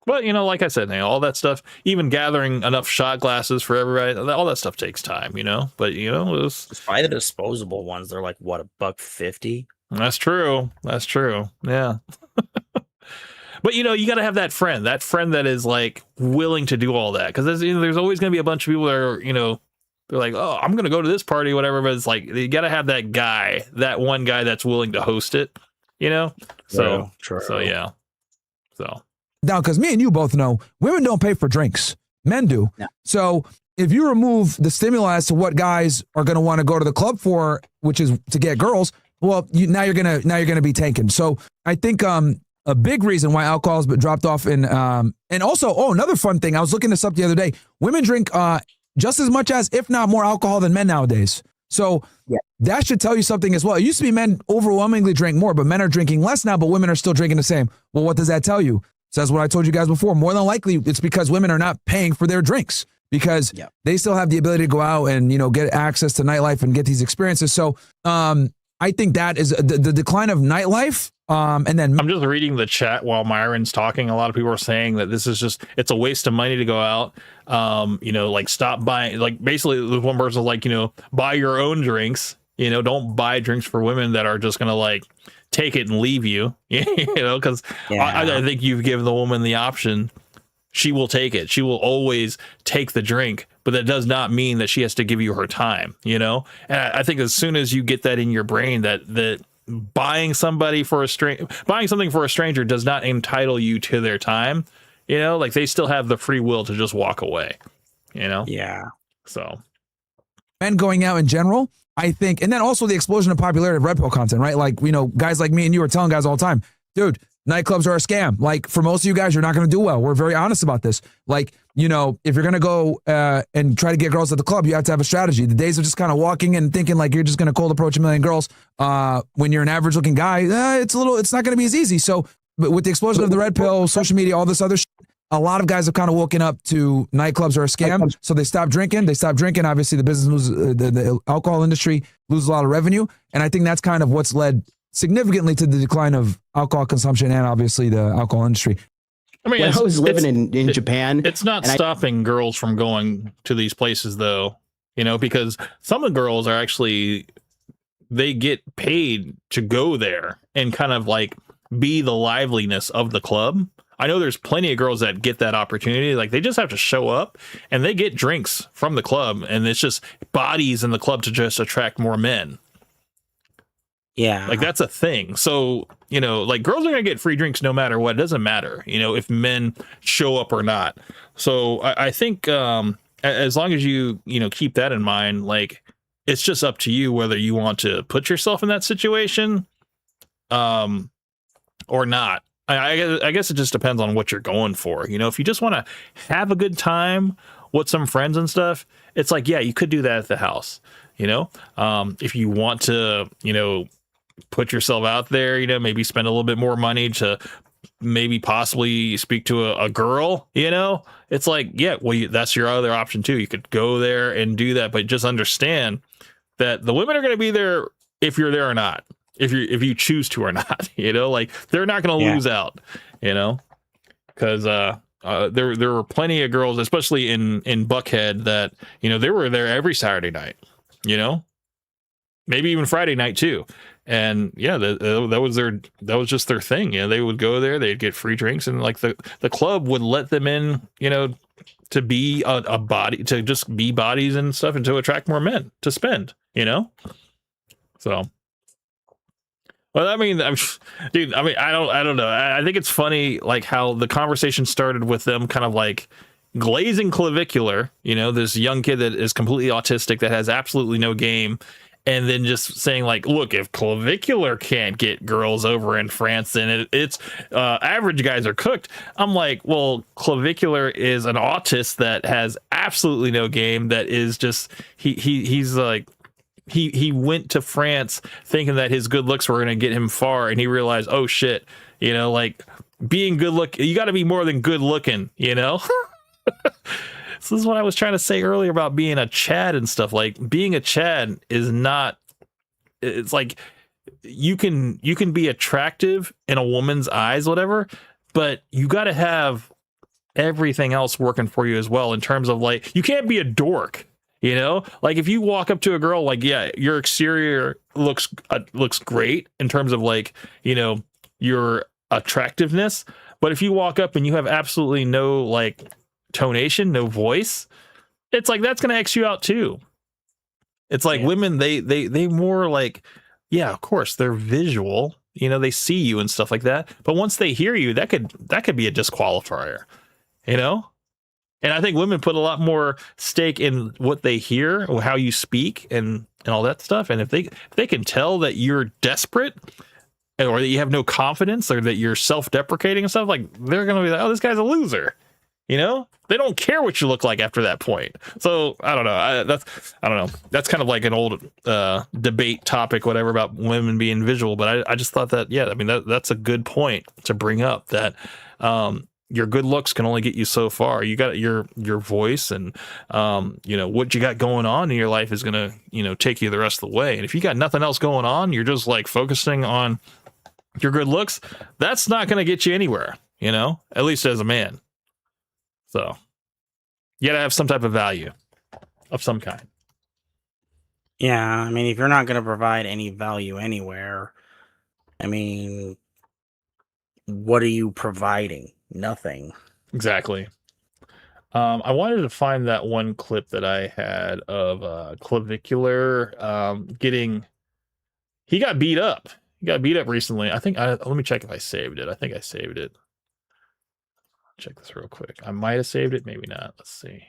Speaker 1: But, like I said, all that stuff, even gathering enough shot glasses for everybody, all that stuff takes time, But,
Speaker 4: Just buy the disposable ones. They're like, what, $1.50?
Speaker 1: that's true. That's true. Yeah. But, you got to have that friend that is like willing to do all that. Because there's always going to be a bunch of people that are, they're like, oh, I'm going to go to this party, whatever. But it's like, you got to have that guy, that one guy that's willing to host it, So,
Speaker 4: True.
Speaker 1: so yeah. So.
Speaker 3: Now, because me and you both know women don't pay for drinks, men do.
Speaker 2: No.
Speaker 3: So if you remove the stimuli as to what guys are going to want to go to the club for, which is to get girls, well, now you're gonna be tanking. So I think a big reason why alcohol has been dropped off and also another fun thing, I was looking this up the other day. Women drink just as much as, if not more, alcohol than men nowadays. So that should tell you something as well. It used to be men overwhelmingly drank more, but men are drinking less now, but women are still drinking the same. Well, what does that tell you? So that's what I told you guys before. More than likely, it's because women are not paying for their drinks because they still have the ability to go out and, get access to nightlife and get these experiences. So I think that is the decline of nightlife. And then
Speaker 1: I'm just reading the chat while Myron's talking. A lot of people are saying that this is it's a waste of money to go out. Like stop buying, like basically the one person like, buy your own drinks, don't buy drinks for women that are just going to like take it and leave you, because I think you've given the woman the option. She will take it. She will always take the drink, but that does not mean that she has to give you her time, And I think as soon as you get that in your brain, that buying something for a stranger does not entitle you to their time, like they still have the free will to just walk away,
Speaker 4: Yeah.
Speaker 1: So
Speaker 3: men going out in general, I think, and then also the explosion of popularity of red pill content, right? Like, guys like me and you are telling guys all the time, dude, nightclubs are a scam. Like, for most of you guys, you're not going to do well. We're very honest about this. Like, if you're going to go and try to get girls at the club, you have to have a strategy. The days of just kind of walking and thinking like you're just going to cold approach a million girls when you're an average looking guy, it's not going to be as easy. So, but with the explosion of the red pill, social media, all this other shit, a lot of guys have kind of woken up to nightclubs are a scam. So they stop drinking. Obviously, the business loses, the alcohol industry loses a lot of revenue. And I think that's kind of what's led significantly to the decline of alcohol consumption and obviously the alcohol industry.
Speaker 1: I mean,
Speaker 2: when I was living in Japan,
Speaker 1: it's not stopping girls from going to these places though, because some of the girls are actually, they get paid to go there and kind of like be the liveliness of the club. I know there's plenty of girls that get that opportunity. Like they just have to show up and they get drinks from the club, and it's just bodies in the club to just attract more men.
Speaker 4: Yeah.
Speaker 1: Like that's a thing. So, like girls are going to get free drinks no matter what. It doesn't matter, if men show up or not. So I think as long as you, keep that in mind, like it's just up to you whether you want to put yourself in that situation or not. I guess it just depends on what you're going for. If you just want to have a good time with some friends and stuff, it's like, yeah, you could do that at the house. If you want to, put yourself out there, maybe spend a little bit more money to maybe possibly speak to a girl, it's like, yeah, well, that's your other option too. You could go there and do that, but just understand that the women are going to be there if you're there or not. If you choose to or not, like they're not going to lose out, because there were plenty of girls, especially in Buckhead, that they were there every Saturday night, maybe even Friday night too, and that was just their thing. They would go there, they'd get free drinks, and like the club would let them in, to be a body, to just be bodies and stuff, and to attract more men to spend, so. Well, I mean, dude, I don't know. I think it's funny, like how the conversation started with them kind of like glazing clavicular, this young kid that is completely autistic, that has absolutely no game. and then just saying like, look, if Clavicular can't get girls over in France, then it's average guys are cooked. I'm like, well, Clavicular is an autist that has absolutely no game. That is just he's like he went to France thinking that his good looks were going to get him far, and he realized, oh shit, you know, like being good look, you got to be more than good looking, you know. So this is what I was trying to say earlier about being a Chad and stuff. Like being a Chad is not, it's like you can be attractive in a woman's eyes, whatever, but you got to have everything else working for you as well, in terms of like, you can't be a dork, you know. Like if you walk up to a girl, like, yeah, your exterior looks great in terms of like, you know, your attractiveness, but if you walk up and you have absolutely no like tonation, no voice, it's like that's gonna X you out too. It's like women, they more like, yeah, of course they're visual, you know, they see you and stuff like that, but once they hear you, that could be a disqualifier, you know. And I think women put a lot more stake in what they hear or how you speak and all that stuff. And if they can tell that you're desperate or that you have no confidence or that you're self-deprecating and stuff, like they're gonna be like, oh, this guy's a loser. You know, they don't care what you look like after that point. So I don't know. I don't know. That's kind of like an old debate topic, whatever, about women being visual. But I just thought that, yeah, I mean, that's a good point to bring up, that your good looks can only get you so far. You got your voice and, you know, what you got going on in your life is going to, you know, take you the rest of the way. And if you got nothing else going on, you're just like focusing on your good looks, that's not going to get you anywhere, you know, at least as a man. So you gotta have some type of value of some kind.
Speaker 4: Yeah, I mean, if you're not going to provide any value anywhere, I mean, what are you providing? Nothing.
Speaker 1: Exactly. I wanted to find that one clip that I had of Clavicular he got beat up. He got beat up recently. I think let me check if I saved it. I think I saved it. Check this real quick. I might have saved it, maybe not. Let's see.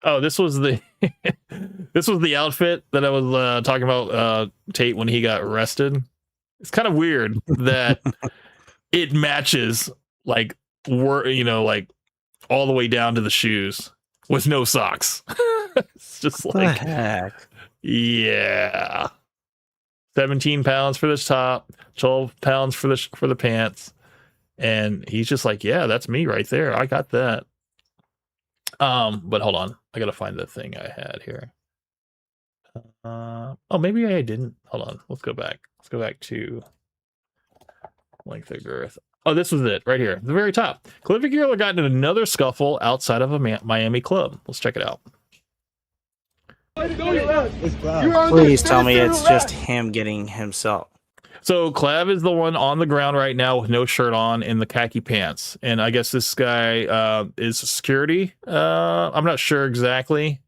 Speaker 1: Oh, this was the this was the outfit that I was talking about Tate when he got arrested. It's kind of weird that it matches like like all the way down to the shoes with no socks. It's just like,
Speaker 4: heck?
Speaker 1: Yeah. 17 pounds for this top, 12 pounds for the pants. And he's just like, yeah, that's me right there. I got that. But hold on. I got to find the thing I had here. Oh, maybe I didn't. Hold on. Let's go back. Let's go back to length of girth. Oh, this was it right here. The very top. Clavicular got in another scuffle outside of a Miami club. Let's check it out.
Speaker 4: Please tell me it's just him getting himself.
Speaker 1: So Clav is the one on the ground right now with no shirt on in the khaki pants, and I guess this guy is security. I'm not sure exactly.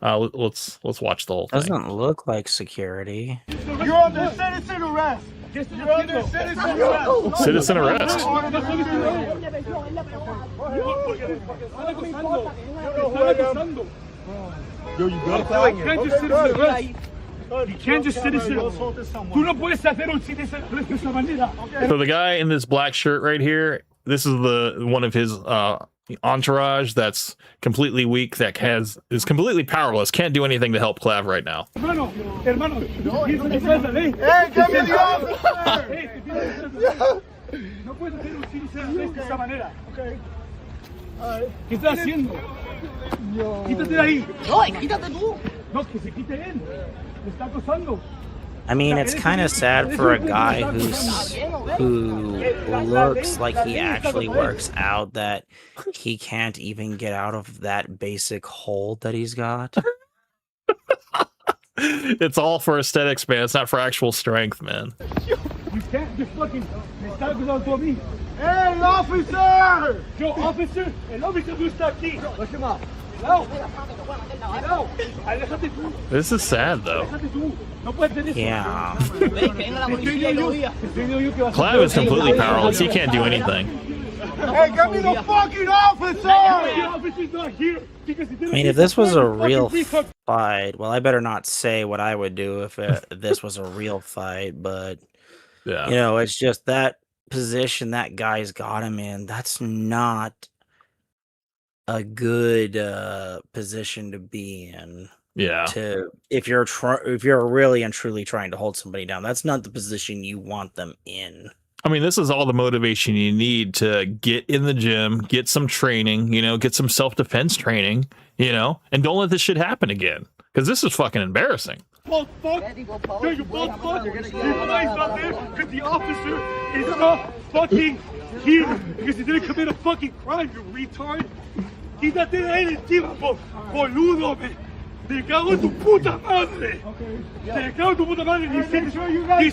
Speaker 1: Let's watch the whole thing.
Speaker 4: Doesn't look like security.
Speaker 6: You're under citizen arrest. You're under citizen arrest.
Speaker 1: Citizen arrest.
Speaker 6: Yo, you got You can't just citizen. Tú no puedes hacer un citizen de esa manera.
Speaker 1: So the guy in this black shirt right here, this is one of his entourage that's completely weak, that is completely powerless, can't do anything to help Clav right now.
Speaker 6: Hermano, hey, give me the officer! No puedes hacer un citizen de esa manera. Okay. ¿Qué estás haciendo? Quítate de ahí. No, quítate tú. No, que se quite él. Me está acosando.
Speaker 4: I mean, it's kind of sad for a guy who looks like he actually works out that he can't even get out of that basic hole that he's got.
Speaker 1: It's all for aesthetics, man. It's not for actual strength, man.
Speaker 6: You can't just fucking me está acusando tú a mí. Hey, officer! Yo, officer, el officer no está aquí.
Speaker 1: This is sad, though.
Speaker 4: Yeah.
Speaker 1: Clav is completely powerless. He can't do anything.
Speaker 6: Hey, get me the fucking officer! The officer's not here because he didn't.
Speaker 4: I mean, if this was a real fight, well, I better not say what I would do if this was a real fight. But
Speaker 1: Yeah.
Speaker 4: you know, it's just that position that guy's got him in. That's not a good position to be in.
Speaker 1: Yeah.
Speaker 4: If you're really and truly trying to hold somebody down, that's not the position you want them in.
Speaker 1: I mean, this is all the motivation you need to get in the gym, get some training, you know, get some self-defense training, you know, and don't let this shit happen again. Because this is fucking embarrassing.
Speaker 6: Both fuck. Yeah, you both fuck. You guys not there because the officer is not fucking here because he didn't commit a fucking crime, you retard. Quítate de ahí encima, boludo, me. Te cago en tu puta madre. Te cago en tu puta madre. Ni sits there. Ni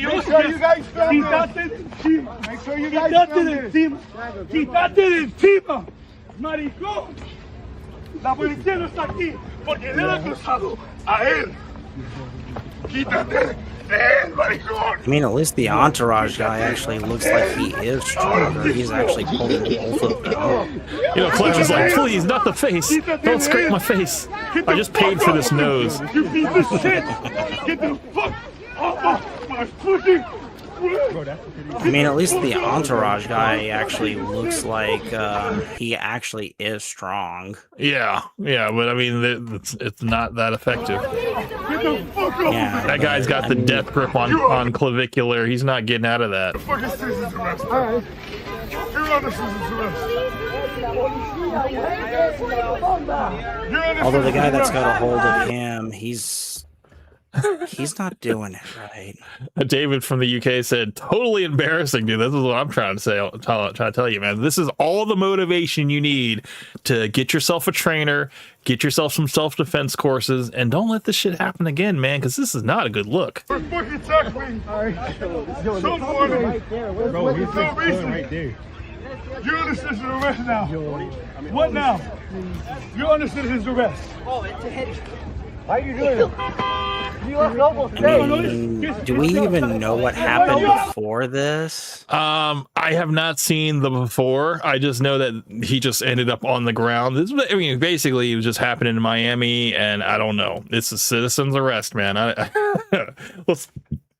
Speaker 6: quítate de encima. Quítate de encima. Quítate de encima. Maricón. La policía no está aquí porque le han acusado a él. Quítate de él, maricón.
Speaker 4: I mean, at least the entourage guy actually looks like he is stronger. He's actually pulling both of them.
Speaker 1: You know, Fletcher's like, please, not the face. Don't scrape my face. I just paid for this nose.
Speaker 6: You piece of shit. Get the fuck off of my pussy.
Speaker 4: I mean, at least the entourage guy actually looks like he actually is strong.
Speaker 1: Yeah, but I mean, it's not that effective.
Speaker 4: Yeah.
Speaker 1: That guy's got the death grip on clavicular. He's not getting out of that.
Speaker 6: Fucking citizen's arrest. All right. You're under citizen's arrest.
Speaker 4: Although the guy that's got a hold of him, he's not doing it right.
Speaker 1: David from the UK said, totally embarrassing, dude. This is what I'm trying to say. Trying to tell you, man. This is all the motivation you need to get yourself a trainer, get yourself some self-defense courses, and don't let this shit happen again, man, because this is not a good look.
Speaker 6: Fucking tackling. Someone. Bro, he's right there. You're under citizen's arrest now. What now? You're under citizen's arrest. Why are you doing it?
Speaker 4: I mean, do we even know what happened before this?
Speaker 1: I have not seen the before. I just know that he just ended up on the ground. I mean, basically, it was just happening in Miami, and I don't know. It's a citizen's arrest, man.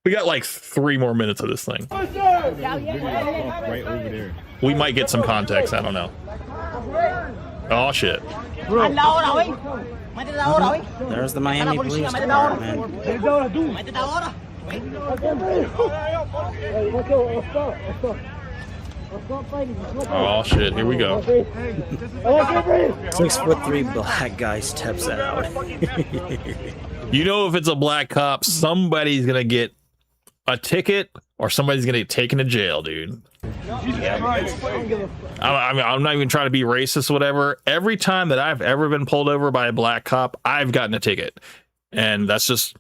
Speaker 1: We got like 3 more minutes of this thing.
Speaker 8: Right over there.
Speaker 1: We might get some context. I don't know. Oh shit.
Speaker 4: There's the Miami Police Department.
Speaker 1: Oh shit, here we go.
Speaker 4: 6'3" black guy steps out.
Speaker 1: You know, if it's a black cop, somebody's gonna get a ticket or somebody's gonna get taken to jail, dude. I'm not even trying to be racist or whatever. Every time that I've ever been pulled over by a black cop, I've gotten a ticket. And that's just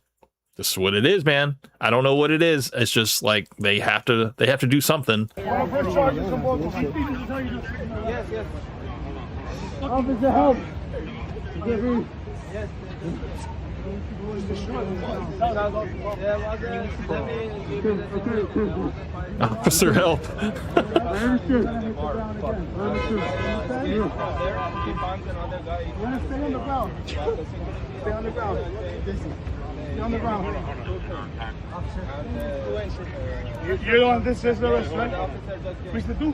Speaker 1: what it is, man. I don't know what it is. It's just like they have to do something.
Speaker 6: Officer, help.
Speaker 1: Officer, help.
Speaker 6: You're the one that says the rest, right? Fuiste tú?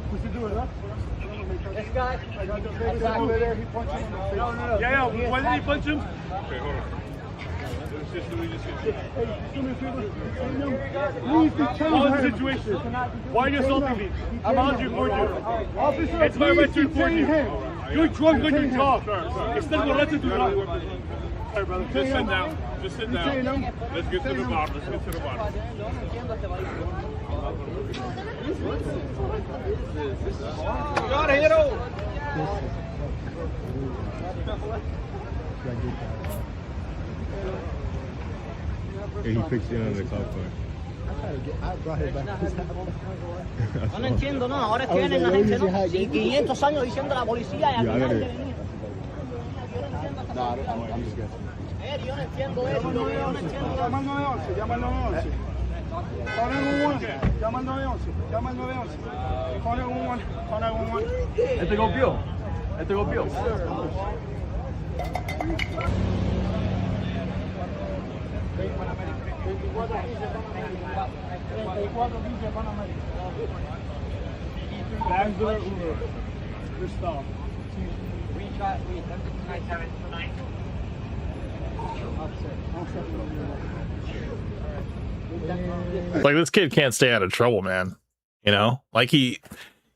Speaker 6: Fuiste tú, ¿verdad? This guy, over there, he punched him in the face. No. Yeah, why did he punch him? Okay, hold on. What was the situation? Why are you assaulting me? I'm out to report you. It's my right to report you. You're drunk on your job. Instead of letting you drive. Hey, brother, just sit down. Just sit down. Let's get to the bottom. Let's get to the bottom. Got it, hero.
Speaker 8: Yeah, he fixed it on the cop car.
Speaker 9: No entiendo, no. Ahora es que vienen la gente, ¿no? Si 500 años diciendo la policía y al final que venía. Yo no entiendo eso. Yo no entiendo.
Speaker 6: Llama al 911, llama al 911. Call 911. Llama al 911. Llama al 911. Call 911. Call 911.
Speaker 10: Este golpeó. Este golpeó.
Speaker 6: Landsberg Uber. Gustav.
Speaker 1: Like, this kid can't stay out of trouble, man. You know, like he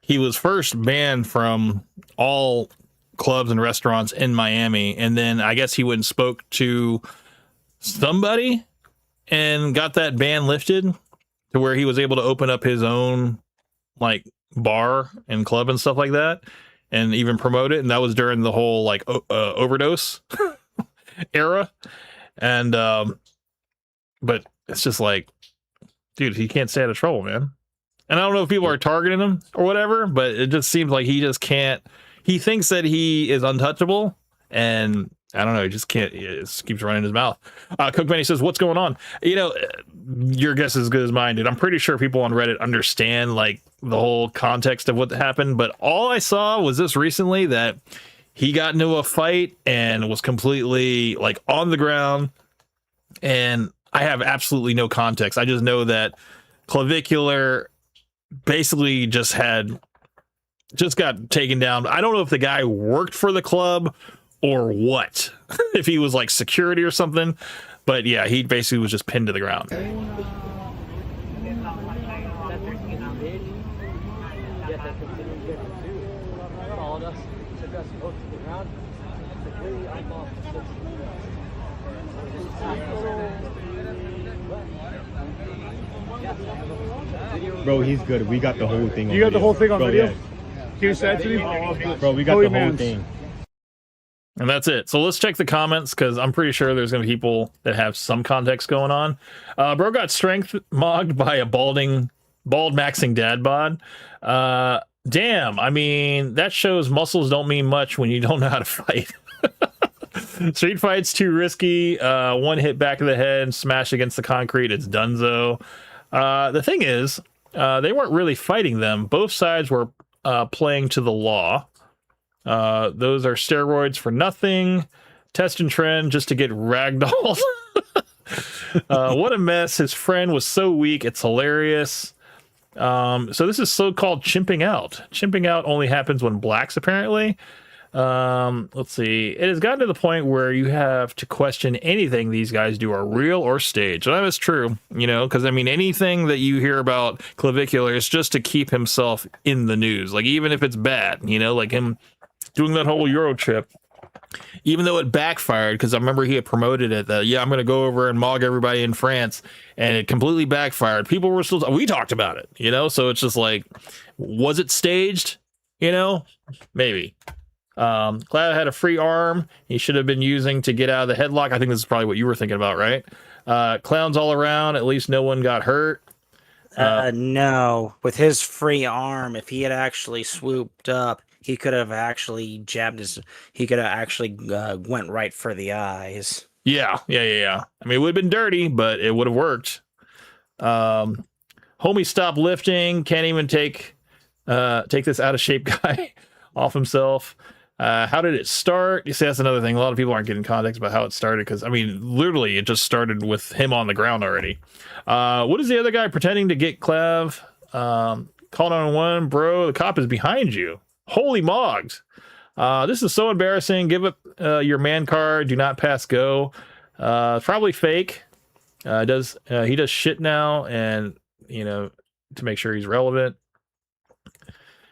Speaker 1: was first banned from all clubs and restaurants in Miami, and then I guess he went and spoke to somebody and got that ban lifted to where he was able to open up his own like bar and club and stuff like that, and even promote it. And that was during the whole like overdose era. And but it's just like, dude, he can't stay out of trouble, man. And I don't know if people are targeting him or whatever, but it just seems like he just can't. He thinks that he is untouchable, and I don't know. He just can't. He just keeps running his mouth. Cook Benny says, "What's going on?" You know, your guess is as good as mine, dude. I'm pretty sure people on Reddit understand like the whole context of what happened, but all I saw was this recently that he got into a fight and was completely like on the ground, and I have absolutely no context. I just know that Clavicular basically just got taken down. I don't know if the guy worked for the club or what, if he was like security or something, but yeah, he basically was just pinned to the ground.
Speaker 8: Bro, he's good. We got the whole thing on
Speaker 6: You got the whole thing on
Speaker 8: Bro,
Speaker 6: video?
Speaker 8: yes.
Speaker 6: Can you send it to me?
Speaker 8: Bro, we got
Speaker 6: Holy
Speaker 8: the whole
Speaker 6: mans.
Speaker 8: thing.
Speaker 1: And that's it. So let's check the comments, because I'm pretty sure there's going to be people that have some context going on. Bro got strength mogged by a bald maxing dad bod. Damn, I mean, that shows muscles don't mean much when you don't know how to fight. Street fight's too risky. One hit back of the head and smash against the concrete. It's donezo. The thing is, they weren't really fighting them. Both sides were playing to the law. Those are steroids for nothing. Test and trend just to get ragdolled. What a mess. His friend was so weak. It's hilarious. So this is so-called chimping out. Chimping out only happens when blacks, apparently. Let's see. It has gotten to the point where you have to question anything these guys do are real or staged. And that is true, you know, because I mean, anything that you hear about Clavicular is just to keep himself in the news. Like, even if it's bad, you know, like him doing that whole Euro trip, even though it backfired, because I remember he had promoted it that, yeah, I'm going to go over and mog everybody in France, and it completely backfired. People were still, we talked about it, you know, so it's just like, was it staged? You know, maybe. Cloud had a free arm he should have been using to get out of the headlock. I think this is probably what you were thinking about, right? Clowns all around. At least no one got hurt.
Speaker 4: No, with his free arm, if he had actually swooped up, he could have actually jabbed his. He could have actually went right for the eyes.
Speaker 1: Yeah. I mean, it would have been dirty, but it would have worked. Homie stopped lifting. Can't even take this out of shape guy off himself. How did it start? You see, that's another thing. A lot of people aren't getting context about how it started, because I mean, literally, it just started with him on the ground already. What is the other guy pretending to get Clav? Call 911, bro. The cop is behind you. Holy mogs. This is so embarrassing. Give up your man card. Do not pass go. Probably fake. He does shit now, and you know, to make sure he's relevant.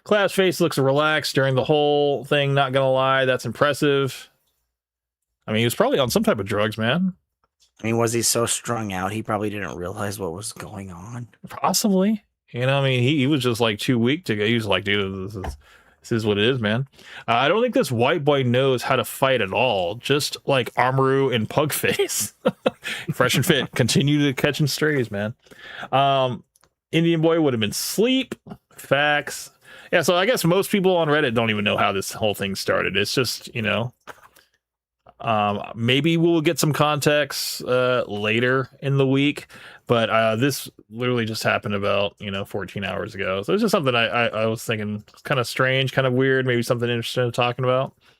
Speaker 1: Clav's face looks relaxed during the whole thing, not gonna lie. That's impressive. I mean, he was probably on some type of drugs, man.
Speaker 4: I mean, was he so strung out he probably didn't realize what was going on?
Speaker 1: Possibly. You know, I mean, he was just like too weak to go. He was like, dude, this is what it is, man. I don't think this white boy knows how to fight at all. Just like Amaru and Pugface. Fresh and fit. Continue to catching strays, man. Indian boy would have been sleep. Facts. Yeah, so I guess most people on Reddit don't even know how this whole thing started. It's just, you know, maybe we'll get some context later in the week. But this literally just happened about 14 hours ago. So it's just something I was thinking kind of strange, kind of weird, maybe something interesting talking about.